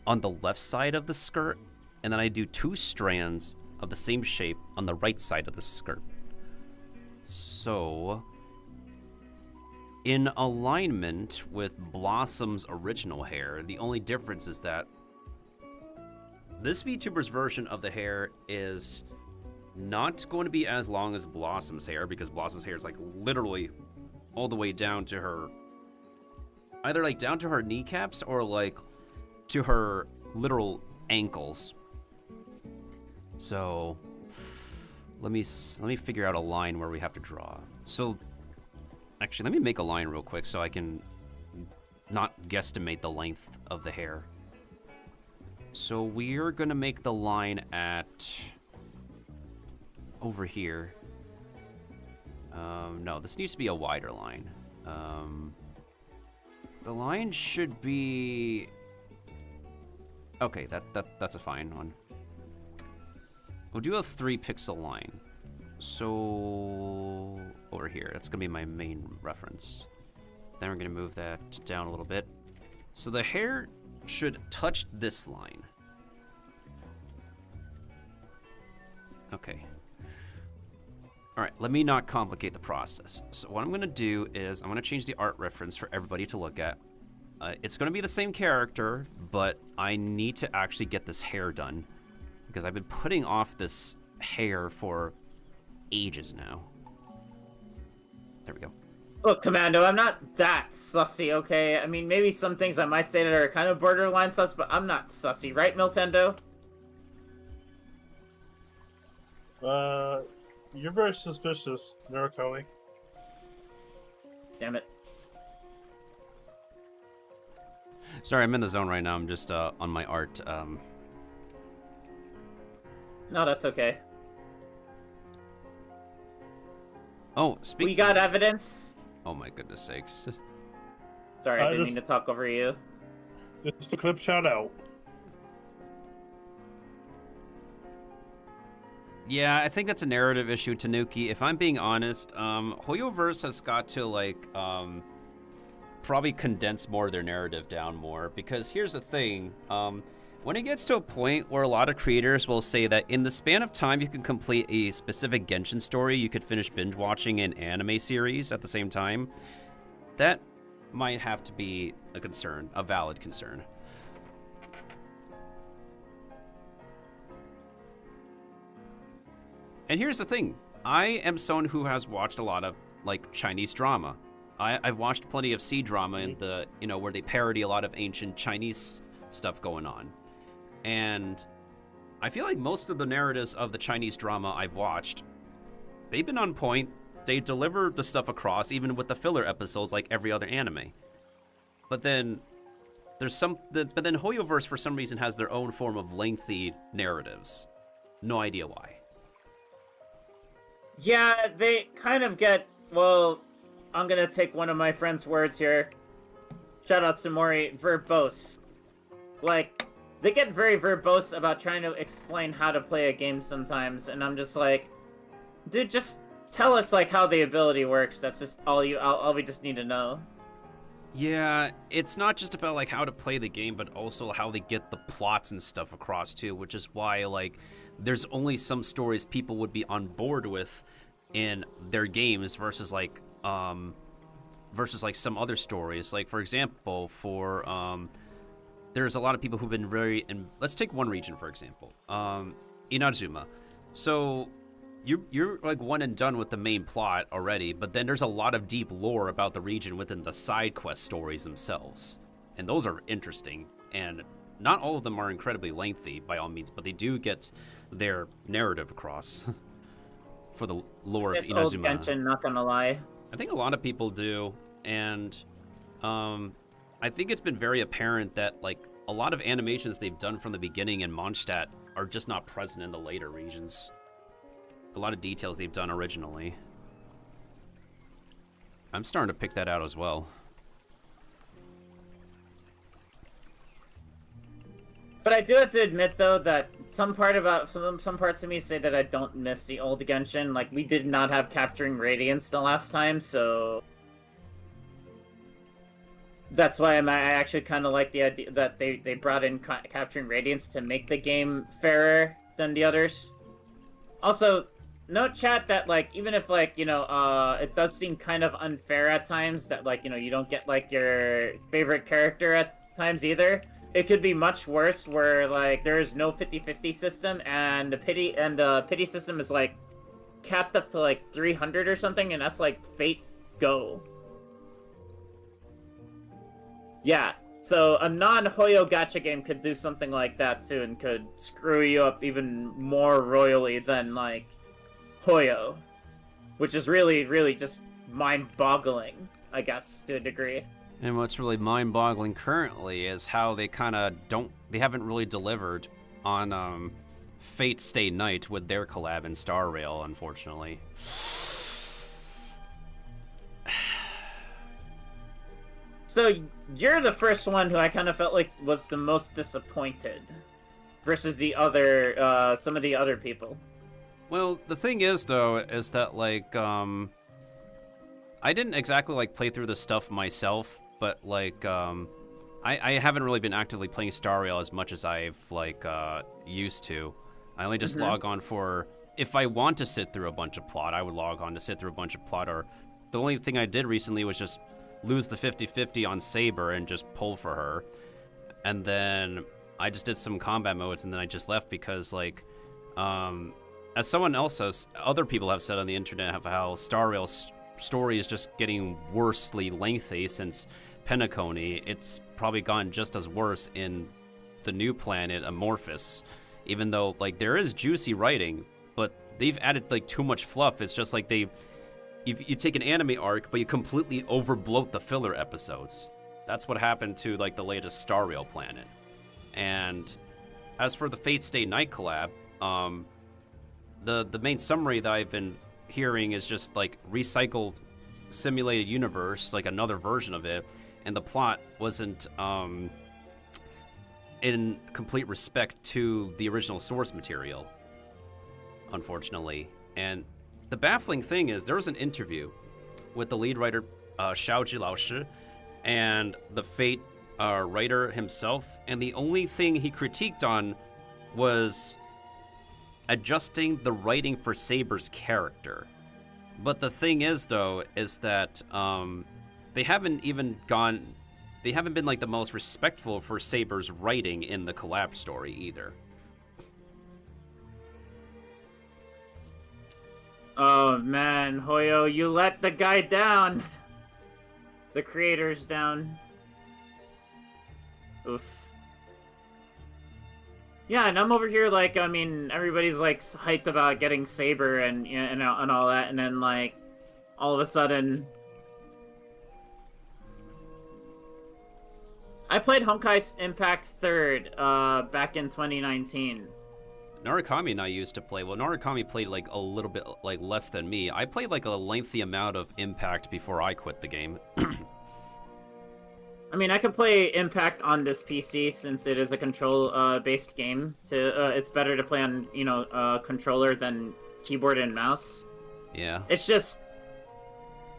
S1: on the left side of the skirt, and then I do 2 strands of the same shape on the right side of the skirt. So... in alignment with Blossom's original hair, the only difference is that this VTuber's version of the hair is not going to be as long as Blossom's hair, because Blossom's hair is like literally all the way down to her, either like down to her kneecaps or like to her literal ankles. So let me figure out a line where we have to draw. So actually, let me make a line real quick so I can not guesstimate the length of the hair. So we're gonna make the line at over here. No, this needs to be a wider line. The line should be... Okay, that's a fine one. We'll do a 3-pixel line. So over here, that's gonna be my main reference. Then we're gonna move that down a little bit. So the hair should touch this line. Okay. All right, let me not complicate the process. So what I'm gonna do is I'm gonna change the art reference for everybody to look at. It's gonna be the same character, but I need to actually get this hair done because I've been putting off this hair for ages now. There we go.
S6: Look, Commando, I'm not that sussy, okay? I mean, maybe some things I might say that are kind of borderline sus, but I'm not sussy, right, Miltendo?
S3: You're very suspicious, Narukami.
S6: Damn it.
S1: Sorry, I'm in the zone right now. I'm just on my art.
S6: No, that's okay.
S1: Oh, speaking.
S6: We got evidence.
S1: Oh my goodness sakes.
S6: Sorry, I didn't
S3: just-
S6: mean to talk over you.
S3: Just a clip shout out.
S1: Yeah, I think that's a narrative issue, Tanuki. If I'm being honest, Hoyoverse has got to like probably condense more of their narrative down more, because here's the thing. When it gets to a point where a lot of creators will say that in the span of time you can complete a specific Genshin story, you could finish binge watching an anime series at the same time, that might have to be a concern, a valid concern. And here's the thing. I am someone who has watched a lot of like Chinese drama. I've watched plenty of C-drama in the, where they parody a lot of ancient Chinese stuff going on. And I feel like most of the narratives of the Chinese drama I've watched, they've been on point. They deliver the stuff across, even with the filler episodes like every other anime. But then but then Hoyoverse for some reason has their own form of lengthy narratives. No idea why.
S6: Yeah, they kind of get, well, I'm gonna take one of my friend's words here. Shout out to Mori, verbose. Like, they get very verbose about trying to explain how to play a game sometimes, and I'm just like, dude, just tell us, like, how the ability works. That's just all we just need to know.
S1: Yeah, it's not just about like how to play the game, but also how they get the plots and stuff across too, which is why like there's only some stories people would be on board with in their games versus like some other stories. Like for example, there's a lot of people who've been let's take one region for example, Inazuma. So you're like one and done with the main plot already, but then there's a lot of deep lore about the region within the side quest stories themselves, and those are interesting. And not all of them are incredibly lengthy by all means, but they do get their narrative across for the lore of
S6: It's old
S1: Inazuma.
S6: Genshin, not gonna lie.
S1: I think a lot of people do, and I think it's been very apparent that like a lot of animations they've done from the beginning in Mondstadt are just not present in the later regions. A lot of details they've done originally. I'm starting to pick that out as well.
S6: But I do have to admit, though, that some parts of me say that I don't miss the old Genshin. Like, we did not have Capturing Radiance the last time, so that's why I actually kind of like the idea that they brought in Capturing Radiance to make the game fairer than the others. Also, note, chat, that, like, even if, like, it does seem kind of unfair at times that, like, you don't get, like, your favorite character at times either. It could be much worse where, like, there is no 50-50 system, and the pity system is, like, capped up to, like, 300 or something, and that's, like, Fate Go. Yeah, so a non-Hoyo gacha game could do something like that, too, and could screw you up even more royally than, like, Hoyo, which is really, really just mind-boggling, I guess, to a degree.
S1: And what's really mind-boggling currently is how they they haven't really delivered on Fate Stay Night with their collab in Star Rail, unfortunately.
S6: So you're the first one who I kind of felt like was the most disappointed versus the other, some of the other people.
S1: Well, the thing is, though, is that, like, I didn't exactly, like, play through the stuff myself, but, like, I haven't really been actively playing Star Rail as much as I've, like, used to. I only just log on for, if I want to sit through a bunch of plot, I would log on to sit through a bunch of plot, or the only thing I did recently was just lose the 50-50 on Saber and just pull for her. And then I just did some combat modes, and then I just left because, like, as other people have said on the internet, of how Star Rail's story is just getting worsely lengthy since Penacony. It's probably gone just as worse in the new planet, Amorphous. Even though, like, there is juicy writing, but they've added, like, too much fluff. It's just like you take an anime arc, but you completely overbloat the filler episodes. That's what happened to, like, the latest Star Rail planet. And as for the Fate Stay Night collab, the main summary that I've been hearing is just like recycled simulated universe, like another version of it, and the plot wasn't in complete respect to the original source material, unfortunately. And the baffling thing is there was an interview with the lead writer, Xiaoji Laoshi, and the Fate writer himself, and the only thing he critiqued on was adjusting the writing for Saber's character. But the thing is, though, is that they haven't been like the most respectful for Saber's writing in the collab story either.
S6: Oh man, Hoyo, you let the guy down. The creators down. Oof. Yeah, and I'm over here like, I mean, everybody's like hyped about getting Saber and and all that, and then like, all of a sudden, I played Honkai Impact 3rd back in 2019.
S1: Narukami and I used to play. Well, Narukami played like a little bit like less than me. I played like a lengthy amount of Impact before I quit the game.
S6: I mean, I could play Impact on this PC since it is a control-based game. It's better to play on, controller than keyboard and mouse.
S1: Yeah.
S6: It's just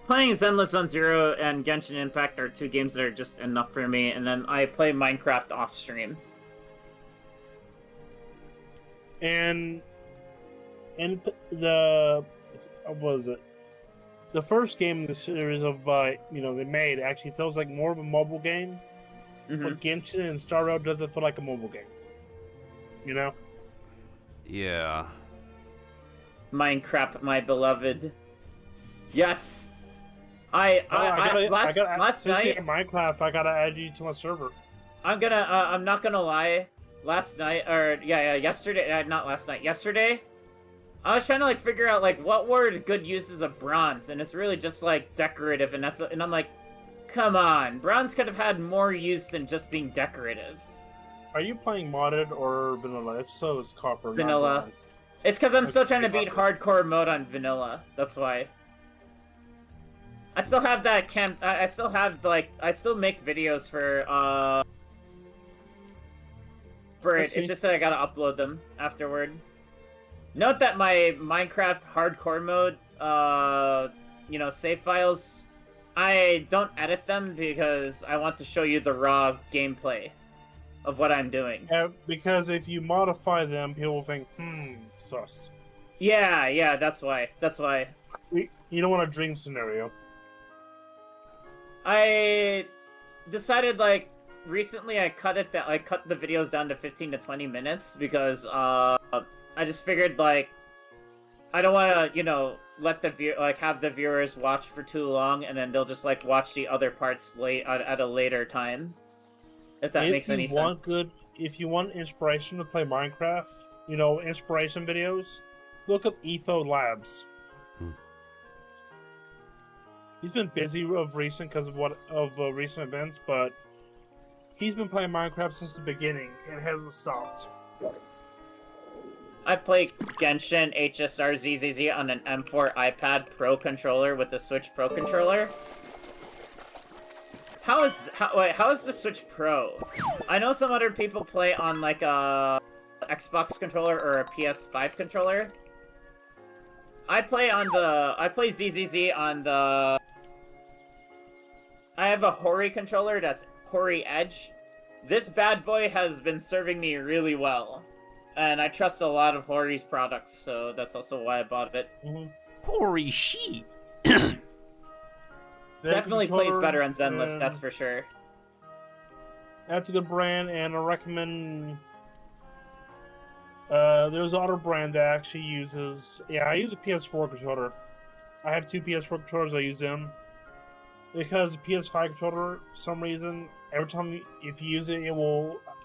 S6: playing Zenless Zone Zero and Genshin Impact are two games that are just enough for me, and then I play Minecraft off stream.
S3: And the what was it? The first game in the series they made actually feels like more of a mobile game.
S6: Mm-hmm.
S3: But Genshin and Star Rail doesn't feel like a mobile game. You know?
S1: Yeah.
S6: Minecraft, my beloved. Yes. Last night
S3: Minecraft, I gotta add you to my server.
S6: I'm not gonna lie. Yesterday, not last night. Yesterday, I was trying to like figure out like what were good uses of bronze, and it's really just like decorative, and I'm like, come on, bronze could have had more use than just being decorative.
S3: Are you playing modded or vanilla? If so, it's copper.
S6: Vanilla. It's because I'm still trying to beat hardcore mode on vanilla. That's why. I still have that I still make videos for it. It's just that I gotta upload them afterward. Note that my Minecraft hardcore mode, save files, I don't edit them because I want to show you the raw gameplay of what I'm doing.
S3: Yeah, because if you modify them, people think, sus.
S6: Yeah, that's why.
S3: You don't want a dream scenario.
S6: I decided, like, recently I cut the videos down to 15 to 20 minutes because, I just figured, like, I don't want to, let have the viewers watch for too long, and then they'll just, like, watch the other parts at a later time. If that makes any sense.
S3: If you want inspiration to play Minecraft, inspiration videos, look up Etho Labs. He's been busy of recent because of recent events, but he's been playing Minecraft since the beginning and hasn't stopped.
S6: I play Genshin HSR ZZZ on an M4 iPad Pro controller with the Switch Pro controller. How is the Switch Pro? I know some other people play on like a Xbox controller or a PS5 controller. I play ZZZ on the. I have a Hori controller that's Hori Edge. This bad boy has been serving me really well, and I trust a lot of Hori's products, so that's also why I bought it.
S3: Mm-hmm.
S1: Holy shit!
S6: Definitely plays better on Zenless, that's for sure.
S3: That's a good brand, and I recommend. There's another brand that actually uses. Yeah, I use a PS4 controller. I have two PS4 controllers. I use them because the PS5 controller, for some reason, every time if you use it,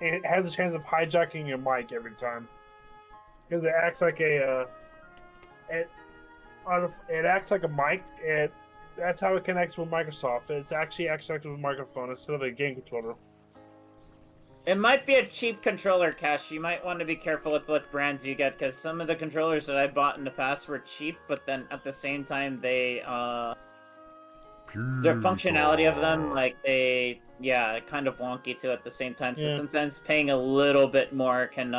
S3: it has a chance of hijacking your mic every time because it acts like it acts like a mic. That's how it connects with Microsoft. It actually acts like a microphone instead of a game controller.
S6: It might be a cheap controller, Cash. You might want to be careful with what brands you get, because some of the controllers that I bought in the past were cheap, but then at the same time, the functionality of them, like, kind of wonky too at the same time. So
S3: Yeah.
S6: sometimes paying a little bit more can,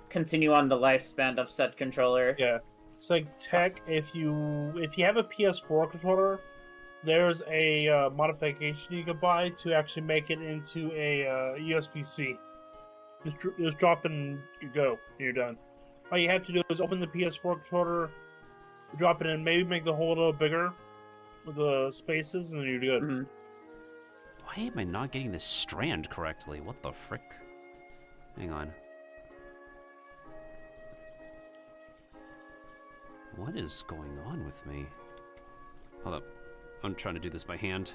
S6: continue on the lifespan of said controller.
S3: Yeah. It's like tech. If you have a PS4 controller, there's a modification you can buy to actually make it into a USB-C. Just drop it and you go. You're done. All you have to do is open the PS4 controller, drop it in, maybe make the hole a little bigger with the spaces, and you're good.
S6: Mm-hmm.
S1: Why am I not getting this strand correctly? What the frick? Hang on. What is going on with me? Hold up. I'm trying to do this by hand.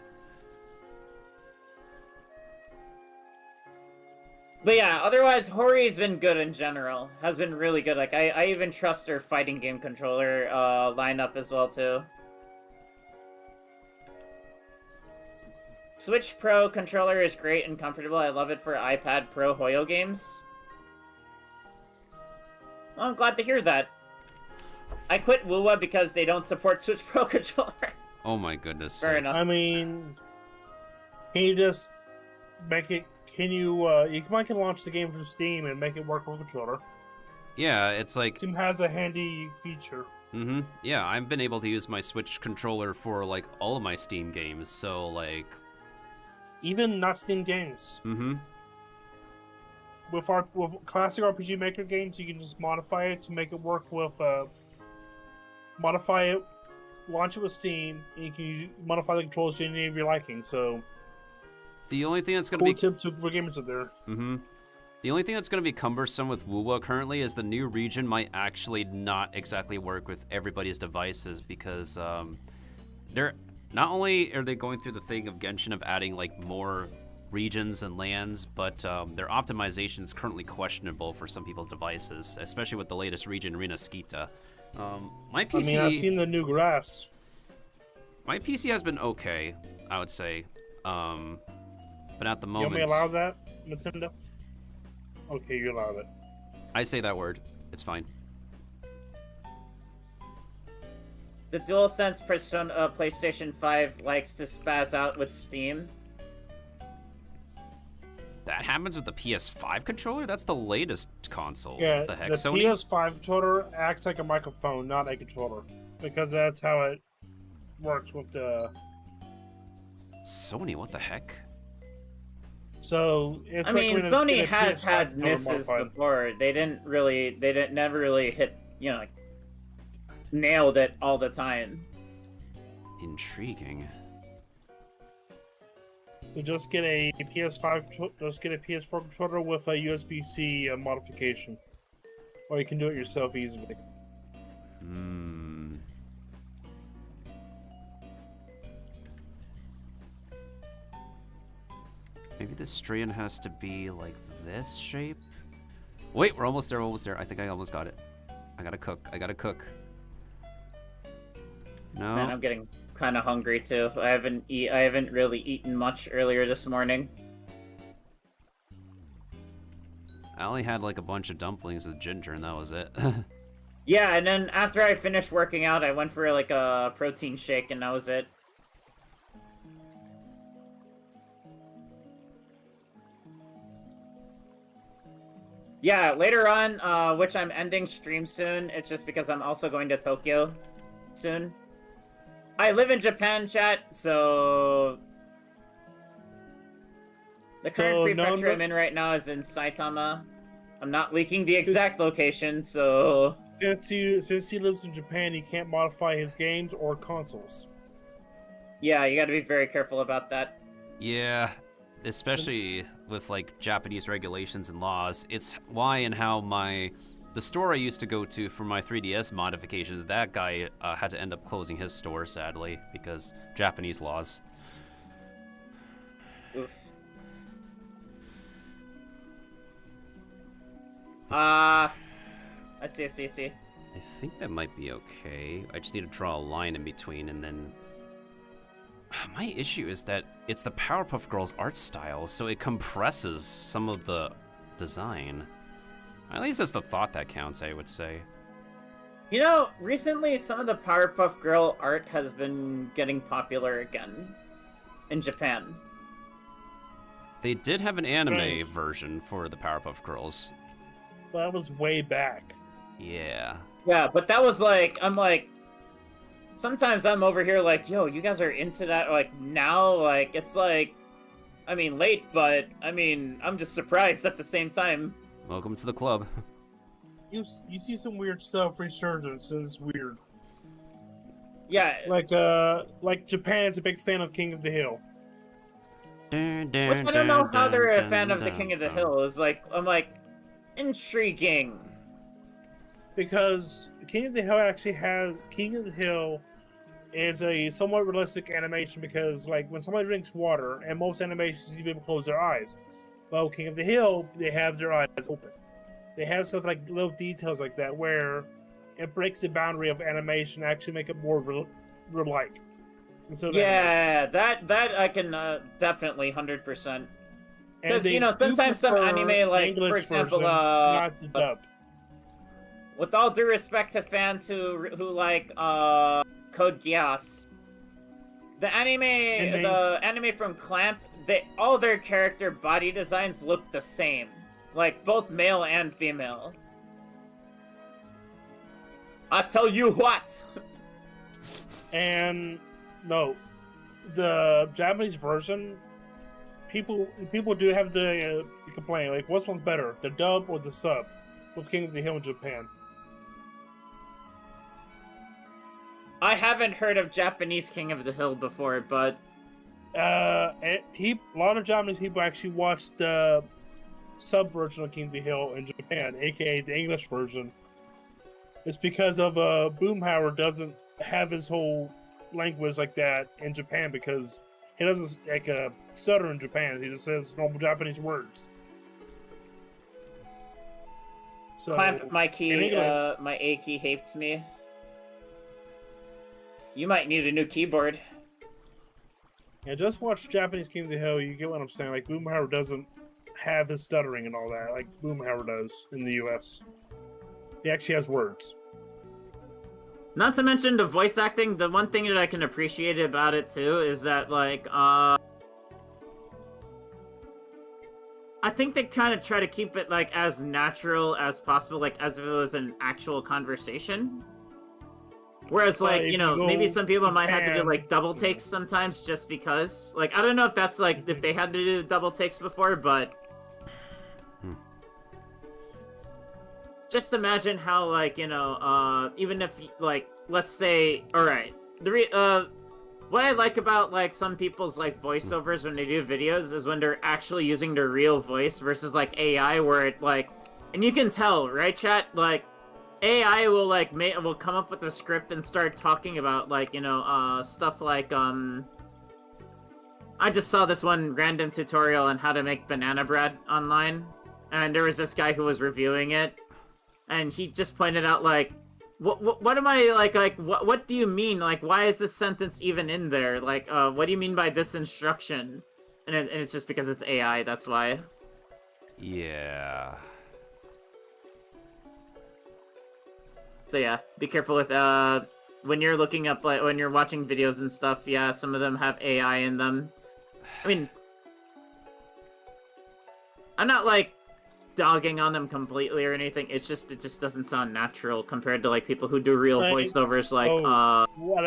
S6: But yeah, otherwise, Hori's been good in general. Has been really good. Like, I even trust her fighting game controller lineup as well, too. Switch Pro controller is great and comfortable. I love it for iPad Pro Hoyo games. Well, I'm glad to hear that. I quit Wuwa because they don't support Switch Pro controller.
S1: Oh my goodness.
S6: Fair
S1: sakes.
S6: enough.
S3: I mean, can you just make it? Can you? You might can launch the game from Steam and make it work with a controller.
S1: Yeah, it's like...
S3: Steam has a handy feature.
S1: Mm-hmm. Yeah, I've been able to use my Switch controller for, like, all of my Steam games, so, like...
S3: Even not Steam games.
S1: Mm-hmm.
S3: With classic RPG Maker games, you can just modify it to make it work with... modify it, launch it with Steam, and you can modify the controls to any of your liking, so...
S1: The only thing that's going
S3: Cool
S1: to be...
S3: tip for gamers out there.
S1: Mm-hmm. The only thing that's going to be cumbersome with Wuwa currently is the new region might actually not exactly work with everybody's devices because they're not only are they going through the thing of Genshin of adding like more regions and lands, but their optimization is currently questionable for some people's devices, especially with the latest region, Rina Skita. My PC,
S3: I mean, I've seen the new grass.
S1: my PC has been okay, I would say, but at the
S3: You
S1: moment,
S3: want me to allow that, Miltendo? Okay, you allow it.
S1: I say that word. It's fine.
S6: The DualSense PlayStation 5 likes to spaz out with Steam.
S1: That happens with the PS5 controller? That's the latest console.
S3: Yeah,
S1: What the heck,
S3: the
S1: Sony?
S3: PS5 controller acts like a microphone, not a controller, because that's how it works with the.
S1: Sony, what the heck?
S3: So it's
S6: I
S3: like
S6: mean,
S3: when it's
S6: Sony
S3: get a
S6: has
S3: PS5
S6: had
S3: controller
S6: misses
S3: modified.
S6: before. They never really hit, like, nailed it all the time.
S1: Intriguing.
S3: So just get a PS4 controller with a USB-C modification, or you can do it yourself easily.
S1: Hmm. Maybe the strand has to be like this shape? Wait, we're almost there, I think I almost got it. I gotta cook. No.
S6: Man, I'm getting kind of hungry too. I haven't really eaten much earlier this morning.
S1: I only had like a bunch of dumplings with ginger and that was it.
S6: Yeah, and then after I finished working out, I went for like a protein shake and that was it. Yeah, later on, which I'm ending stream soon, it's just because I'm also going to Tokyo soon. I live in Japan, chat, so... The current
S3: So,
S6: prefecture
S3: no-
S6: I'm in right now is in Saitama. I'm not leaking the exact location, so...
S3: Since he lives in Japan, he can't modify his games or consoles.
S6: Yeah, you gotta be very careful about that.
S1: Yeah, especially with like Japanese regulations and laws. It's why and how the store I used to go to for my 3DS modifications, that guy had to end up closing his store, sadly, because Japanese laws.
S6: Oof. I see.
S1: I think that might be okay. I just need to draw a line in between and then... My issue is that it's the Powerpuff Girls art style, so it compresses some of the design. At least that's the thought that counts, I would say.
S6: You know, recently some of the Powerpuff Girl art has been getting popular again in Japan.
S1: They did have an anime
S3: Nice.
S1: version for the Powerpuff Girls.
S3: Well, that was way back.
S1: Yeah.
S6: Yeah, but that was like, I'm like, sometimes I'm over here like, yo, you guys are into that, like, now, like, it's like, I mean, late, but, I mean, I'm just surprised at the same time.
S1: Welcome to the club.
S3: You see some weird stuff resurgence, and it's weird.
S6: Yeah,
S3: Like Japan is a big fan of King of the Hill.
S6: which I don't know how they're a fan of the King of the Hill, is like, I'm like, intriguing.
S3: Because King of the Hill actually has King of the Hill is a somewhat realistic animation because like when somebody drinks water and most animations you people close their eyes. Well, King of the Hill, they have their eyes open. They have stuff like little details like that where it breaks the boundary of animation and actually make it more real-like.
S6: Yeah, that I can definitely 100%. Because, you know, sometimes some anime, like, for example,
S3: not the dubbed.
S6: with all due respect to fans who like Code Geass, the anime from Clamp, all their character body designs look the same, like both male and female. I tell you what.
S3: And no, the Japanese version, people do have the complaint like, which one's better, the dub or the sub, with King of the Hill in Japan?
S6: I haven't heard of Japanese King of the Hill before, but
S3: A lot of Japanese people actually watched the sub version of King of the Hill in Japan, aka the English version. It's because of Boomhauer doesn't have his whole language like that in Japan because he doesn't like stutter in Japan. He just says normal Japanese words. So,
S6: Clamp my
S3: in
S6: key,
S3: England-
S6: my A key hates me. You might need a new keyboard.
S3: Yeah, just watch Japanese King of the Hill. You get what I'm saying. Like Boomhauer doesn't have his stuttering and all that, like Boomhauer does in the U.S. He actually has words.
S6: Not to mention the voice acting, the one thing that I can appreciate about it too is that, like, I think they kind of try to keep it, like, as natural as possible, like, as if it was an actual conversation. Whereas, like,
S3: if
S6: you know,
S3: you
S6: maybe
S3: go
S6: some people might have to do,
S3: Japan-
S6: like, double takes sometimes just because. Like, I don't know if that's, like, if they had to do double takes before, but... Just imagine how, like, you know, even if, like, let's say, alright, what I like about, like, some people's, like, voiceovers when they do videos is when they're actually using their real voice versus, like, AI, where it, like, and you can tell, right, chat? Like, AI will, like, will come up with a script and start talking about, like, you know, stuff like, I just saw this one random tutorial on how to make banana bread online, and there was this guy who was reviewing it, and he just pointed out, like, what am I, like, what do you mean? Like, why is this sentence even in there? Like, what do you mean by this instruction? And it's just because it's AI, that's why.
S1: Yeah.
S6: So yeah, be careful with, when you're looking up, like, when you're watching videos and stuff, yeah, some of them have AI in them. I mean, I'm not, like, dogging on them completely or anything, it just doesn't sound natural compared to, like, people who do real
S3: Right.
S6: voiceovers, like,
S3: What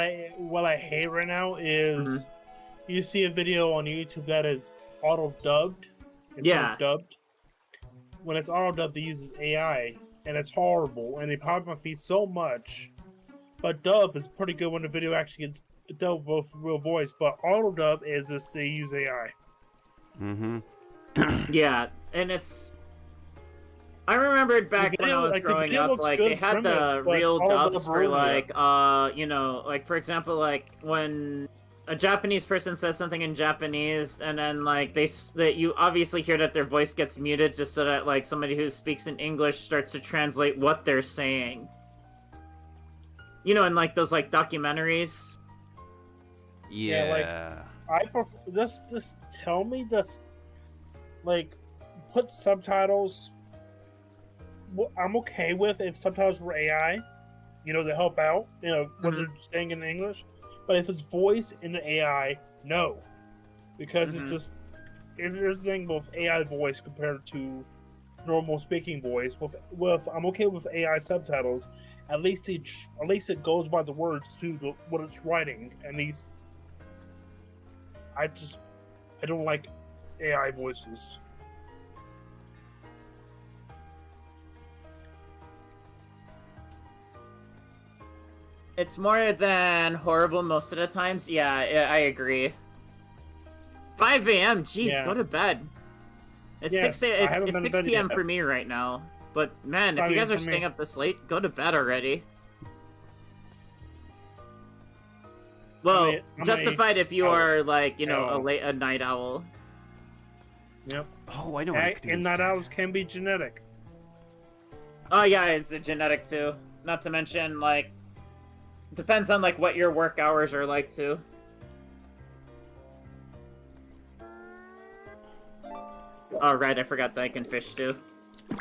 S3: I hate right now is you see a video on YouTube that is auto dubbed.
S6: Yeah.
S3: Dubbed. When it's auto dubbed, they use AI, and it's horrible, and they pop my feet so much. But dub is pretty good when the video actually gets dubbed with real voice. But auto dub is just they use AI.
S1: Mm-hmm.
S6: yeah, and it's... I remembered back
S3: The
S6: when I
S3: video-
S6: was
S3: like, the
S6: growing
S3: video
S6: up,
S3: looks
S6: like,
S3: good
S6: they had
S3: premise,
S6: the
S3: but
S6: real
S3: all
S6: dubs
S3: dub
S6: for,
S3: ruined
S6: like, you know, like, for example, like, when a Japanese person says something in Japanese, and then, like, that you obviously hear that their voice gets muted just so that, like, somebody who speaks in English starts to translate what they're saying. You know, in, like, those, like, documentaries.
S1: Yeah.
S3: I prefer just tell me this, like, put subtitles. I'm okay with if subtitles were AI, to help out, when they're saying in English. But if it's voice in the AI, no, because it's just there's a thing with AI voice compared to normal speaking voice. With I'm okay with AI subtitles. At least it goes by the words to what it's writing. At least I don't like AI voices.
S6: It's more than horrible most of the times. Yeah, I agree. 5 a.m. Jeez, go to bed. It's
S3: Yes,
S6: 6
S3: I haven't been to
S6: 6
S3: bed
S6: p.m.
S3: yet.
S6: for me right now. But man,
S3: It's
S6: if
S3: 5
S6: you guys
S3: a.m.
S6: are
S3: for
S6: staying
S3: me.
S6: up this late, go to bed already. Well, justified if you are like, a night owl.
S3: Yep.
S1: Oh, I know what I could do
S3: And night
S1: instead.
S3: owls can be genetic.
S6: Oh yeah, it's a genetic too. Not to mention, like, depends on like what your work hours are like too. Oh right, I forgot that I can fish too. I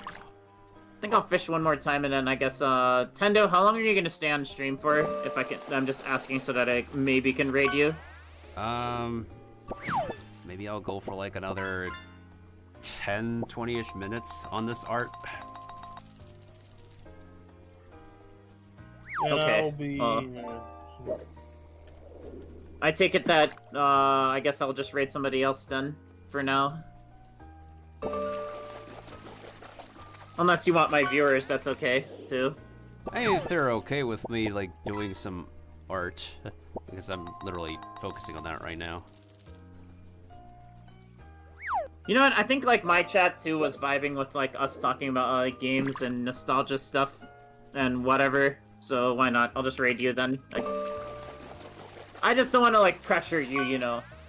S6: think I'll fish one more time and then I guess Tendo, how long are you gonna stay on stream for? If I can, I'm just asking so that I maybe can raid you.
S1: Maybe I'll go for like another 10, 20-ish minutes on this art.
S3: And
S6: Okay,
S3: I'll be.
S6: I take it that I guess I'll just raid somebody else then for now. Unless you want my viewers, that's okay too.
S1: Hey, if they're okay with me like doing some art, because I'm literally focusing on that right now.
S6: You know what? I think like my chat too was vibing with like us talking about like games and nostalgia stuff and whatever. So why not? I'll just raid you then. Like, I just don't want to like pressure you,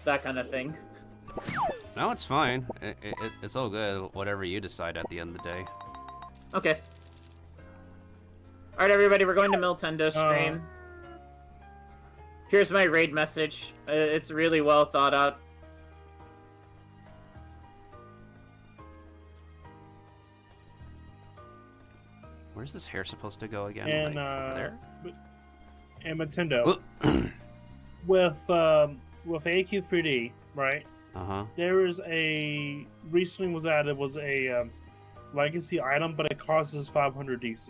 S6: that kind of thing.
S1: No, it's fine. It's all good. Whatever you decide at the end of the day.
S6: Okay. Alright, everybody, we're going to Miltendo stream. Here's my raid message. It's really well thought out.
S1: Where's this hair supposed to go again?
S3: And
S1: like, there?
S3: and Miltendo with AQ3D, right? There is recently was added a legacy item, but it costs 500 DC.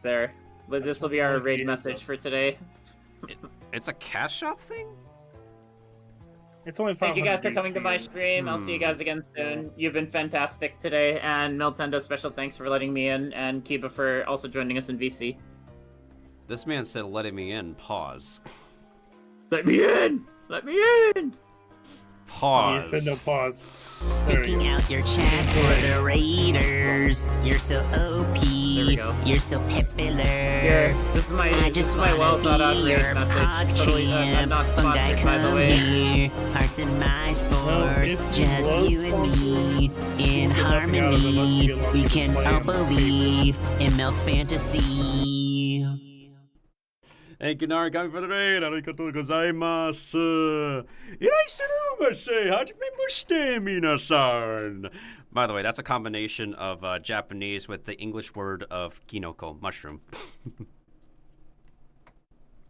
S6: There. But this will be our raid message for today.
S1: It's a cash shop thing?
S3: It's only 500
S6: Thank you guys for
S3: DC,
S6: coming to my stream. I'll see you guys again soon. You've been fantastic today. And Miltendo, special thanks for letting me in. And Kiba for also joining us in VC.
S1: This man said letting me in. Pause.
S6: Let me in! Let me in!
S1: Pause.
S3: You said no pause.
S2: Sticking out your chat for the raiders. You're so OP.
S6: There we go.
S2: You're so popular.
S6: Here, this is my well thought out raid message. Totally, I'm not sponsored, by the way.
S2: Here. Hearts in my spores.
S3: if you
S2: Just
S3: was
S2: you and me. In
S3: get nothing out of it unless you
S2: harmony.
S3: get lucky
S2: We
S3: to
S2: can
S3: play
S2: all
S3: on paper.
S2: believe in Melt's fantasy.
S1: Thank you, Narikami, for the raid. Arigatou gozaimasu. Iraisurumase. Hajime mushite, minasan. By the way, that's a combination of Japanese with the English word of kinoko, mushroom.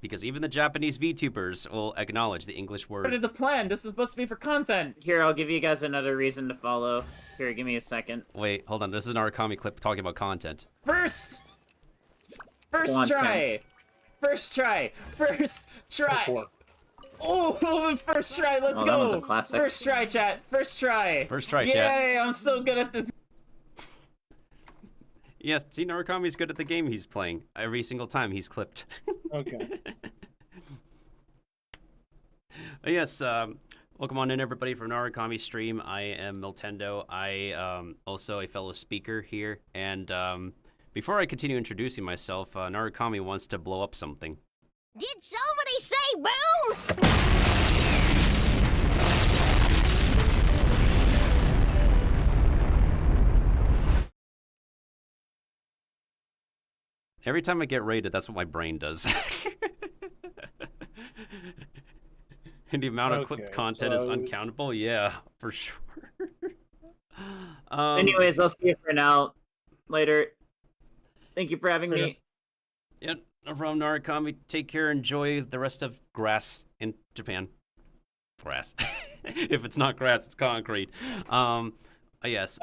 S1: Because even the Japanese VTubers will acknowledge the English word.
S6: What is the plan? This is supposed to be for content. Here, I'll give you guys another reason to follow. Here, give me a second.
S1: Wait, hold on. This is an Narikami clip talking about content.
S6: First Content.
S2: try.
S6: First try. Oh, first try. Let's
S2: Oh,
S6: go.
S2: that was a classic.
S6: First try, chat. First try.
S1: First try,
S6: Yay,
S1: chat.
S6: I'm so good at this.
S1: Yeah, see, Narikami's good at the game he's playing. Every single time he's clipped.
S3: Okay.
S1: Yes, welcome on in, everybody, from Narikami stream. I am Miltendo. I also a fellow speaker here. And before I continue introducing myself, Narikami wants to blow up something.
S8: Did somebody say boom?
S1: Every time I get raided, that's what my brain does. The amount of
S3: Okay,
S1: clip content is
S3: so-
S1: uncountable. Yeah, for sure.
S6: Anyways, I'll see you for now. Later. Thank you for having me.
S1: Yeah, no problem, Narukami. Take care. Enjoy the rest of grass in Japan. Grass. If it's not grass, it's concrete. Yes.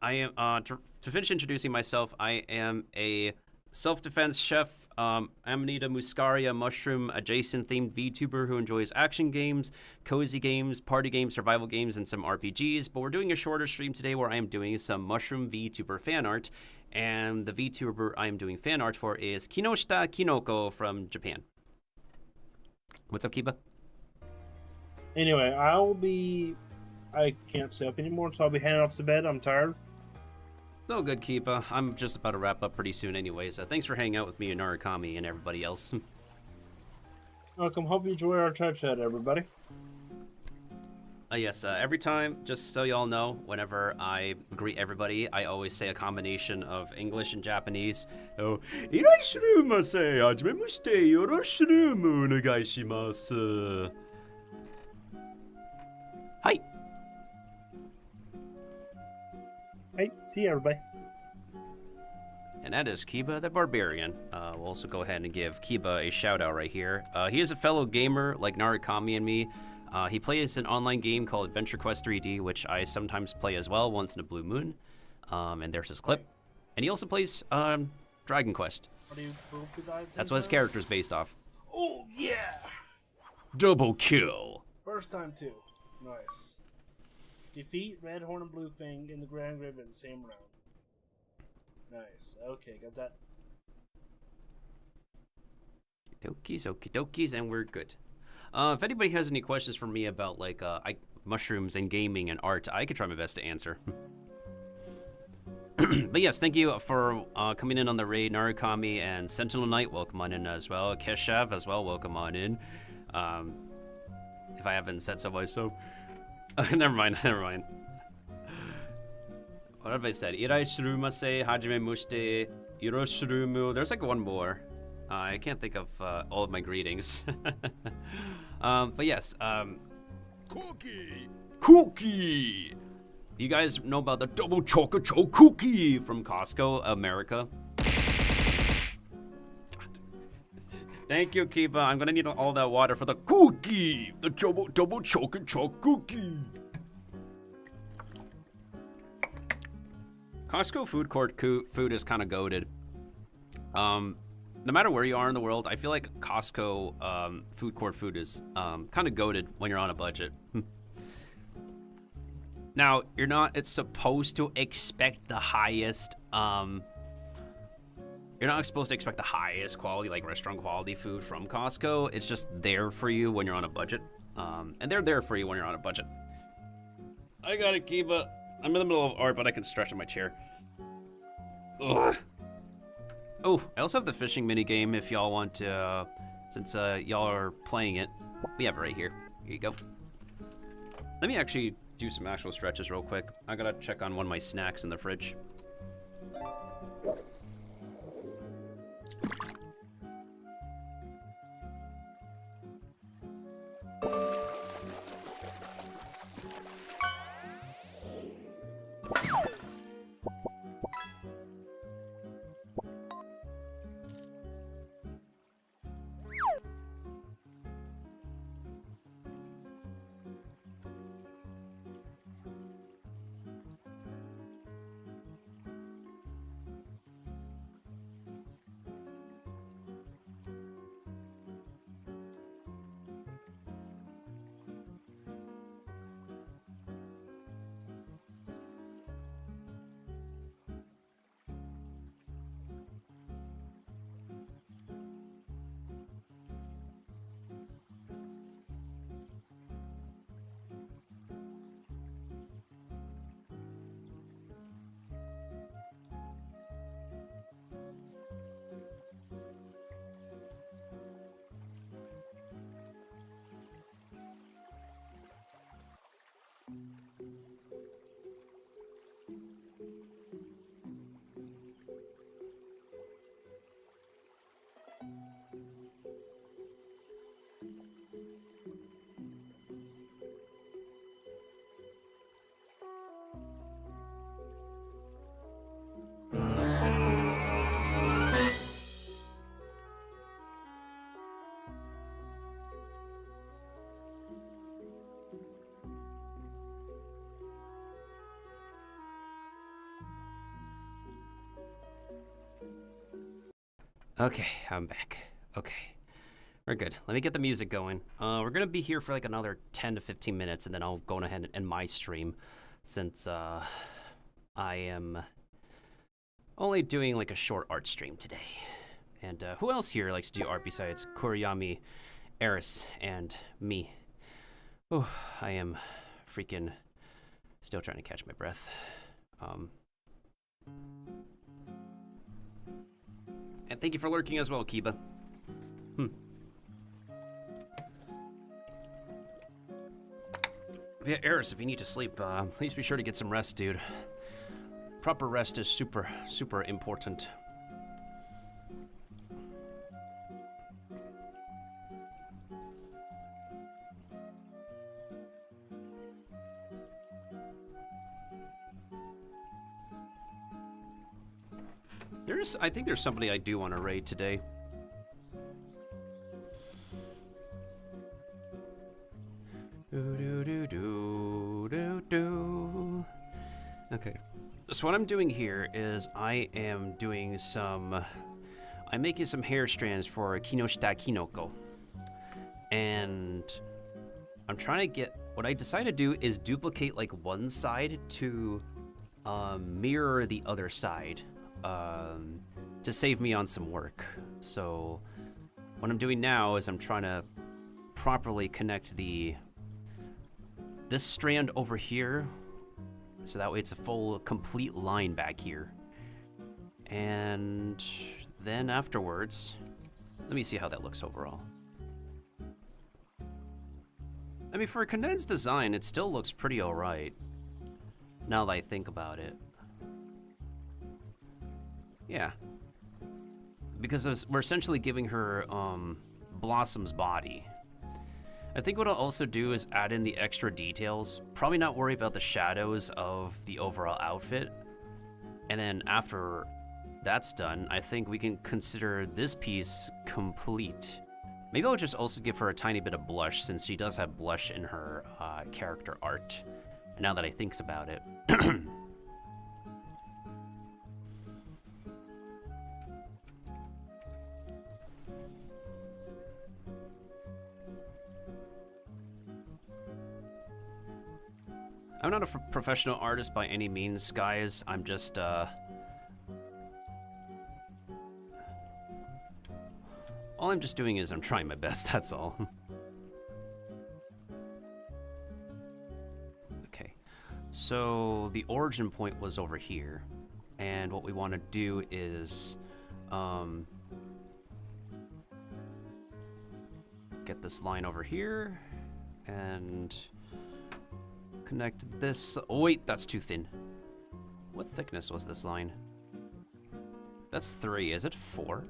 S1: I am to finish introducing myself. I am a self-defense chef. Amanita muscaria mushroom adjacent themed VTuber who enjoys action games, cozy games, party games, survival games, and some RPGs. But we're doing a shorter stream today where I am doing some mushroom VTuber fan art. And the VTuber I am doing fan art for is Kinoshita Kinoko from Japan. What's up, Kiba?
S3: Anyway, I can't stay up anymore, so I'll be heading off to bed. I'm tired.
S1: So good, Kiba. I'm just about to wrap up pretty soon anyways. Thanks for hanging out with me and Narukami and everybody else.
S3: Welcome. Hope you enjoy our chat, everybody.
S1: Yes, every time, just so y'all know, whenever I greet everybody, I always say a combination of English and Japanese. Oh, iraishimasu, hajimemashite, yoroshiku onegaishimasu. Hi.
S3: Hey, see you, everybody.
S1: And that is Kiba the Barbarian. We'll also go ahead and give Kiba a shout out right here. He is a fellow gamer like Narukami and me. He plays an online game called Adventure Quest 3D, which I sometimes play as well once in a blue moon. And there's his clip. And he also plays Dragon Quest. That's what his character's based off.
S3: Oh, yeah!
S1: Double kill.
S3: First time, too. Nice. Defeat Red Horn and Blue Fang in the Grand Grave in the same round. Nice. Okay, got that.
S1: Okie dokies, and we're good. If anybody has any questions for me about like mushrooms and gaming and art, I could try my best to answer. But yes, thank you for coming in on the raid, Narukami and Sentinel Knight. Welcome on in as well. Keshav as well. Welcome on in. If I haven't said so myself. Never mind. What have I said? Irai shurumase, hajime mushite, yoroshirumu. There's like one more. I can't think of all of my greetings. But yes, Cookie! You guys know about the double chocolate cookie from Costco, America? Thank you, Kiba. I'm gonna need all that water for the cookie! The double chocolate cookie! Costco food court food is kind of goated. No matter where you are in the world, I feel like Costco food court food is kind of goated when you're on a budget. Now, it's supposed to expect the highest, you're not supposed to expect the highest quality, like restaurant quality food from Costco. It's just there for you when you're on a budget. And they're there for you when you're on a budget. I gotta keep I'm in the middle of art, but I can stretch in my chair. Ugh. Oh, I also have the fishing mini game if y'all want to, since y'all are playing it. We have it right here. Here you go. Let me actually do some actual stretches real quick. I gotta check on one of my snacks in the fridge. Okay, I'm back. Okay. We're good. Let me get the music going. We're gonna be here for like another 10 to 15 minutes, and then I'll go ahead and end my stream, since I am only doing like a short art stream today. And who else here likes to do art besides Kuriyami, Eris, and me? Oh, I am freaking still trying to catch my breath. And thank you for lurking as well, Kiba. Yeah, Eris, if you need to sleep, please be sure to get some rest, dude. Proper rest is super, super important. I think there's somebody I do want to raid today. Okay, so what I'm doing here is I'm making some hair strands for Kinoshita Kinoko. And I'm trying to get, what I decided to do is duplicate like one side to mirror the other side to save me on some work. So what I'm doing now is I'm trying to properly connect this strand over here, so that way it's a full, complete line back here. And then afterwards, let me see how that looks overall. I mean, for a condensed design, it still looks pretty alright, now that I think about it. Yeah. Because we're essentially giving her Blossom's body. I think what I'll also do is add in the extra details. Probably not worry about the shadows of the overall outfit. And then after that's done, I think we can consider this piece complete. Maybe I'll just also give her a tiny bit of blush, since she does have blush in her character art. Now that I think about it. I'm not a professional artist by any means, guys. I'm just, all I'm just doing is I'm trying my best, that's all. Okay, so the origin point was over here. And what we want to do is, get this line over here, and connect this. Oh wait, that's too thin. What thickness was this line? That's 3. Is it 4?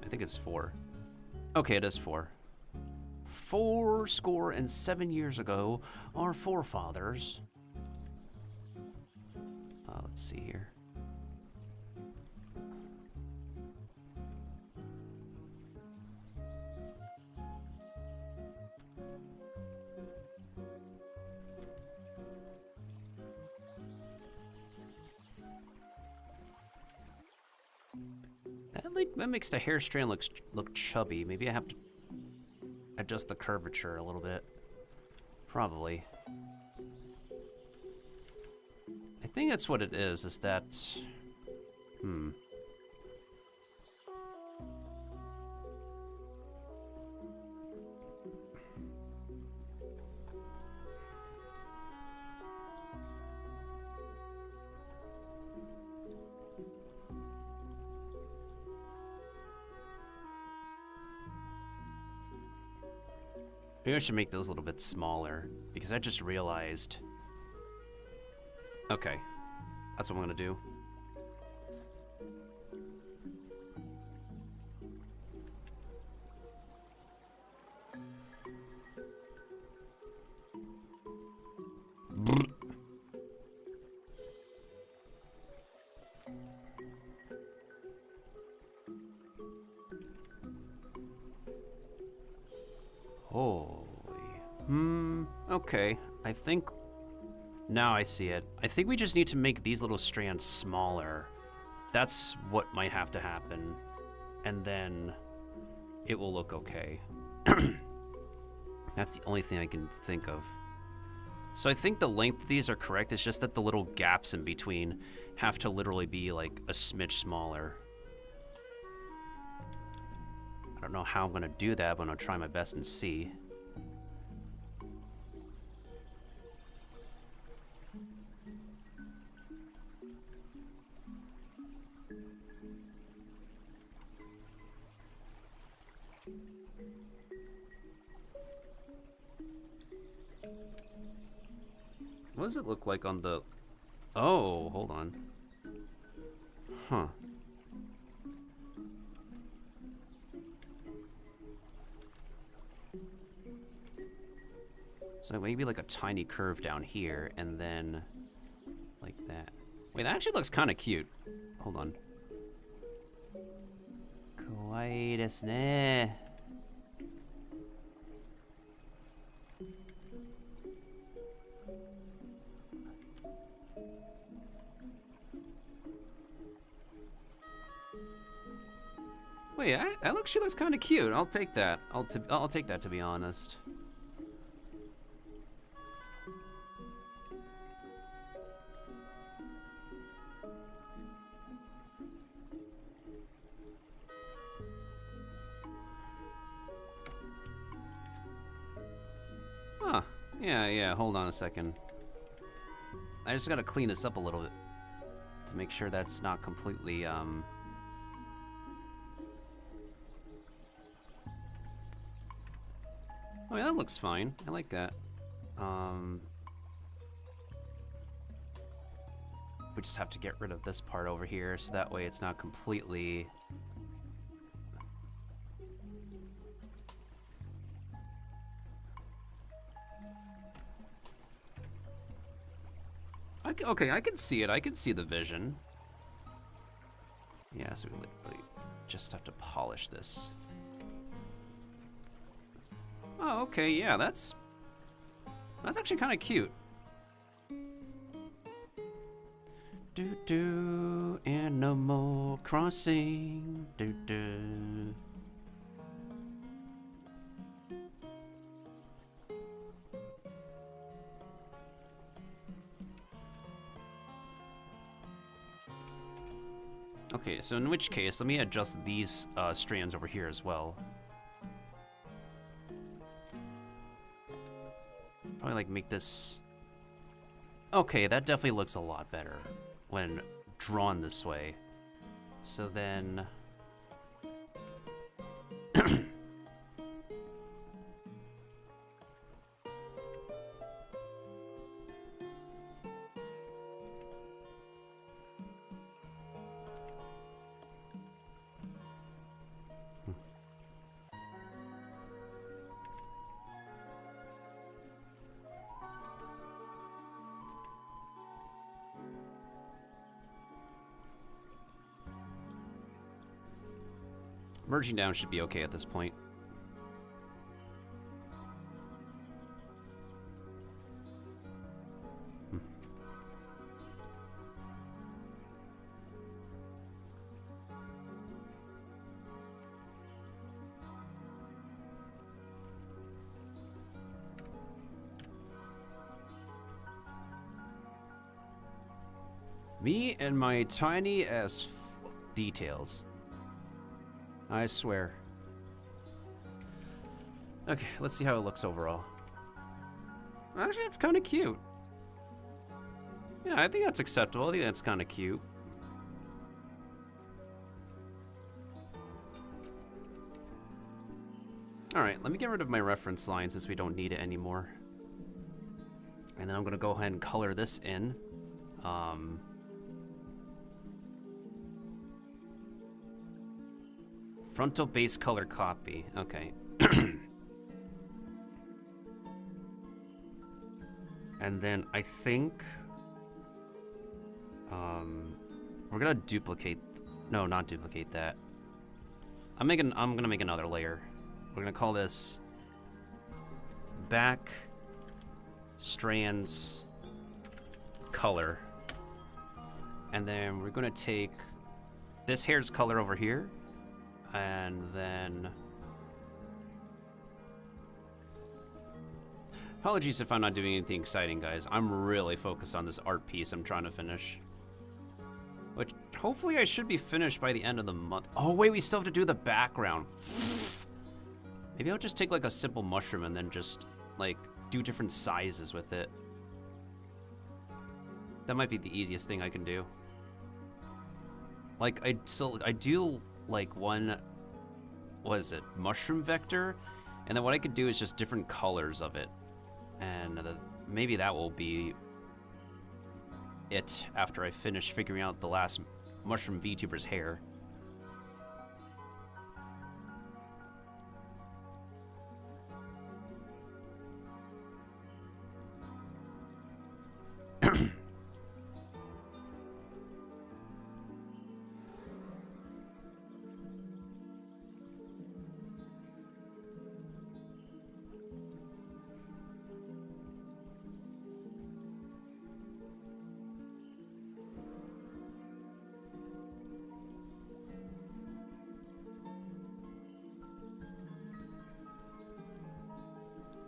S1: I think it's 4. Okay, it is 4. 4 years ago, our forefathers. Let's see here. That makes the hair strand look chubby. Maybe I have to adjust the curvature a little bit. Probably. I think that's what it is that... Maybe I should make those a little bit smaller, because I just realized... Okay, that's what I'm gonna do. Holy. Okay. I think... Now I see it. I think we just need to make these little strands smaller. That's what might have to happen. And then it will look okay. That's the only thing I can think of. So I think the length of these are correct. It's just that the little gaps in between have to literally be like a smidge smaller. I don't know how I'm gonna do that, but I'm gonna try my best and see. What does it look like on the... Oh, hold on. Huh. So maybe like a tiny curve down here, and then like that. Wait, that actually looks kind of cute. Hold on. Kawaii desu ne. Wait, she looks kind of cute. I'll take that. I'll take that, to be honest. Huh. Yeah, hold on a second. I just gotta clean this up a little bit to make sure that's not completely, Oh, yeah, that looks fine. I like that. We just have to get rid of this part over here, so that way it's not completely... Okay, I can see it. I can see the vision. Yeah, so we literally just have to polish this. Oh, okay, yeah, that's actually kind of cute. Do Animal Crossing. Do. Okay, so in which case, let me adjust these strands over here as well. Probably like make this... Okay, that definitely looks a lot better when drawn this way. So then... Merging down should be okay at this point. Me and my tiny ass details. I swear. Okay, let's see how it looks overall. Actually, it's kind of cute. Yeah, I think that's acceptable. I think that's kind of cute. Alright, let me get rid of my reference line since we don't need it anymore. And then I'm going to go ahead and color this in. Frontal base color copy. Okay. And then I think we're gonna duplicate. No, not duplicate that. I'm gonna make another layer. We're gonna call this back strands color. And then we're gonna take this hair's color over here, and then... Apologies if I'm not doing anything exciting, guys. I'm really focused on this art piece I'm trying to finish. Which, hopefully I should be finished by the end of the month. Oh, wait, we still have to do the background. Maybe I'll just take, like, a simple mushroom and then just, like, do different sizes with it. That might be the easiest thing I can do. Like, I do, like, one, what is it, mushroom vector? And then what I could do is just different colors of it. And maybe that will be it after I finish figuring out the last mushroom VTuber's hair.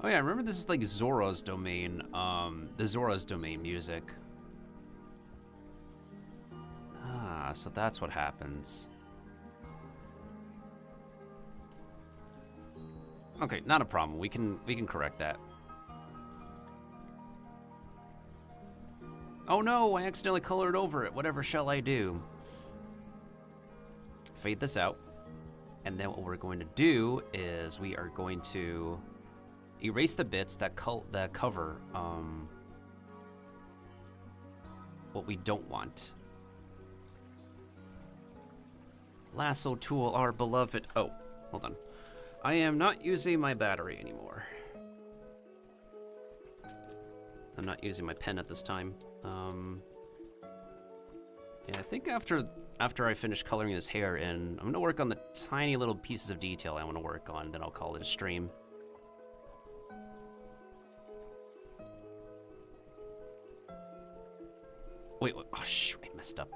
S1: Oh yeah, remember this is like Zora's domain, the Zora's domain music. Ah, so that's what happens. Okay, not a problem. We can correct that. Oh no, I accidentally colored over it. Whatever shall I do? Fade this out. And then what we're going to do is we are going to erase the bits that cover what we don't want. Lasso tool, our beloved. Oh, hold on. I am not using my battery anymore. I'm not using my pen at this time. Yeah, I think after I finish coloring this hair in, I'm gonna work on the tiny little pieces of detail I want to work on, then I'll call it a stream. Wait, oh shoot, I messed up.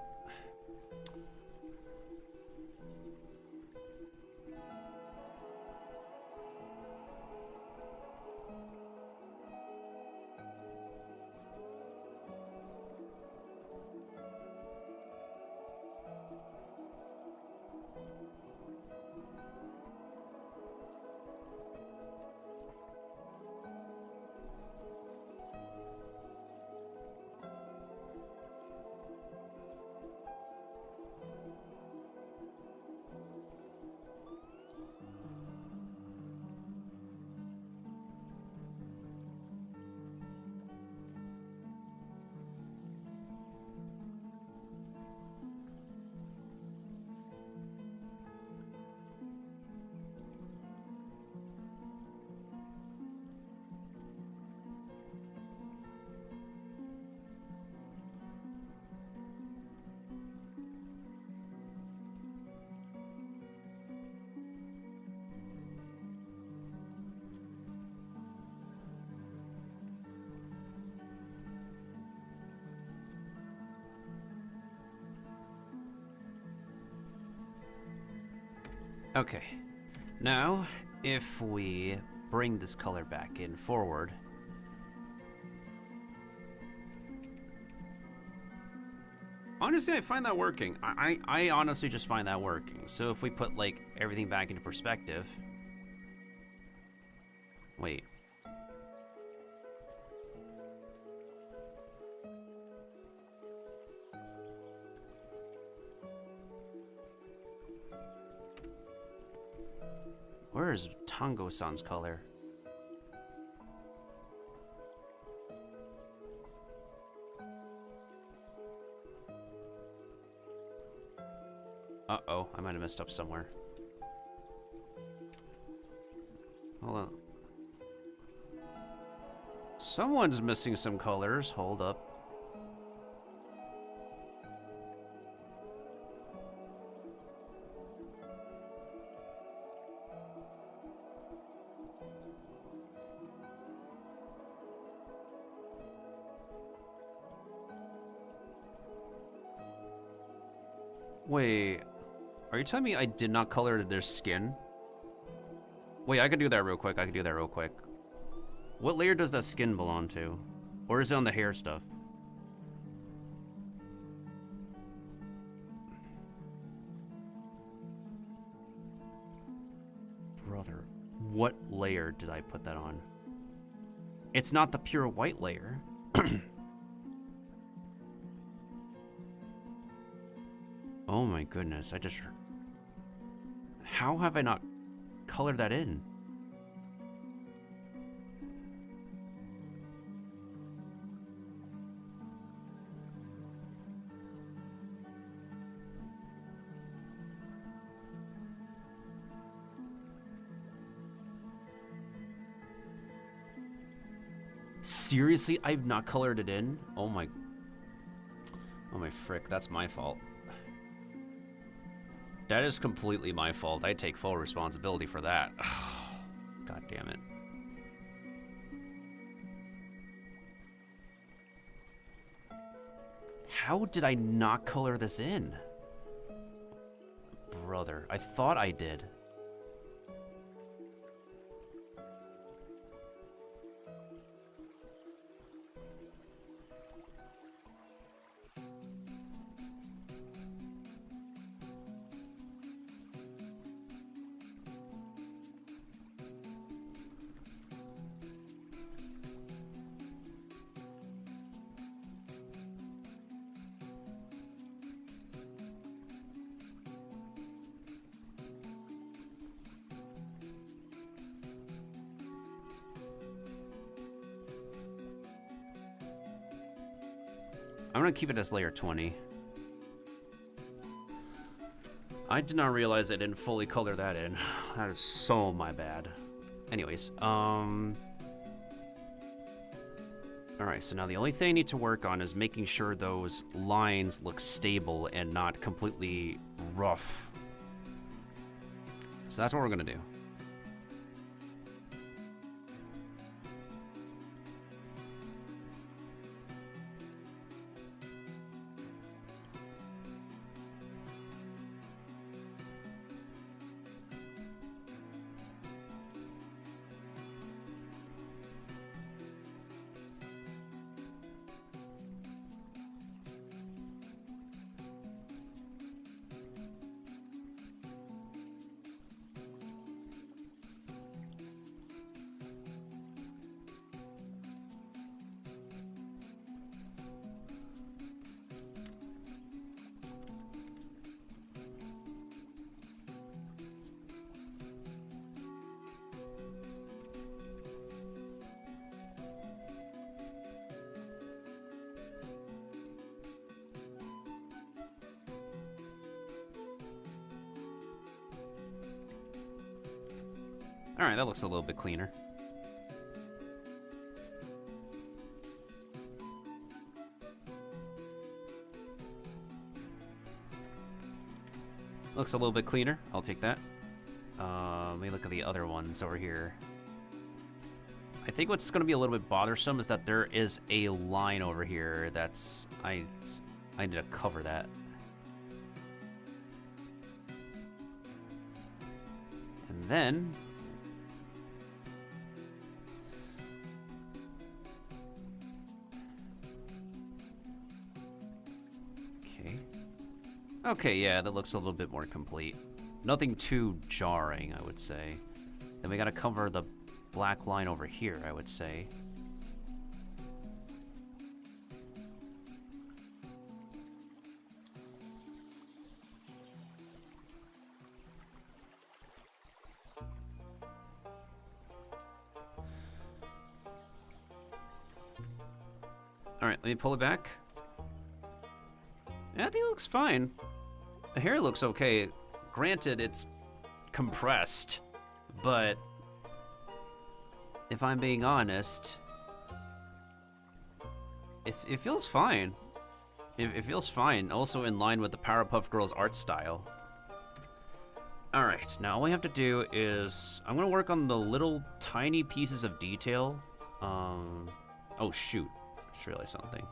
S1: Okay, now if we bring this color back in forward, honestly I find that working. I honestly just find that working. So if we put like everything back into perspective, wait. Where is Tango-san's color? Uh-oh, I might have messed up somewhere. Hold on. Someone's missing some colors. Hold up. Wait, Are you telling me I did not color their skin? Wait, I can do that real quick. What layer does that skin belong to? Or is it on the hair stuff? Brother, what layer did I put that on? It's not the pure white layer. Oh my goodness, how have I not colored that in? Seriously, I've not colored it in? Oh my frick, that's my fault. That is completely my fault. I take full responsibility for that. God damn it. How did I not color this in? Brother, I thought I did. I'm gonna keep it as layer 20. I did not realize I didn't fully color that in. That is so my bad. Anyways, alright, so now the only thing I need to work on is making sure those lines look stable and not completely rough. So that's what we're gonna do. Alright, that looks a little bit cleaner. Looks a little bit cleaner. I'll take that. Let me look at the other ones over here. I think what's going to be a little bit bothersome is that there is a line over here that's... I need to cover that. And then... Okay, yeah, that looks a little bit more complete. Nothing too jarring, I would say. Then we gotta cover the black line over here, I would say. Alright, let me pull it back. Yeah, I think it looks fine. The hair looks okay. Granted, it's compressed, but if I'm being honest, it feels fine. It feels fine. Also in line with the Powerpuff Girls art style. Alright, now all we have to do is... I'm gonna work on the little tiny pieces of detail. Oh shoot. Just realized something.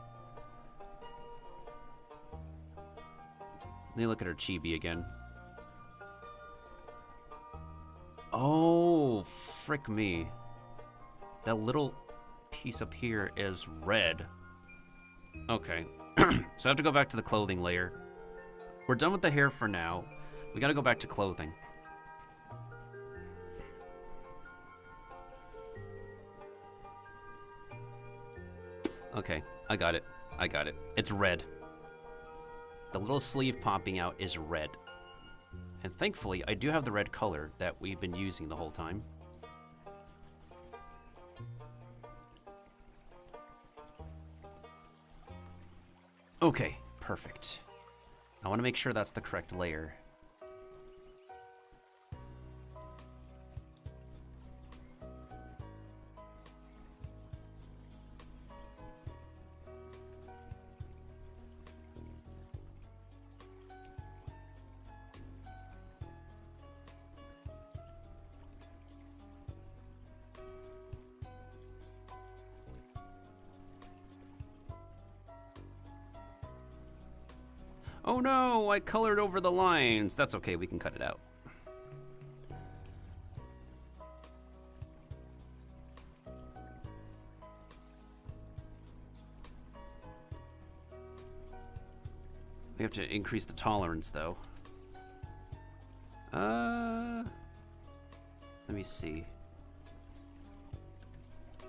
S1: Let me look at her chibi again. Oh, frick me. That little piece up here is red. Okay. So I have to go back to the clothing layer. We're done with the hair for now. We gotta go back to clothing. Okay, I got it. I got it. It's red. The little sleeve popping out is red. And thankfully, I do have the red color that we've been using the whole time. Okay, perfect. I want to make sure that's the correct layer. Oh no, I colored over the lines. That's okay, we can cut it out. We have to increase the tolerance though. Let me see.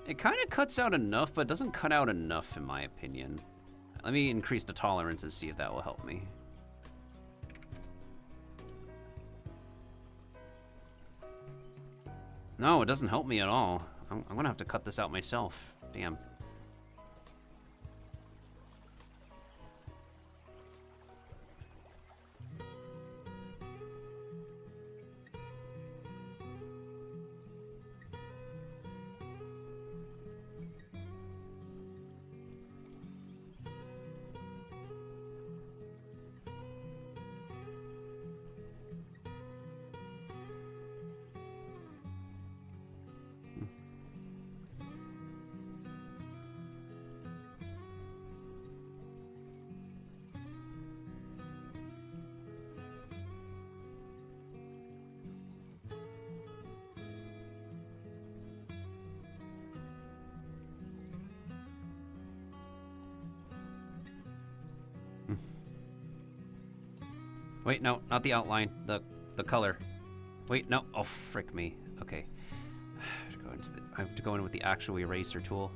S1: It kind of cuts out enough, but doesn't cut out enough in my opinion. Let me increase the tolerance and see if that will help me. No, it doesn't help me at all. I'm gonna have to cut this out myself. Damn. Wait, no, not the outline, the color. Wait, no, oh, frick me. Okay. I have to go in with the actual eraser tool.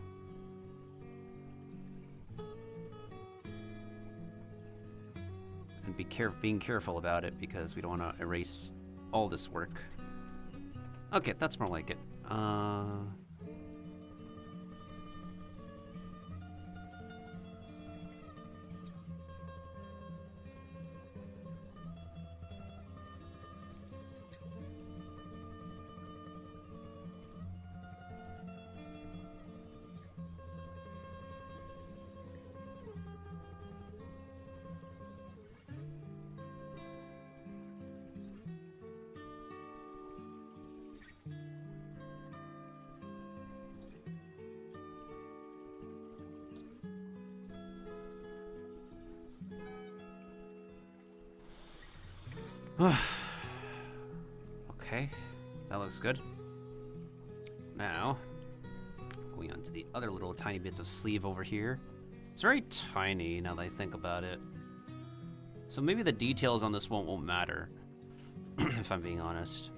S1: And being careful about it because we don't want to erase all this work. Okay, that's more like it. Okay, that looks good. Now, going on to the other little tiny bits of sleeve over here. It's very tiny now that I think about it. So maybe the details on this one won't matter, if I'm being honest.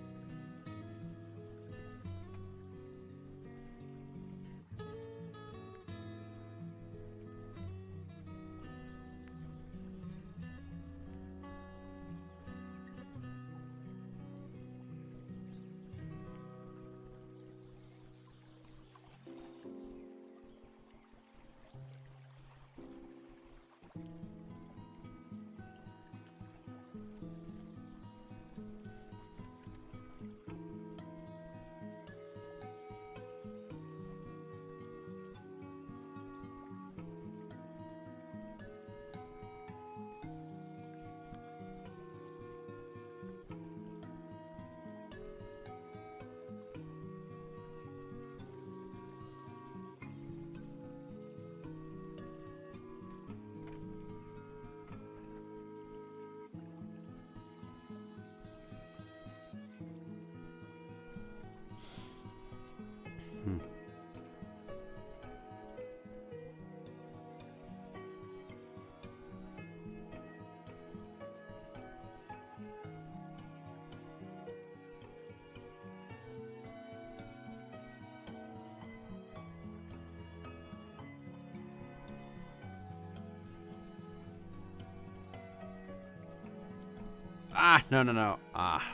S1: Ah, no, no, no. Ah.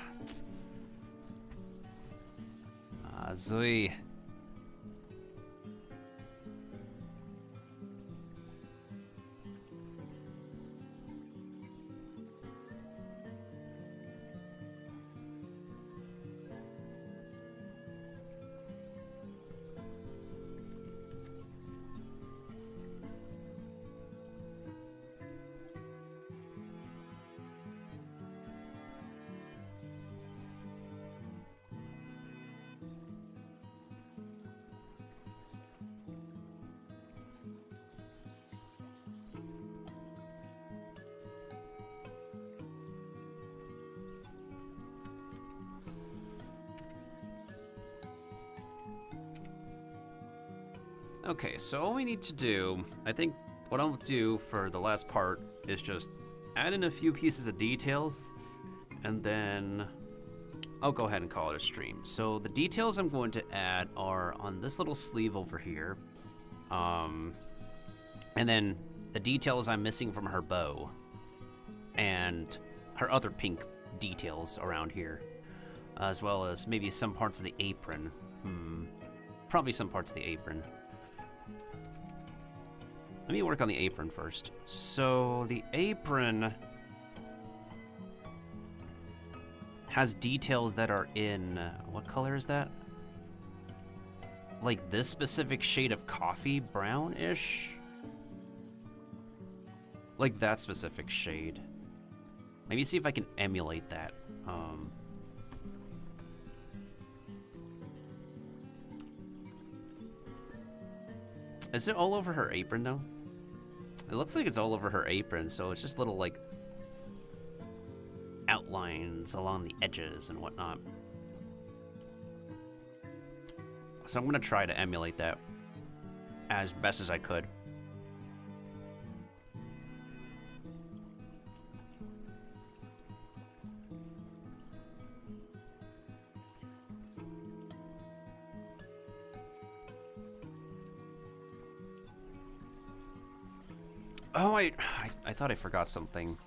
S1: Ah, Zui. Okay, so all we need to do, I think what I'll do for the last part is just add in a few pieces of details, and then I'll go ahead and call it a stream. So the details I'm going to add are on this little sleeve over here, and then the details I'm missing from her bow, and her other pink details around here, as well as maybe some parts of the apron. Probably some parts of the apron. Let me work on the apron first. So the apron has details that are in, what color is that? Like this specific shade of coffee, brownish? Like that specific shade. Maybe see if I can emulate that. Is it all over her apron though? It looks like it's all over her apron, so it's just little like outlines along the edges and whatnot. So I'm gonna try to emulate that as best as I could. Oh, I thought I forgot something.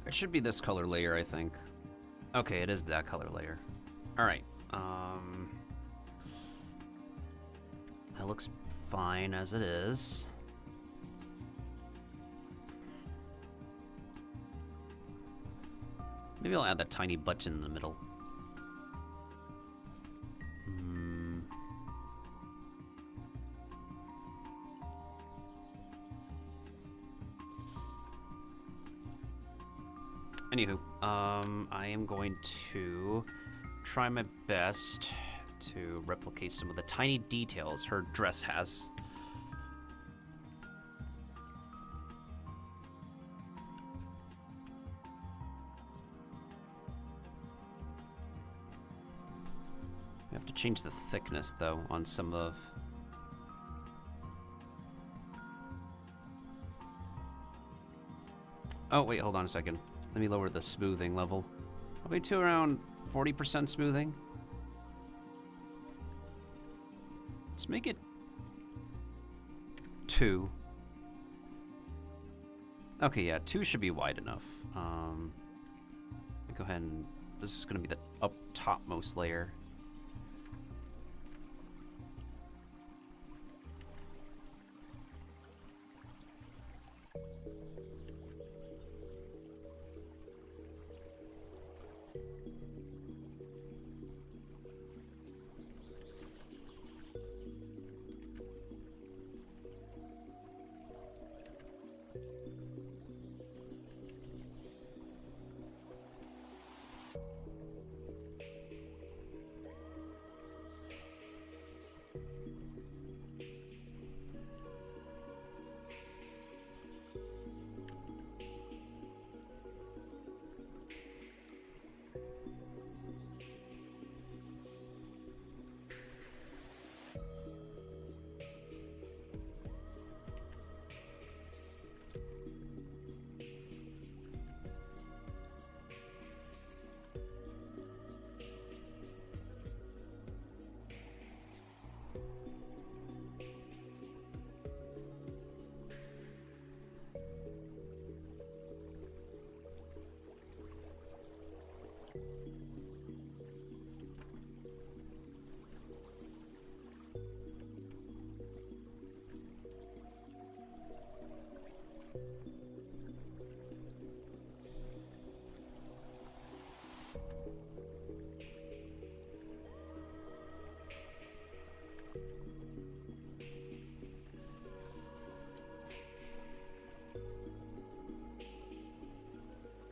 S1: It should be this color layer, I think. Okay, it is that color layer. Alright, that looks fine as it is. Maybe I'll add that tiny button in the middle. Anywho, I am going to try my best to replicate some of the tiny details her dress has. I have to change the thickness, though, on some of... Oh, wait, hold on a second. Let me lower the smoothing level. Probably to around 40% smoothing. Let's make it 2. Okay, yeah, 2 should be wide enough. Let me go ahead and... This is going to be the up topmost layer.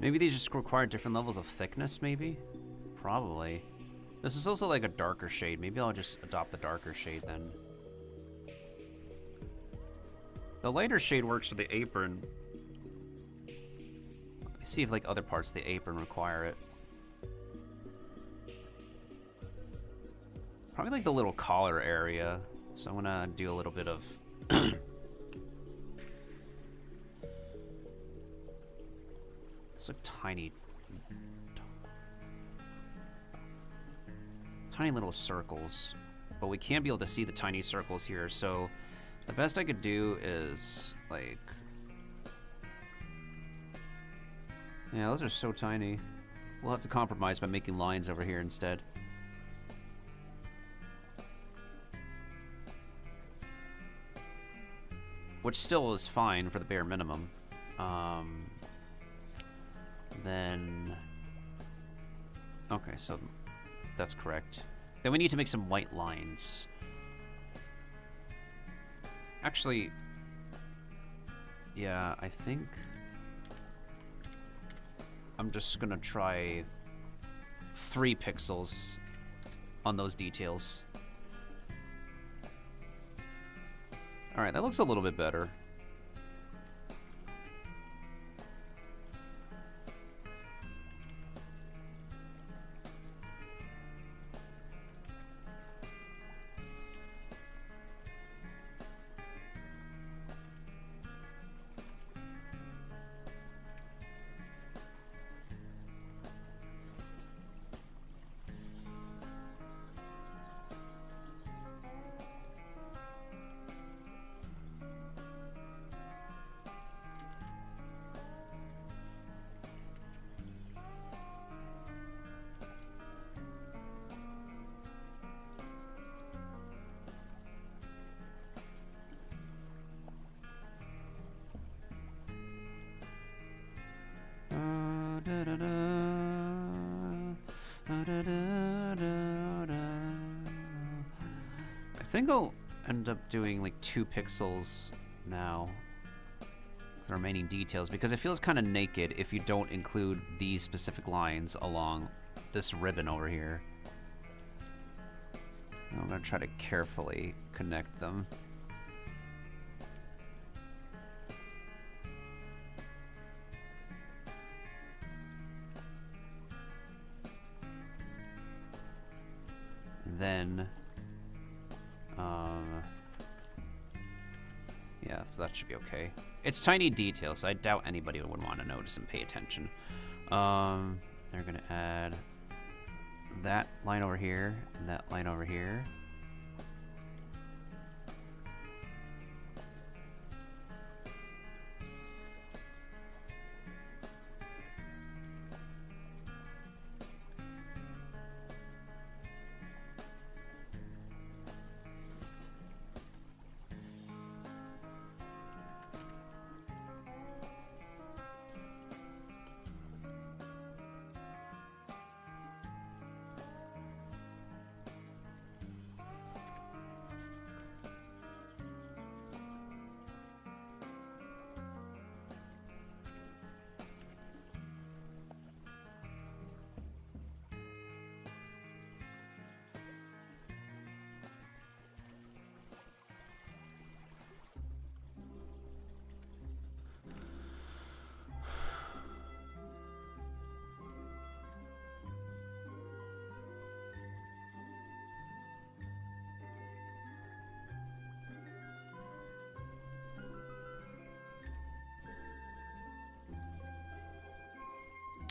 S1: Maybe these just require different levels of thickness, maybe? Probably. This is also like a darker shade. Maybe I'll just adopt the darker shade then. The lighter shade works for the apron. Let's see if like other parts of the apron require it. Probably like the little collar area. So I'm gonna do a little bit of It's like tiny little circles. But we can't be able to see the tiny circles here, so the best I could do is like, yeah, those are so tiny. We'll have to compromise by making lines over here instead. Which still is fine for the bare minimum. Then... Okay, so that's correct. Then we need to make some white lines. Actually... Yeah, I think... I'm just gonna try 3 pixels on those details. Alright, that looks a little bit better. I think I'll end up doing like 2 pixels now, the remaining details, because it feels kind of naked if you don't include these specific lines along this ribbon over here. I'm gonna try to carefully connect them. Then, yeah, so that should be okay. It's tiny details, so I doubt anybody would want to notice and pay attention. They're gonna add that line over here and that line over here.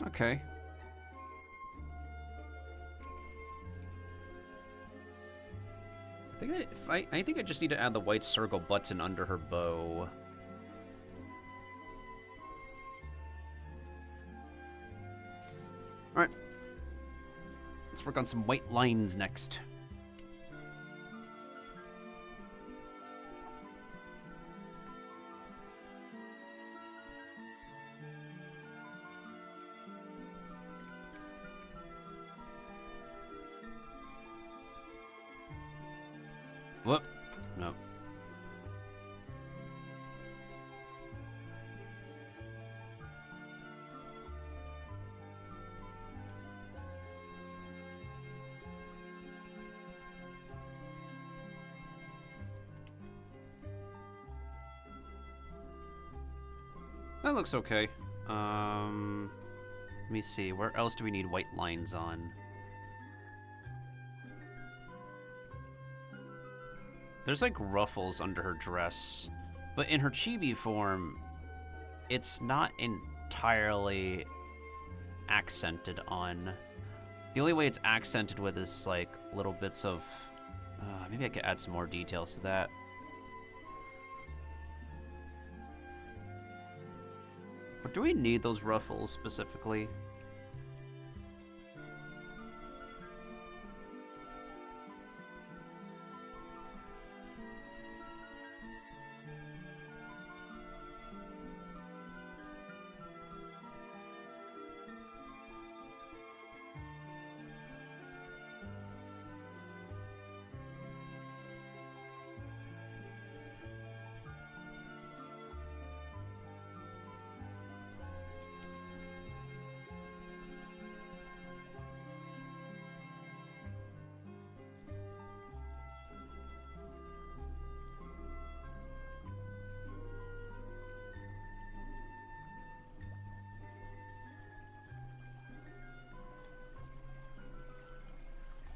S1: Okay. I think I just need to add the white circle button under her bow. Alright. Let's work on some white lines next. Whoop. No. That looks okay. Let me see. Where else do we need white lines on? There's like ruffles under her dress, but in her chibi form, it's not entirely accented on. The only way it's accented with is like little bits of, maybe I could add some more details to that. But do we need those ruffles specifically?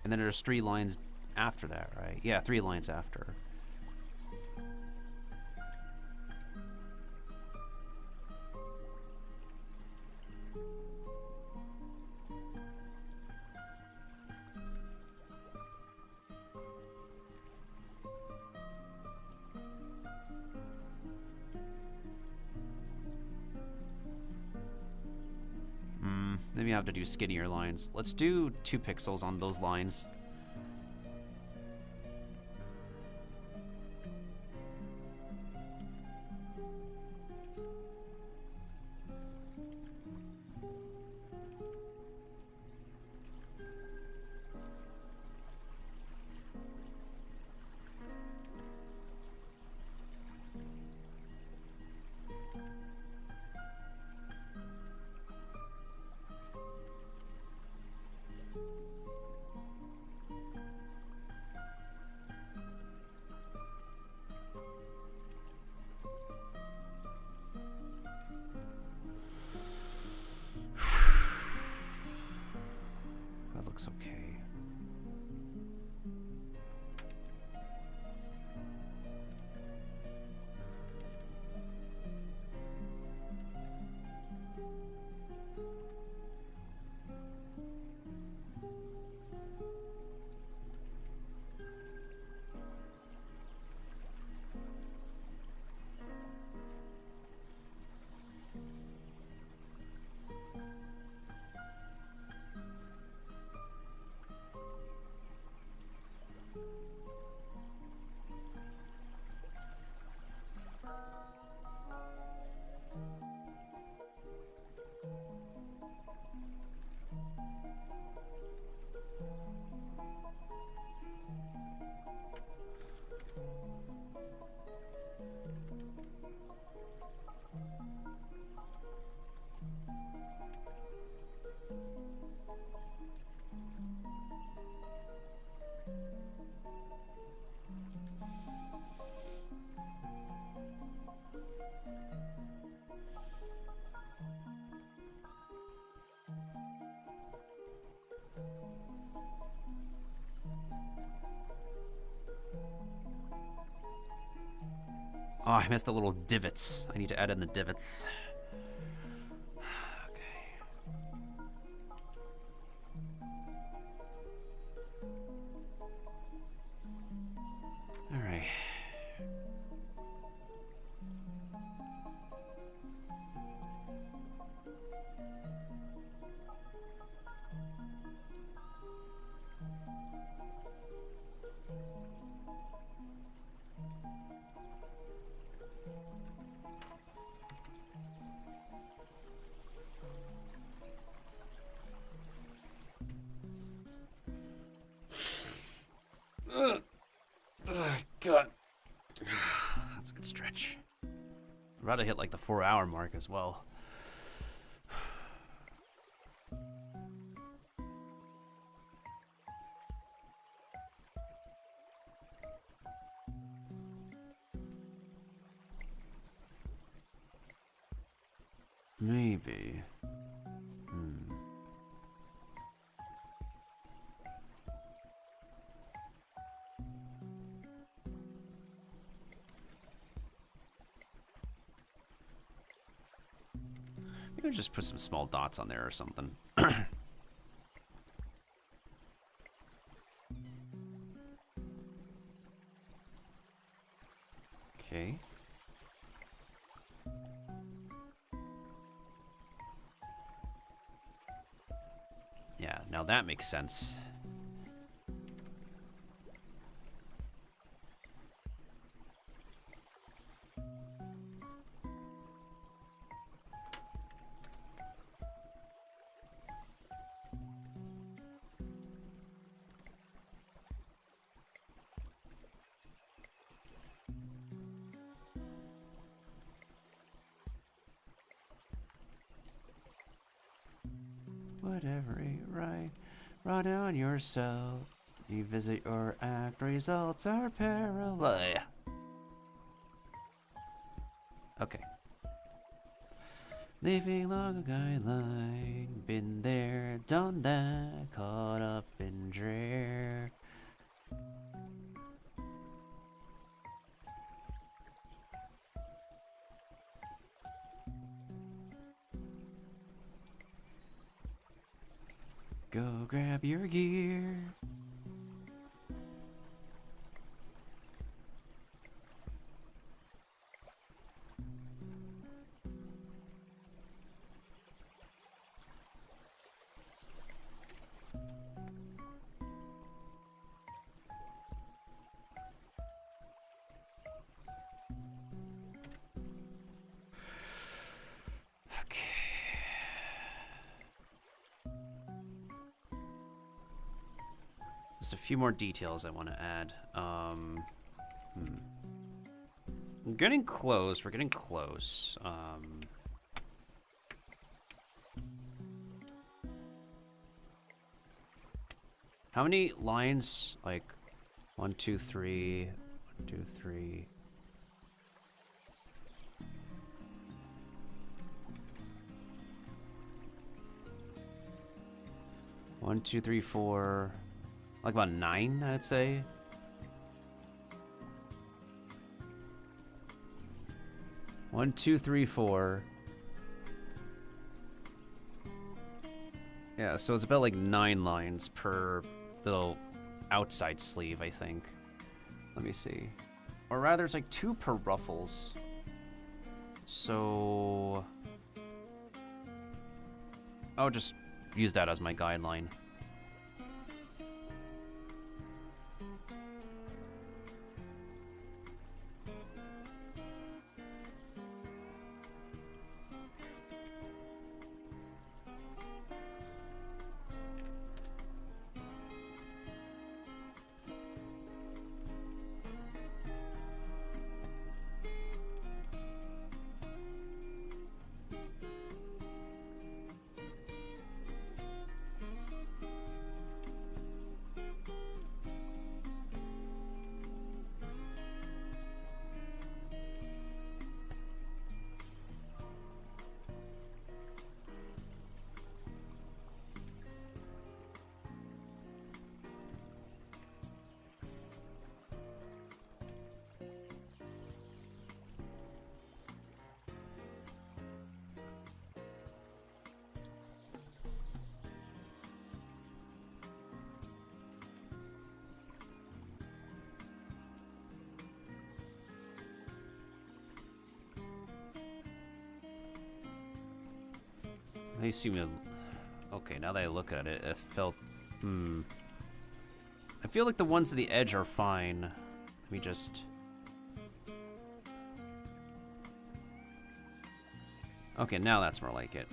S1: And then there's 3 lines after that, right? Yeah, 3 lines after. Maybe I have to do skinnier lines. Let's do 2 pixels on those lines. That looks okay. Oh, I missed the little divots. I need to add in the divots. Okay. All right. God. That's a good stretch. I'm about to hit like the 4-hour mark as well. Maybe. Hmm. Maybe just put some small dots on there or something. Okay. Yeah, now that makes sense. Whatever you write on yourself. You visit your act, results are parallel. Okay. Living along a guideline, been there, done that, caught up in drear. Go grab your gear. Just a few more details I want to add. I'm getting close. We're getting close. How many lines? Like 1, 2, 3, 1, 2, 3. One, two, three, four. Like about 9, I'd say. One, two, three, four. Yeah, so it's about like 9 lines per little outside sleeve, I think. Let me see. Or rather, it's like 2 per ruffles. So I'll just use that as my guideline. They seem to... Okay, now that I look at it, it felt... I feel like the ones at the edge are fine. Let me just... Okay, now that's more like it.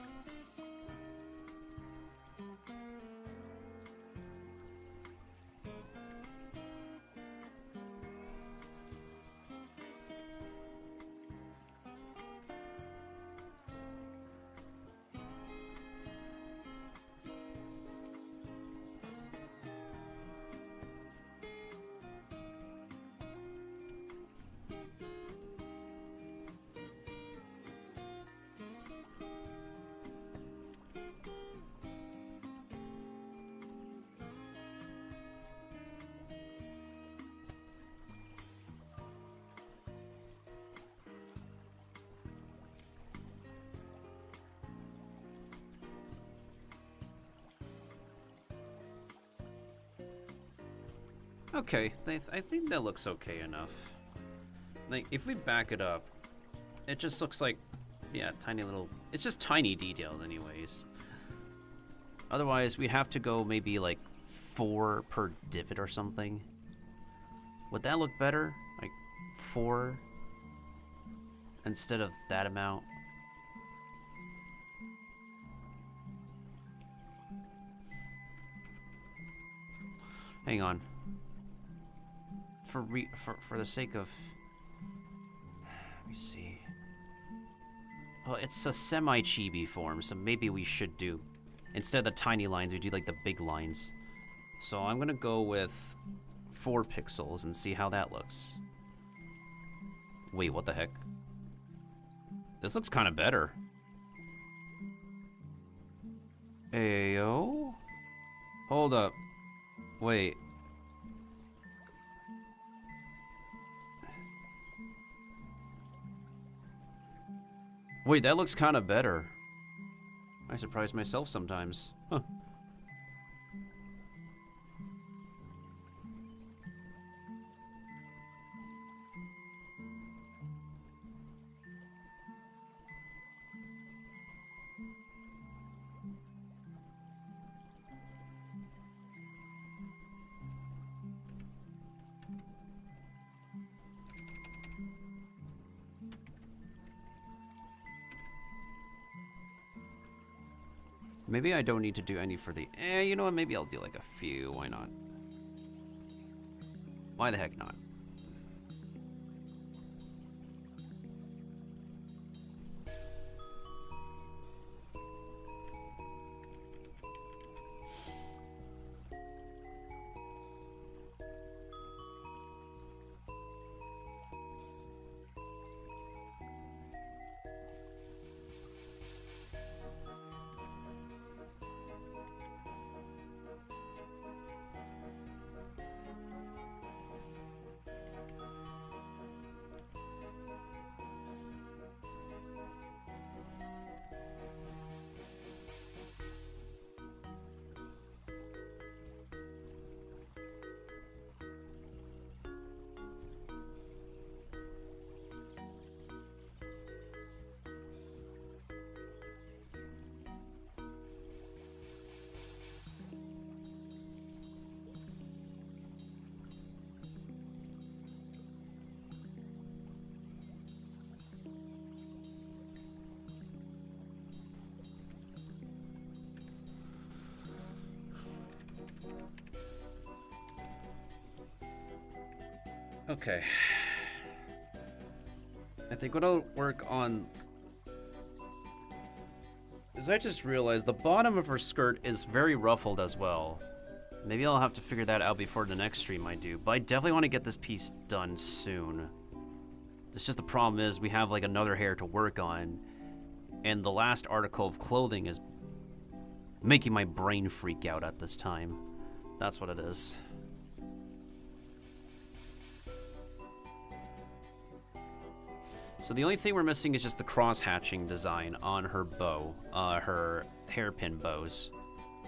S1: Okay, I think that looks okay enough. Like, if we back it up, it just looks like, yeah, tiny little... It's just tiny details anyways. Otherwise, we'd have to go maybe, like, 4 per divot or something. Would that look better? Like, 4 instead of that amount? Hang on. For the sake of... Let me see. Well, it's a semi-chibi form, so maybe we should do... Instead of the tiny lines, we do like the big lines. So I'm gonna go with 4 pixels and see how that looks. Wait, what the heck? This looks kind of better. Ayo? Hold up. Wait. Wait, that looks kind of better. I surprise myself sometimes. Huh. Maybe I don't need to do any for the... you know what? Maybe I'll do like a few. Why not? Why the heck not? Okay. I think what I'll work on is I just realized the bottom of her skirt is very ruffled as well. Maybe I'll have to figure that out before the next stream I do, but I definitely want to get this piece done soon. It's just the problem is we have like another hair to work on, and the last article of clothing is making my brain freak out at this time. That's what it is. So the only thing we're missing is just the cross-hatching design on her bow, her hairpin bows,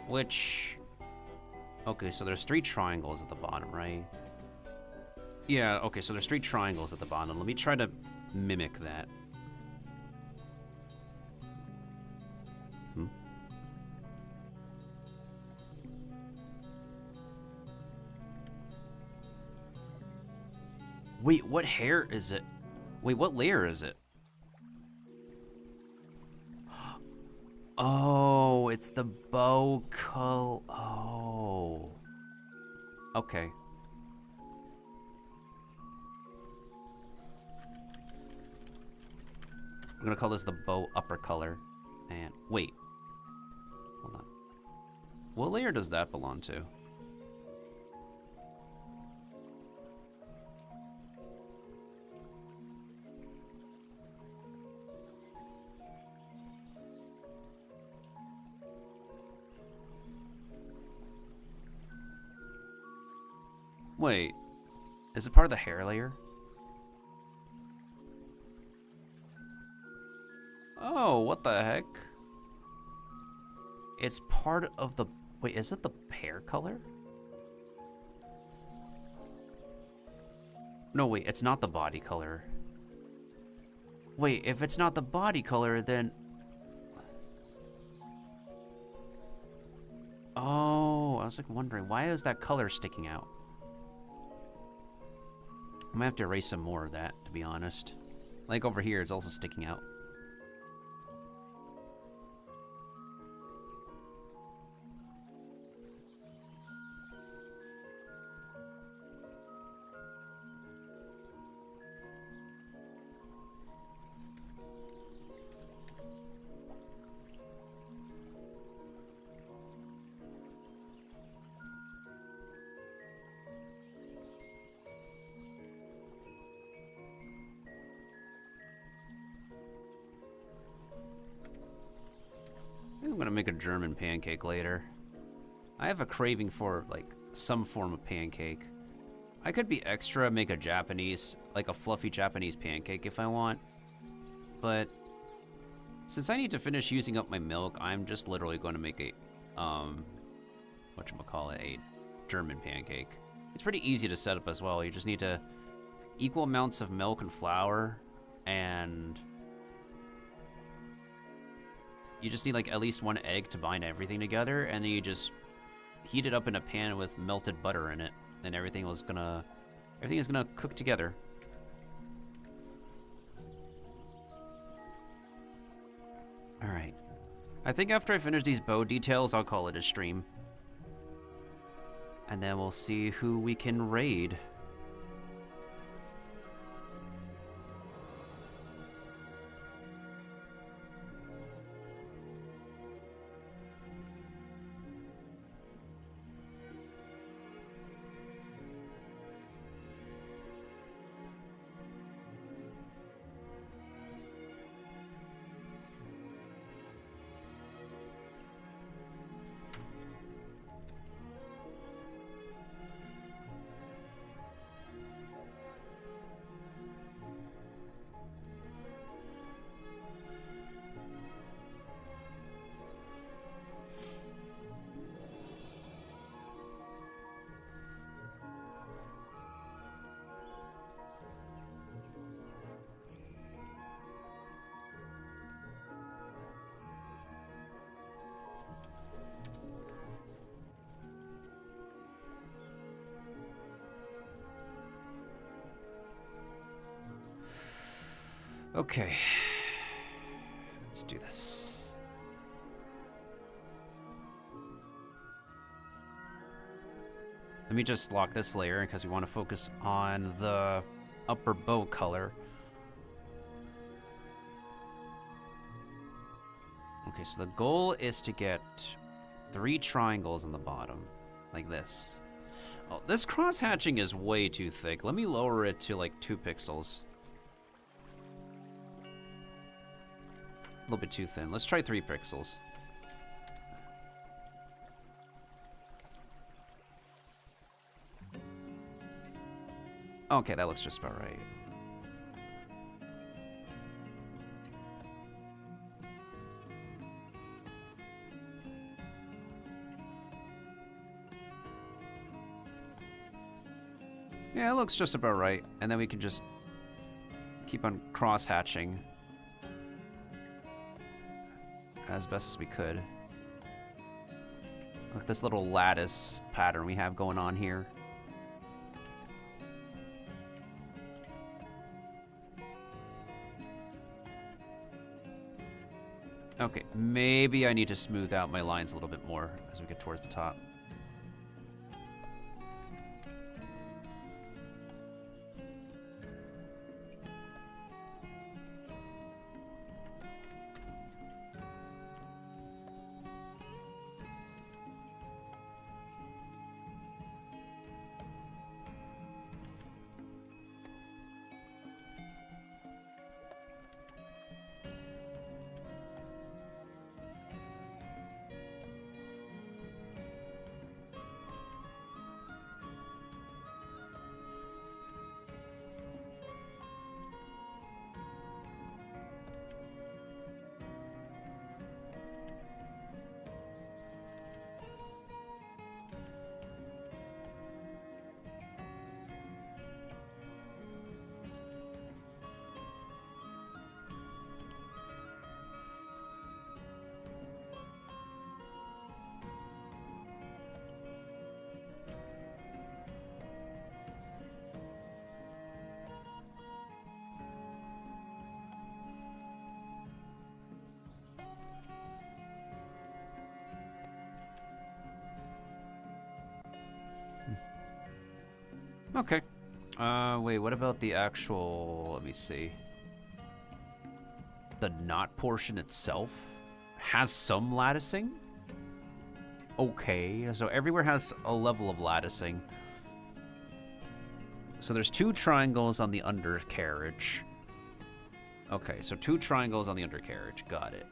S1: which... Okay, so there's 3 triangles at the bottom, right? Yeah, okay, so there's 3 triangles at the bottom. Let me try to mimic that. Wait, what hair is it? Wait, what layer is it? Oh, it's the bow color. Oh. Okay. I'm gonna call this the bow upper color. And wait. Hold on. What layer does that belong to? Wait, is it part of the hair layer? Oh, what the heck? It's part of the... Wait, is it the hair color? No, wait, it's not the body color. Wait, if it's not the body color, then... Oh, I was like wondering, why is that color sticking out? I might have to erase some more of that, to be honest. Like over here, it's also sticking out. I'm gonna make a German pancake later. I have a craving for, like, some form of pancake. I could be extra, make a Japanese, like a fluffy Japanese pancake if I want. But since I need to finish using up my milk, I'm just literally going to make a, whatchamacallit, a German pancake. It's pretty easy to set up as well. You just need to equal amounts of milk and flour, and you just need like at least one egg to bind everything together, and then you just heat it up in a pan with melted butter in it, and everything is gonna cook together. All right. I think after I finish these bow details, I'll call it a stream. And then we'll see who we can raid. Okay, let's do this. Let me just lock this layer because we want to focus on the upper bow color. Okay, so the goal is to get 3 triangles on the bottom, like this. Oh, this cross-hatching is way too thick. Let me lower it to like 2 pixels. A little bit too thin. Let's try 3 pixels. Okay, that looks just about right. Yeah, it looks just about right. And then we can just keep on cross-hatching as best as we could. Look at this little lattice pattern we have going on here. Okay, maybe I need to smooth out my lines a little bit more as we get towards the top. Okay. Wait, what about the actual, let me see. The knot portion itself has some latticing? Okay, so everywhere has a level of latticing. So there's 2 triangles on the undercarriage. Okay, so 2 triangles on the undercarriage. Got it.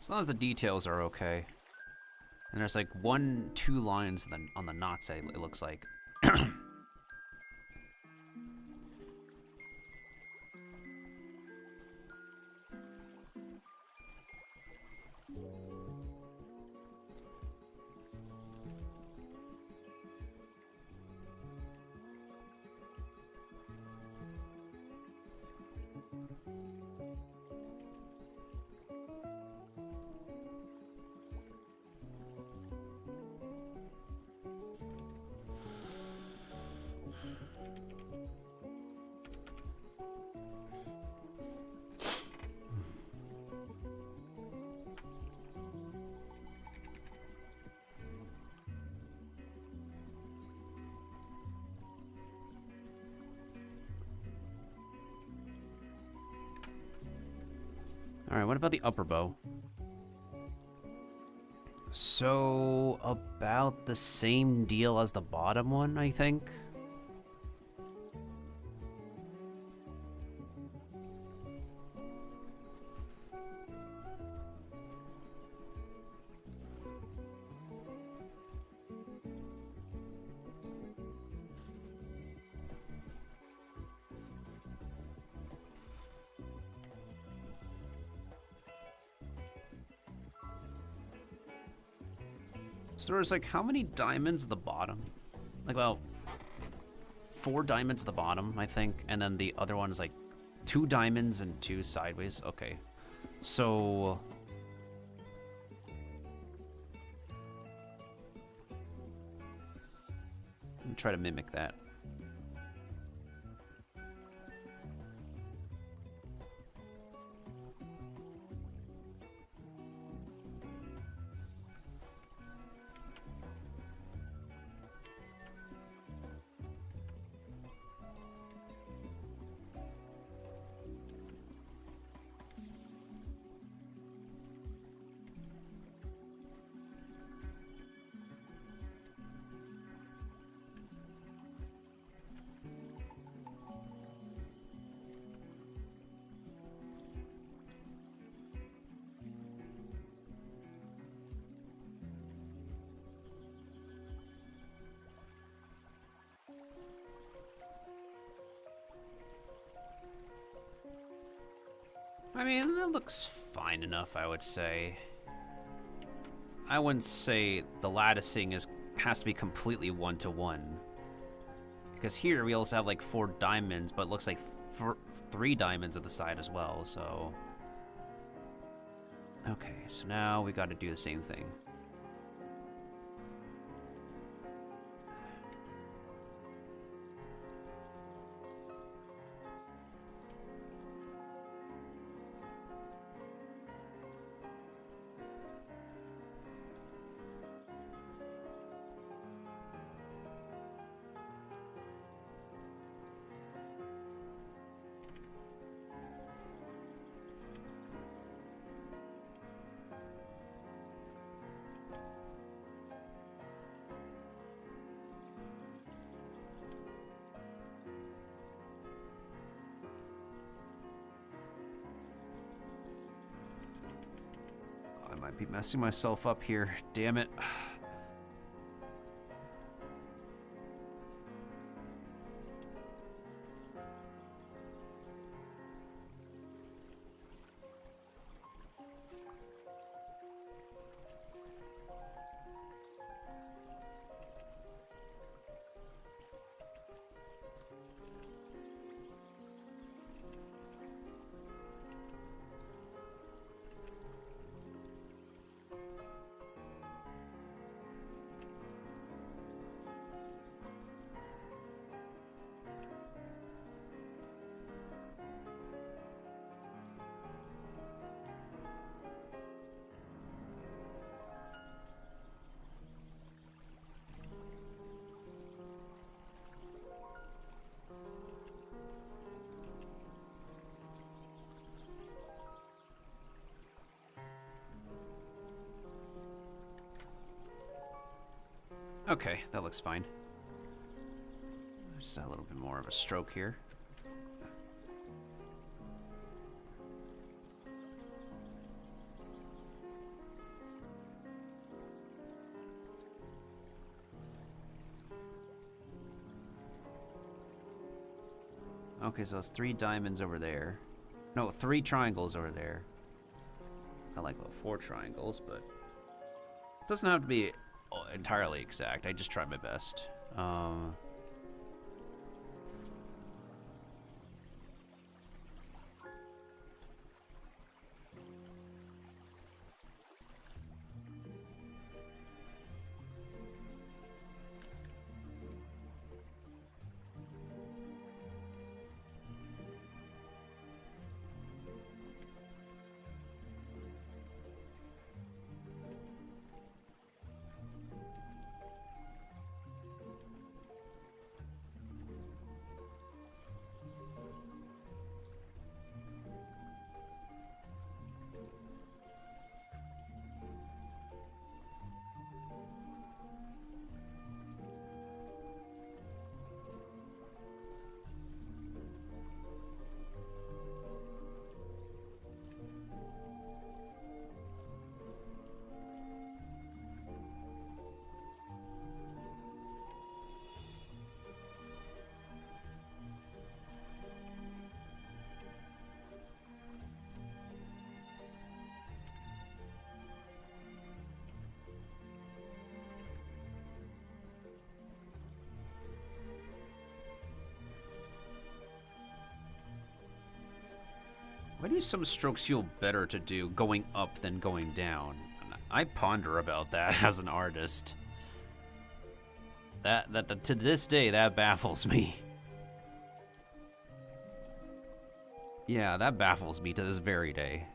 S1: As long as the details are okay. And there's like 1, 2 lines on the knots, it looks like. Alright, what about the upper bow? So, about the same deal as the bottom one, I think. So there's like how many diamonds at the bottom? Like about 4 diamonds at the bottom, I think, and then the other one is like 2 diamonds and 2 sideways. Okay, so let me try to mimic that. I mean, that looks fine enough, I would say. I wouldn't say the latticing has to be completely 1-to-1. Because here we also have like 4 diamonds, but it looks like 3 diamonds at the side as well, so... Okay, so now we gotta do the same thing. Might be messing myself up here. Damn it. Okay, that looks fine. Just a little bit more of a stroke here. Okay, so it's 3 diamonds over there. No, 3 triangles over there. I like 4 triangles, but it doesn't have to be entirely exact. I just try my best. Why do some strokes feel better to do going up than going down? I ponder about that as an artist. That to this day, that baffles me. Yeah, that baffles me to this very day.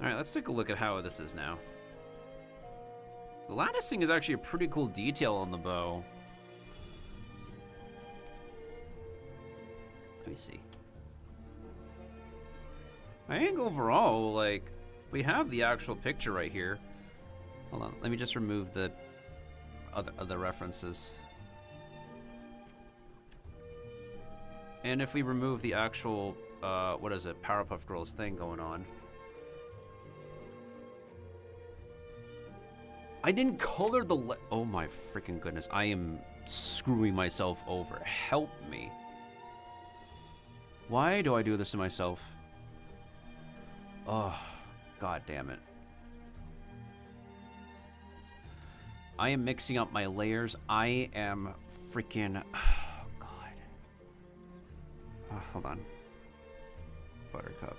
S1: Alright, let's take a look at how this is now. The latticing is actually a pretty cool detail on the bow. Let me see. I think overall, like, we have the actual picture right here. Hold on, let me just remove the other references. And if we remove the actual, what is it, Powerpuff Girls thing going on. I didn't color the oh my freaking goodness. I am screwing myself over. Help me. Why do I do this to myself? Oh, god damn it. I am mixing up my layers. I am freaking... Oh, god. Oh, hold on. Buttercup.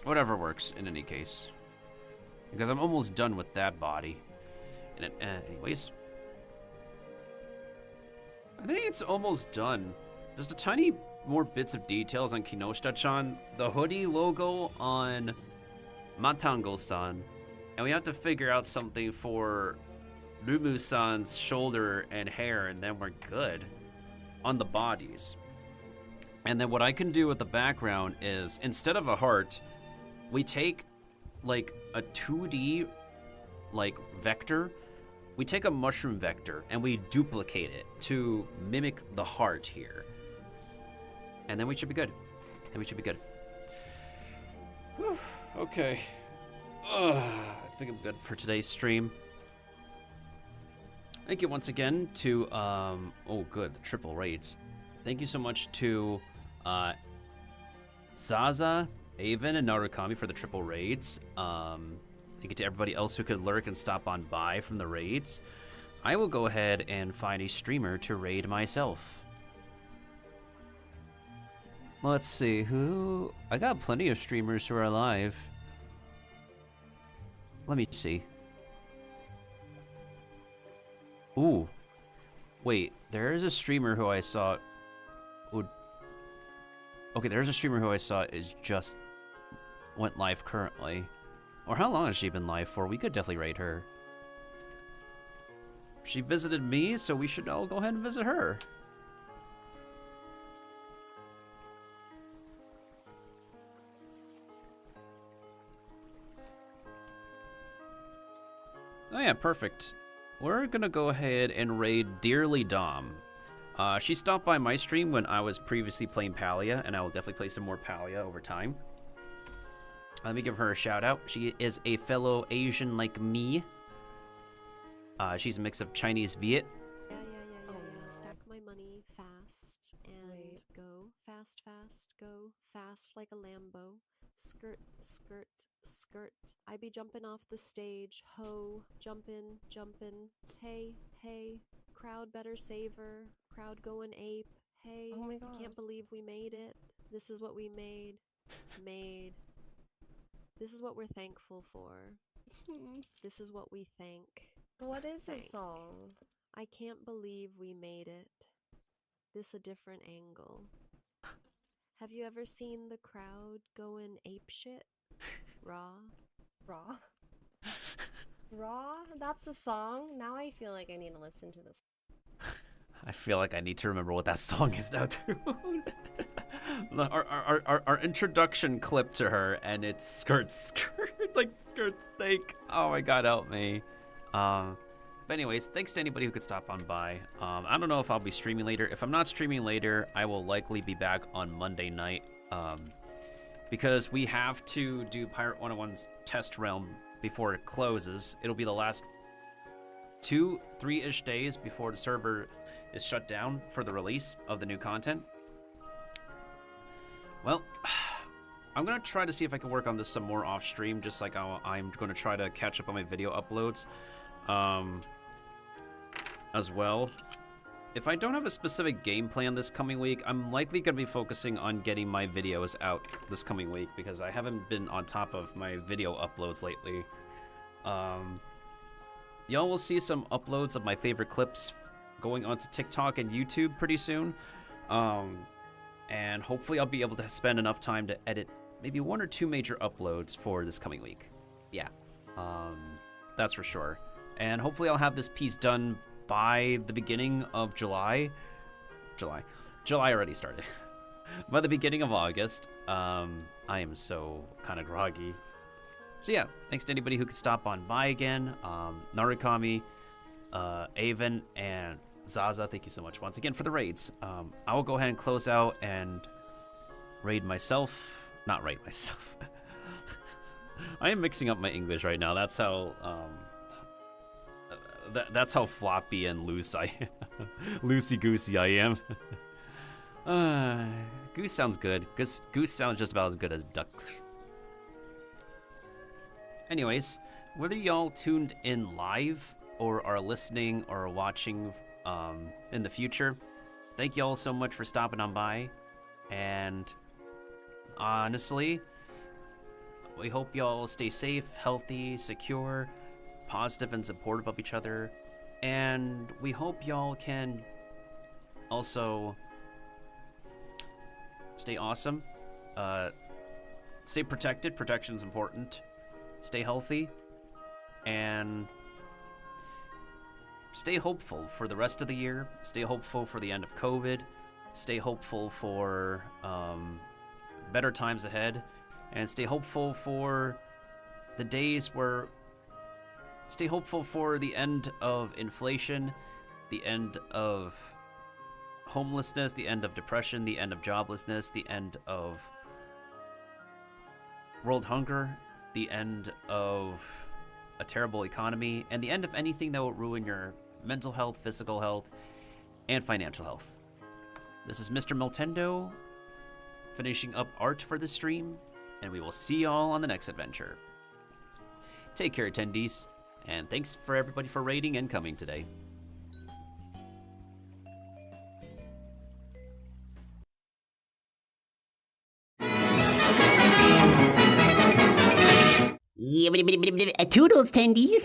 S1: Whatever works in any case. Because I'm almost done with that body. And anyways. I think it's almost done. Just a tiny more bits of details on Kinoshita-chan. The hoodie logo on Matango-san. And we have to figure out something for Rumu-san's shoulder and hair, and then we're good on the bodies. And then what I can do with the background is, instead of a heart, we take like a 2D like vector, we take a mushroom vector and we duplicate it to mimic the heart here. And then we should be good. Then we should be good. Whew, okay. I think I'm good for today's stream. Thank you once again to, oh good, the triple raids. Thank you so much to Zaza, Avon, and Narukami for the triple raids. Thank you to everybody else who could lurk and stop on by from the raids. I will go ahead and find a streamer to raid myself. Let's see, who... I got plenty of streamers who are alive. Let me see. Ooh. Wait, there is a streamer who I saw... Ooh. Okay, there's a streamer who I saw is just... went live currently. Or how long has she been live for? We could definitely raid her. She visited me, so we should all go ahead and visit her. Oh yeah, perfect. We're gonna go ahead and raid Dearly Dom. She stopped by my stream when I was previously playing Palia, and I will definitely play some more Palia over time. Let me give her a shout out. She is a fellow Asian like me. She's a mix of Chinese Viet.
S9: Yeah. Stack my money fast and go fast, go fast like a Lambo. Skirt. I be jumping off the stage. Ho, jumpin'. Hey. Crowd better save her. Crowd going ape. Hey,
S7: Oh my God.
S9: Can't believe we made it. This is what we made. This is what we're thankful for. This is what we thank.
S7: What is this
S9: Thank.
S7: song?
S9: I can't believe we made it. This a different angle. Have you ever seen the crowd going apeshit? Raw?
S7: Raw? That's the song? Now I feel like I need to listen to this.
S1: I feel like I need to remember what that song is now too. our introduction clip to her, and it's skirt, like skirt steak. Oh my God, help me. But anyways, thanks to anybody who could stop on by. I don't know if I'll be streaming later. If I'm not streaming later, I will likely be back on Monday night. Because we have to do Pirate 101's test realm before it closes. It'll be the last 2-3-ish days before the server is shut down for the release of the new content. Well, I'm gonna try to see if I can work on this some more off stream, just like I'm gonna try to catch up on my video uploads as well. If I don't have a specific game plan this coming week, I'm likely gonna be focusing on getting my videos out this coming week because I haven't been on top of my video uploads lately. Y'all will see some uploads of my favorite clips going onto TikTok and YouTube pretty soon. And hopefully I'll be able to spend enough time to edit maybe 1 or 2 major uploads for this coming week. Yeah, that's for sure. And hopefully I'll have this piece done by the beginning of July. July already started. By the beginning of August. I am so kind of groggy. So yeah, thanks to anybody who could stop on by again. Narukami, Avon, and Zaza, thank you so much once again for the raids. I will go ahead and close out and raid myself. Not raid myself. I am mixing up my English right now. That's how that's how floppy and loose I am. Loosey-goosey I am. Goose sounds good. Goose sounds just about as good as duck. Anyways, whether y'all tuned in live or are listening or watching in the future, thank y'all so much for stopping on by. And honestly, we hope y'all stay safe, healthy, secure, positive, and supportive of each other. And we hope y'all can also stay awesome. Stay protected. Protection's important. Stay healthy. And stay hopeful for the rest of the year. Stay hopeful for the end of COVID. Stay hopeful for better times ahead. And stay hopeful for the days where... Stay hopeful for the end of inflation, the end of homelessness, the end of depression, the end of joblessness, the end of world hunger, the end of a terrible economy, and the end of anything that will ruin your mental health, physical health, and financial health. This is Mr. Miltendo, finishing up art for the stream, and we will see y'all on the next adventure. Take care, attendees, and thanks for everybody for raiding and coming today.
S2: Yeah, toodles, tendies.